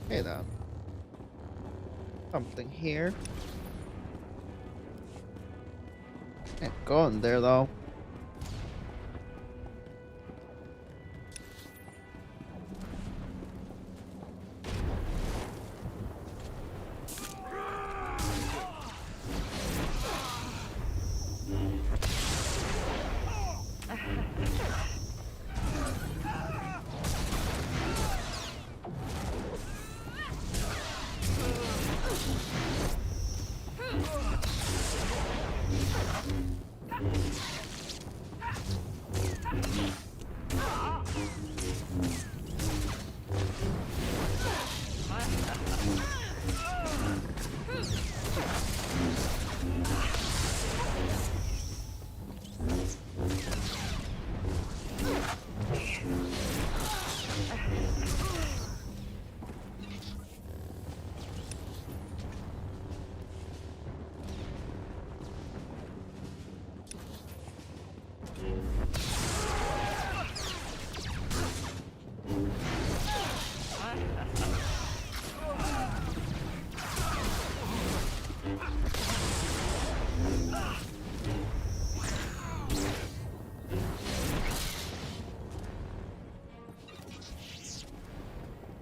Okay then. Something here. Can't go in there though.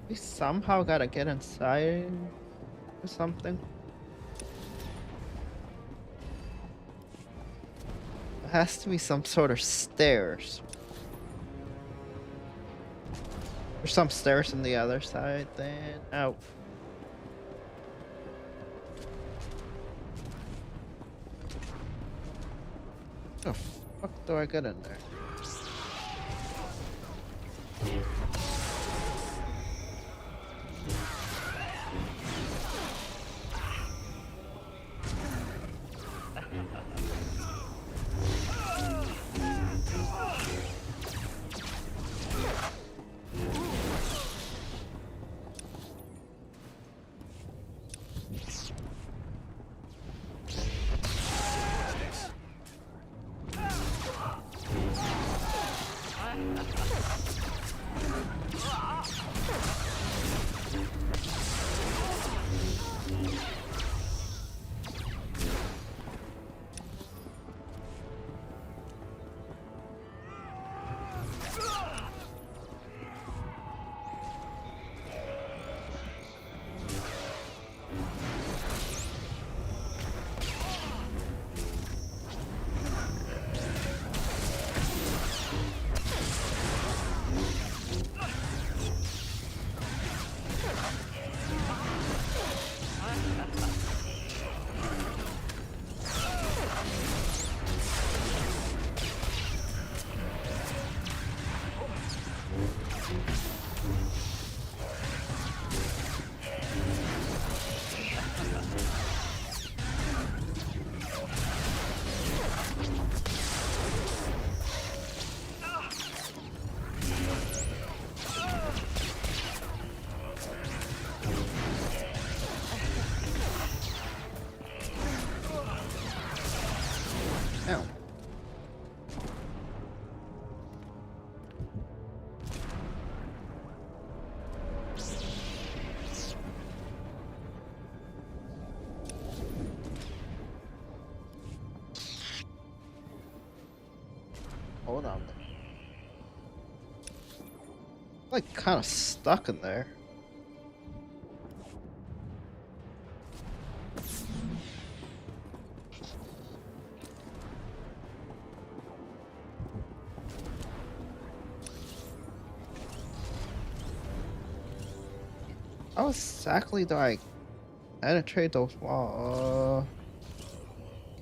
We somehow gotta get inside or something. There has to be some sort of stairs. There's some stairs on the other side then. Oh. Oh, fuck do I get in there? Hold on there. Like kind of stuck in there. How exactly do I penetrate those walls?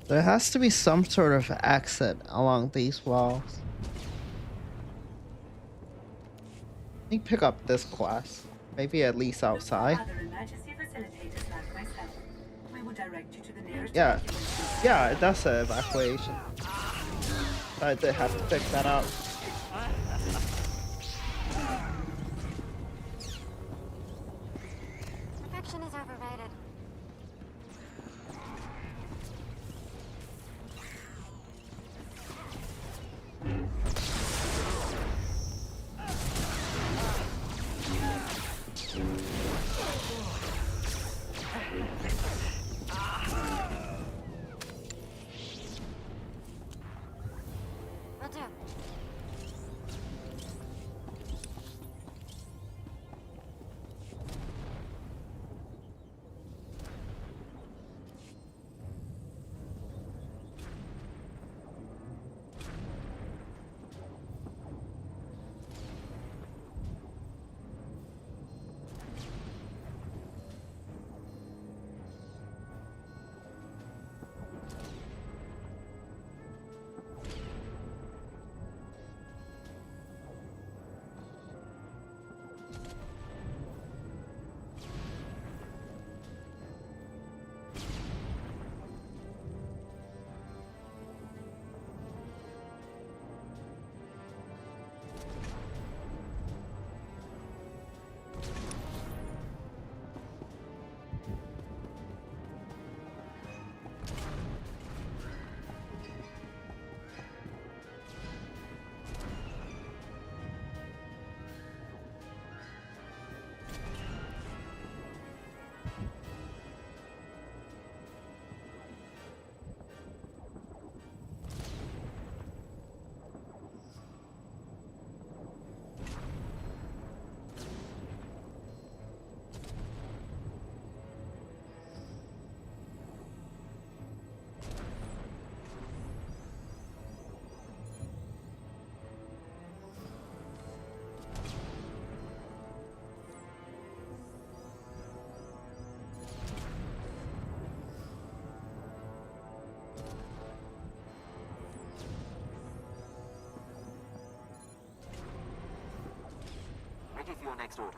There has to be some sort of exit along these walls. Let me pick up this class. Maybe at least outside. Other emergency facilitators like myself. We will direct you to the nearest. Yeah. Yeah, that's an evacuation. I did have to pick that up. Perfection is overrated. Will do. Ready for your next order.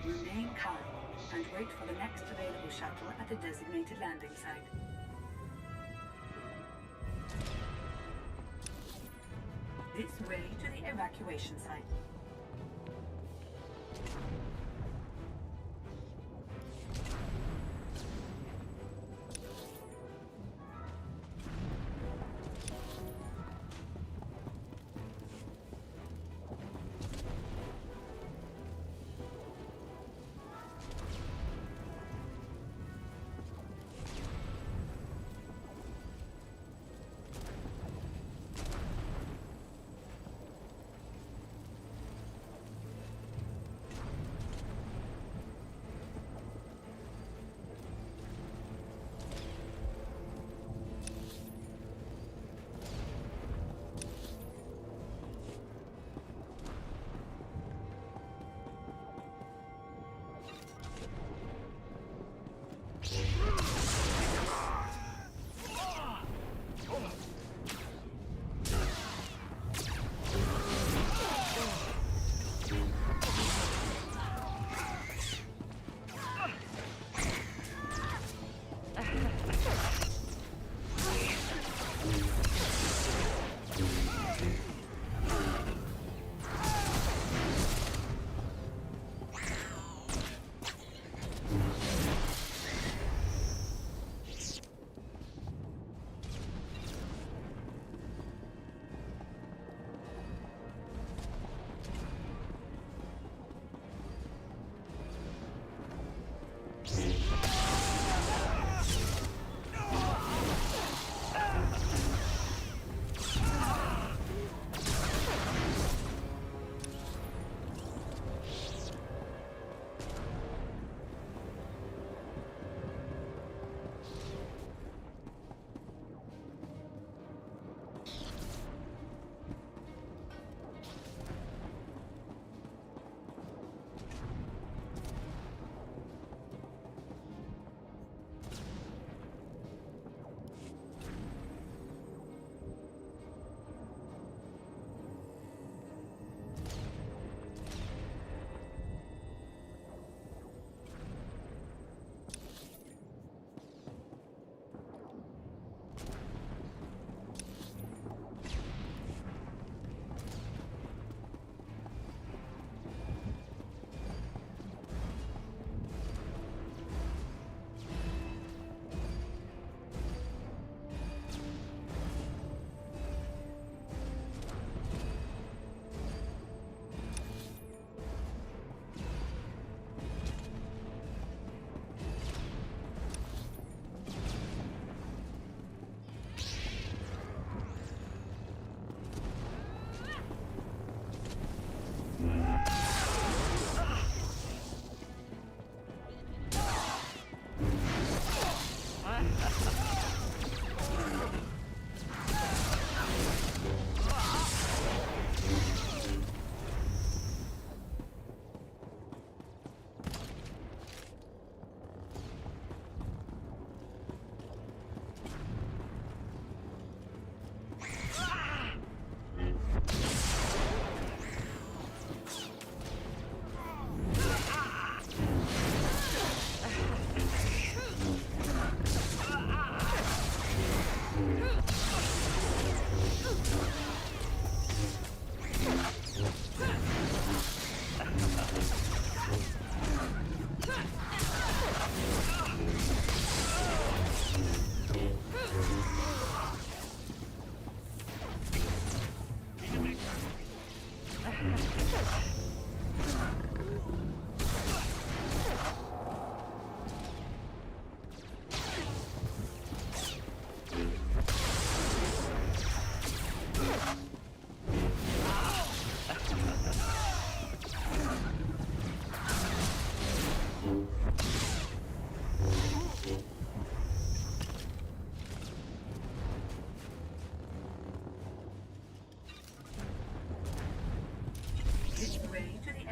Remain calm and wait for the next available shuttle at the designated landing site. This way to the evacuation site.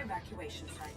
Evacuation site.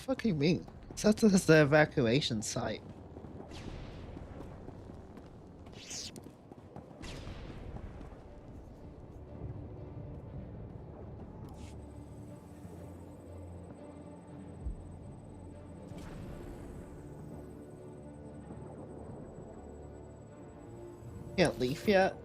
fuck you mean? That's the evacuation site. Can't leave yet?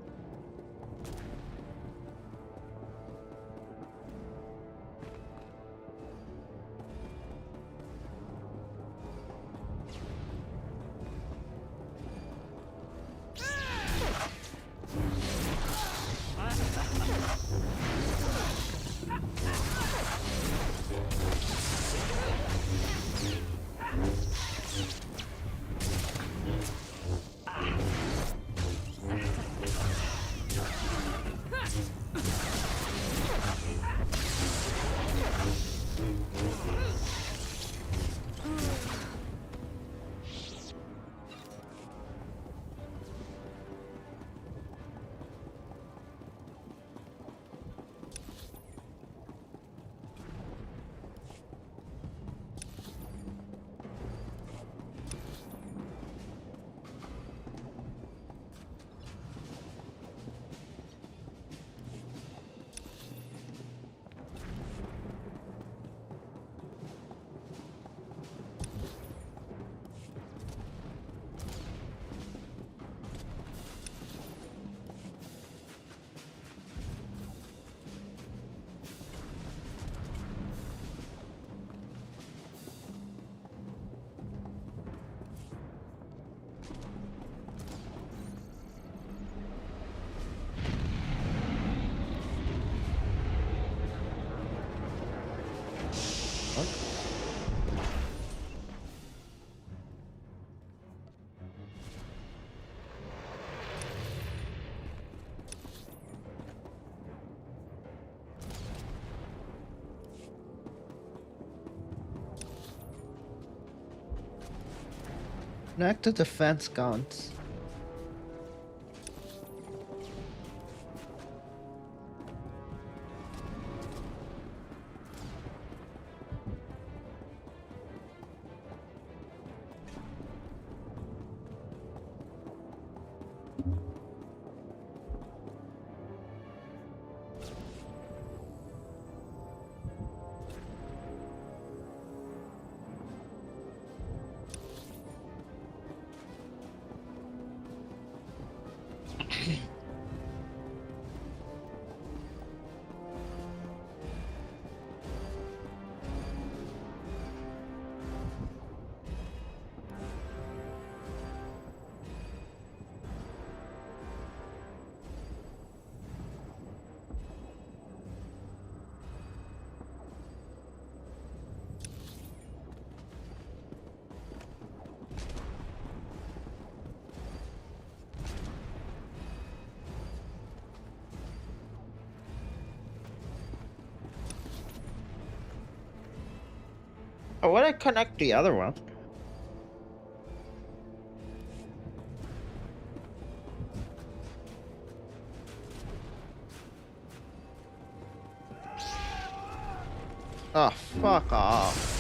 Connect the defense guns. Oh, why did I connect the other one? Oh, fuck off.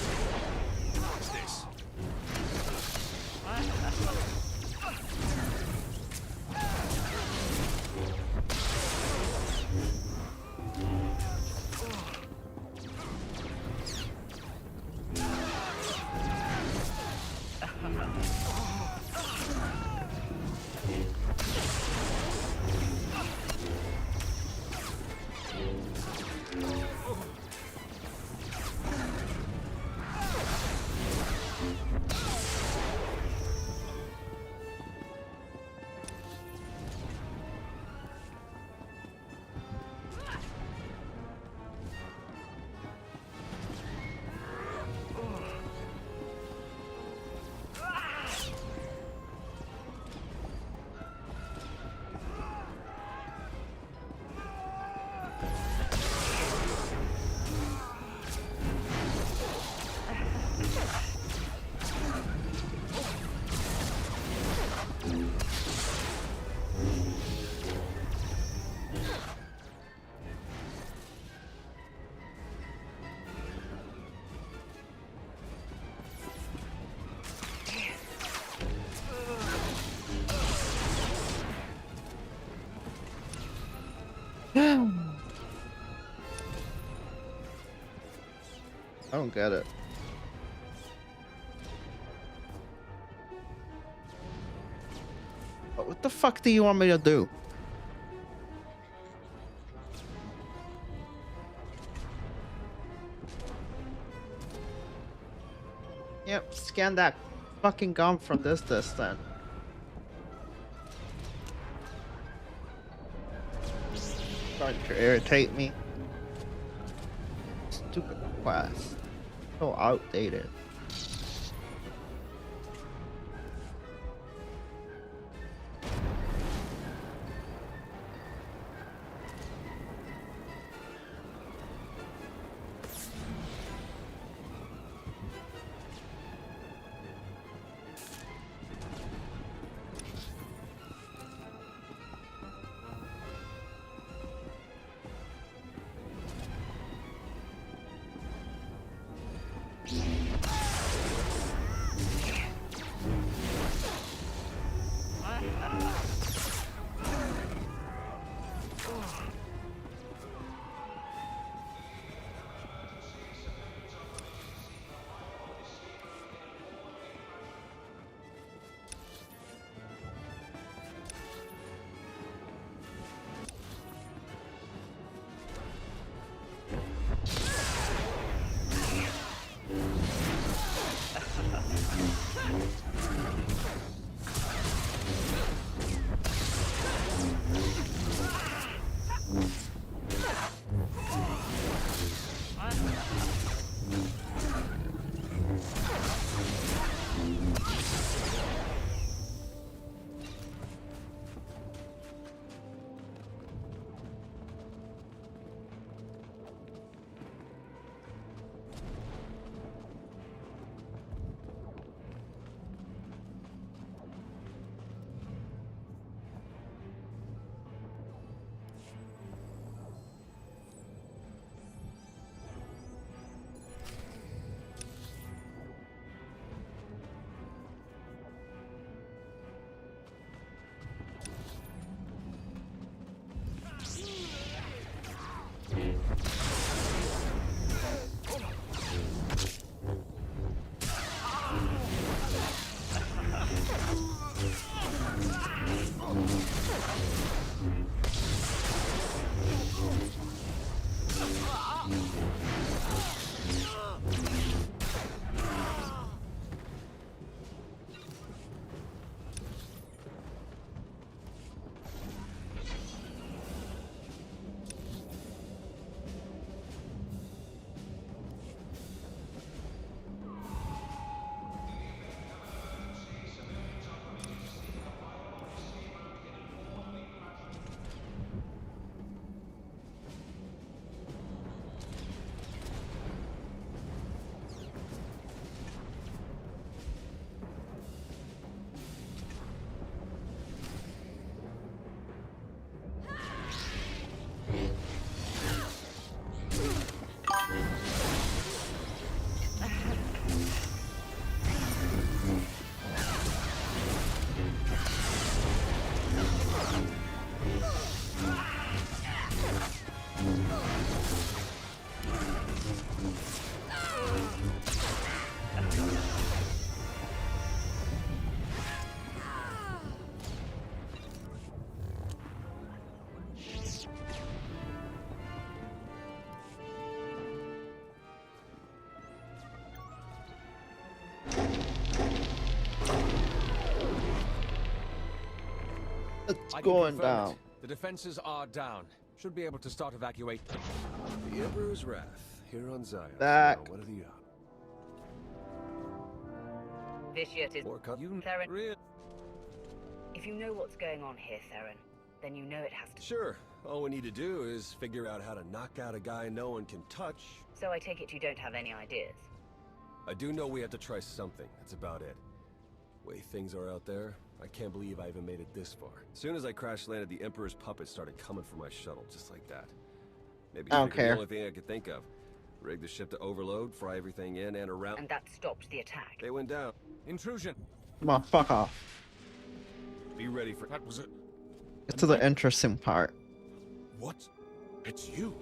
I don't get it. What the fuck do you want me to do? Yep, scan that fucking gum from this distance. Starting to irritate me. Stupid quest. So outdated. I can going confirm down? it. The defenses are down. Should be able to start evacuate. The Emperor's Wrath, here on Zion. Back. Now, what are the odds? Vitiate is More you, Theron. If you know what's going on here, Theron, then you know it has to. Sure. All we need to do is figure out how to knock out a guy no one can touch. So I take it you don't have any ideas. I do know we have to try something. That's about it. Way things are out there, I can't believe I even made it this far. As soon as I crash landed, the Emperor's puppets started coming for my shuttle, just like that. Maybe I don't the care. only thing I could think of. Rig the ship to overload, fry everything in and around. And that stopped the attack. They went down. Intrusion. Come on, fuck off. Be ready for... That was it. Get to the interesting part. What It's you.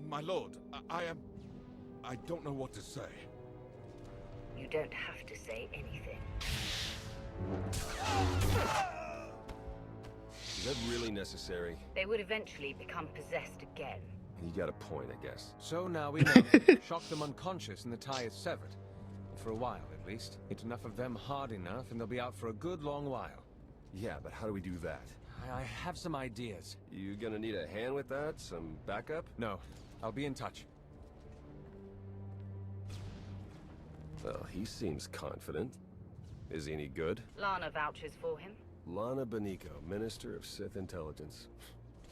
My lord, I don't know what to say. You don't have to say anything. Is that really necessary? They would eventually become possessed again. You got a point, I guess. So now we know. Shock them unconscious and the tie is severed. For a while, at least. Get enough of them hard enough and they'll be out for a good long while. Yeah, but how do we do that? I have some ideas. You gonna need a hand with that? Some backup? No. I'll be in touch. Well, he seems confident. Is he any good? Lana vouches for him. Lana Beniko, Minister of Sith Intelligence.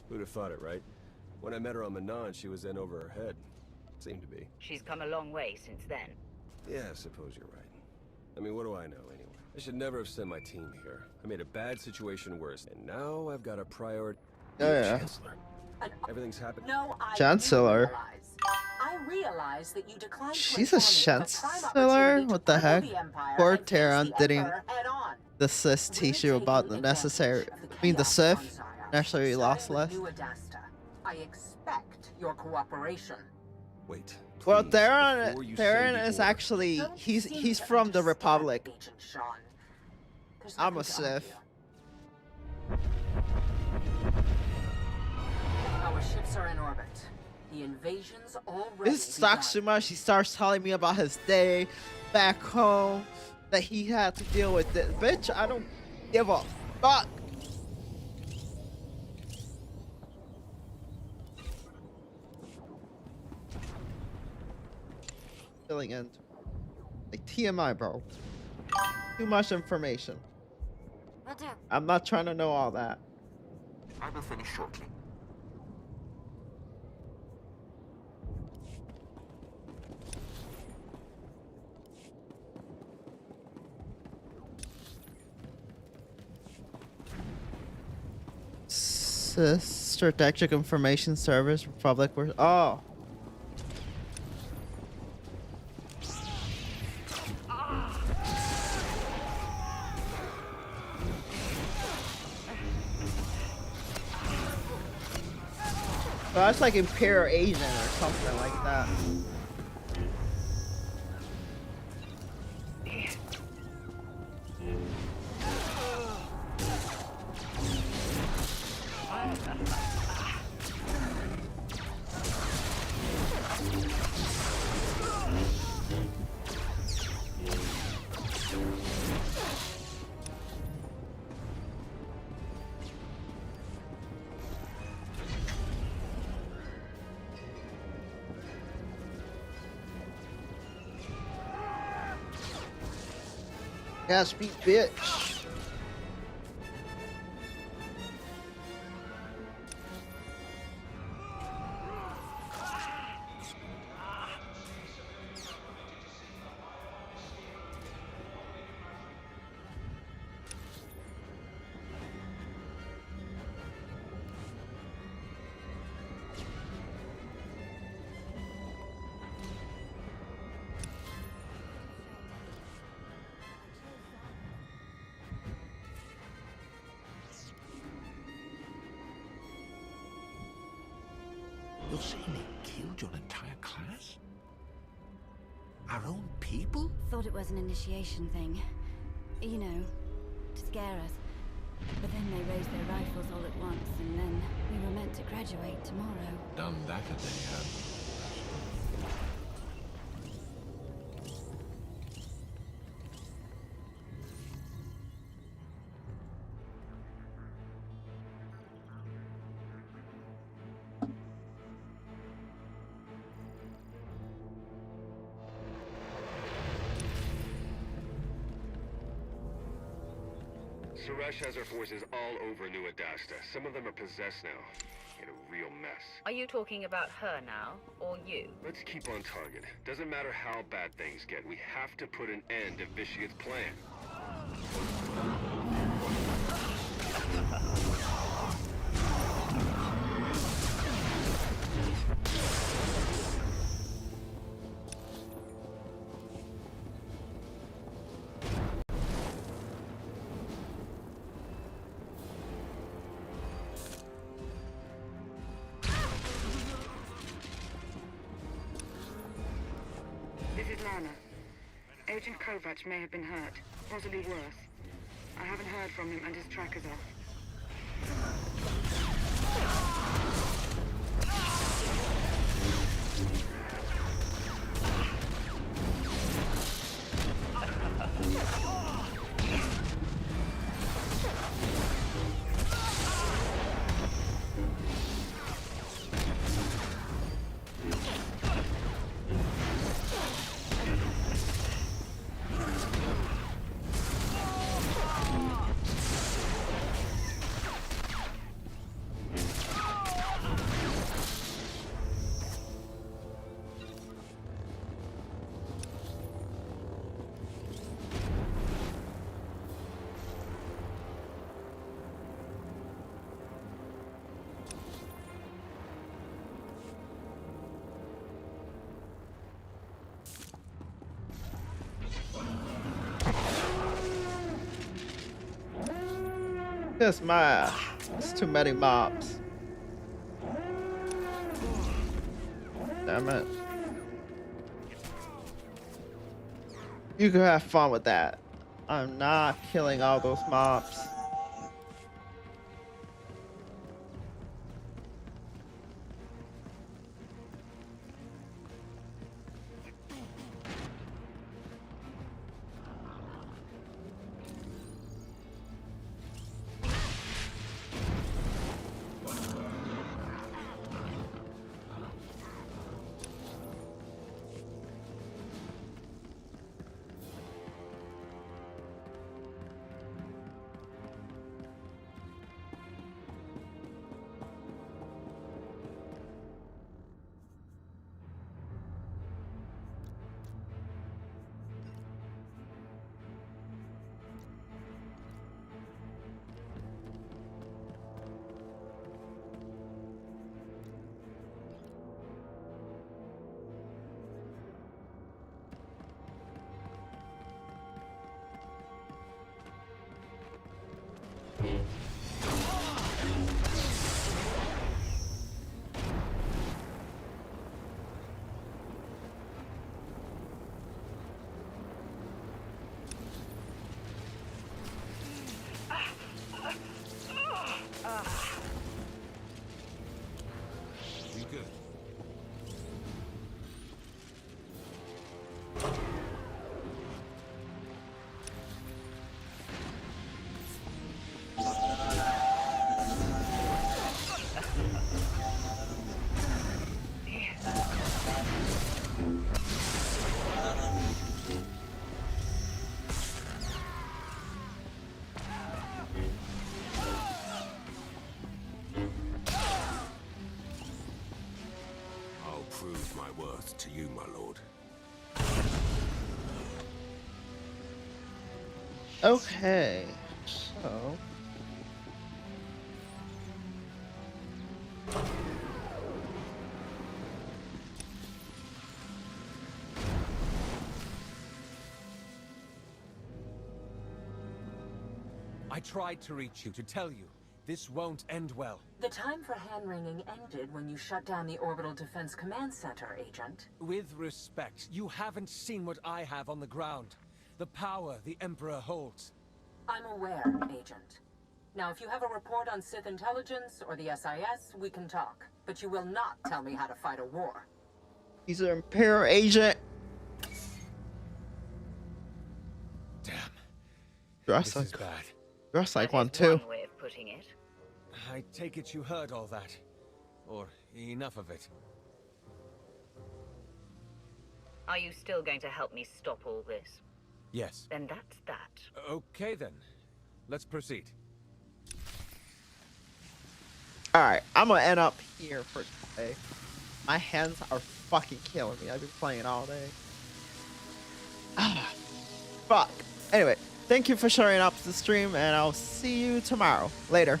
Who'd have thought it, right? When I met her on Manon, she was in over her head. Seemed to be. She's come a long way since then. Yeah, I suppose you're right. I mean, what do I know, anyway? I should never have sent my team here. I made a bad situation worse, and now I've got a priority. Oh, yeah. Chancellor. Everything's happening. No, Chancellor. I realize that you declined. She's a chancellor? What the heck? Poor Terran didn't the Sith teach you about the necessary. I mean, the Sith actually lost less. I expect your cooperation. Wait. Well, Theron is actually he's from the Republic. I'm a Sith. Our ships are in orbit. The invasion's already. This sucks so much. He starts telling me about his day back home that he had to deal with it. Bitch, I don't give a fuck. Filling in. Like TMI, bro. Too much information. I'm not trying to know all that. I will finish shortly. Strategic Information Service, Republic. Oh. So that's like Imperial Agent or something like that. Yeah, speak bitch. You're saying they killed your entire class? Our own people? Thought it was an initiation thing. You know, to scare us. But then they raised their rifles all at once, and then we were meant to graduate tomorrow. Done that a day, huh? Suresh has her forces all over New Adasta. Some of them are possessed now. In a real mess. Are you talking about her now, or you? Let's keep on target. Doesn't matter how bad things get, we have to put an end to Vitia's plan. Agent Kovac may have been hurt, possibly worse. I haven't heard from him and his tracker's off. That's it's too many mobs. Damn it. You can have fun with that. I'm not killing all those mobs. Prove my worth to you, my lord. Okay, so I tried to reach you to tell you this won't end well. The time for hand-wringing ended when you shut down the Orbital Defense Command Center, Agent. With respect, you haven't seen what I have on the ground. The power the Emperor holds. I'm aware, Agent. Now, if you have a report on Sith intelligence or the SIS, we can talk. But you will not tell me how to fight a war. he's an Imperial agent. Damn. Dress This is like bad. dress like That one is too. one way of putting it. I take it you heard all that. Or enough of it. Are you still going to help me stop all this? Yes. Then that's that. Okay then. Let's proceed. Alright, I'm gonna end up here for today. My hands are fucking killing me. I've been playing all day. Ah, fuck. Anyway, thank you for showing up to the stream, and I'll see you tomorrow. Later.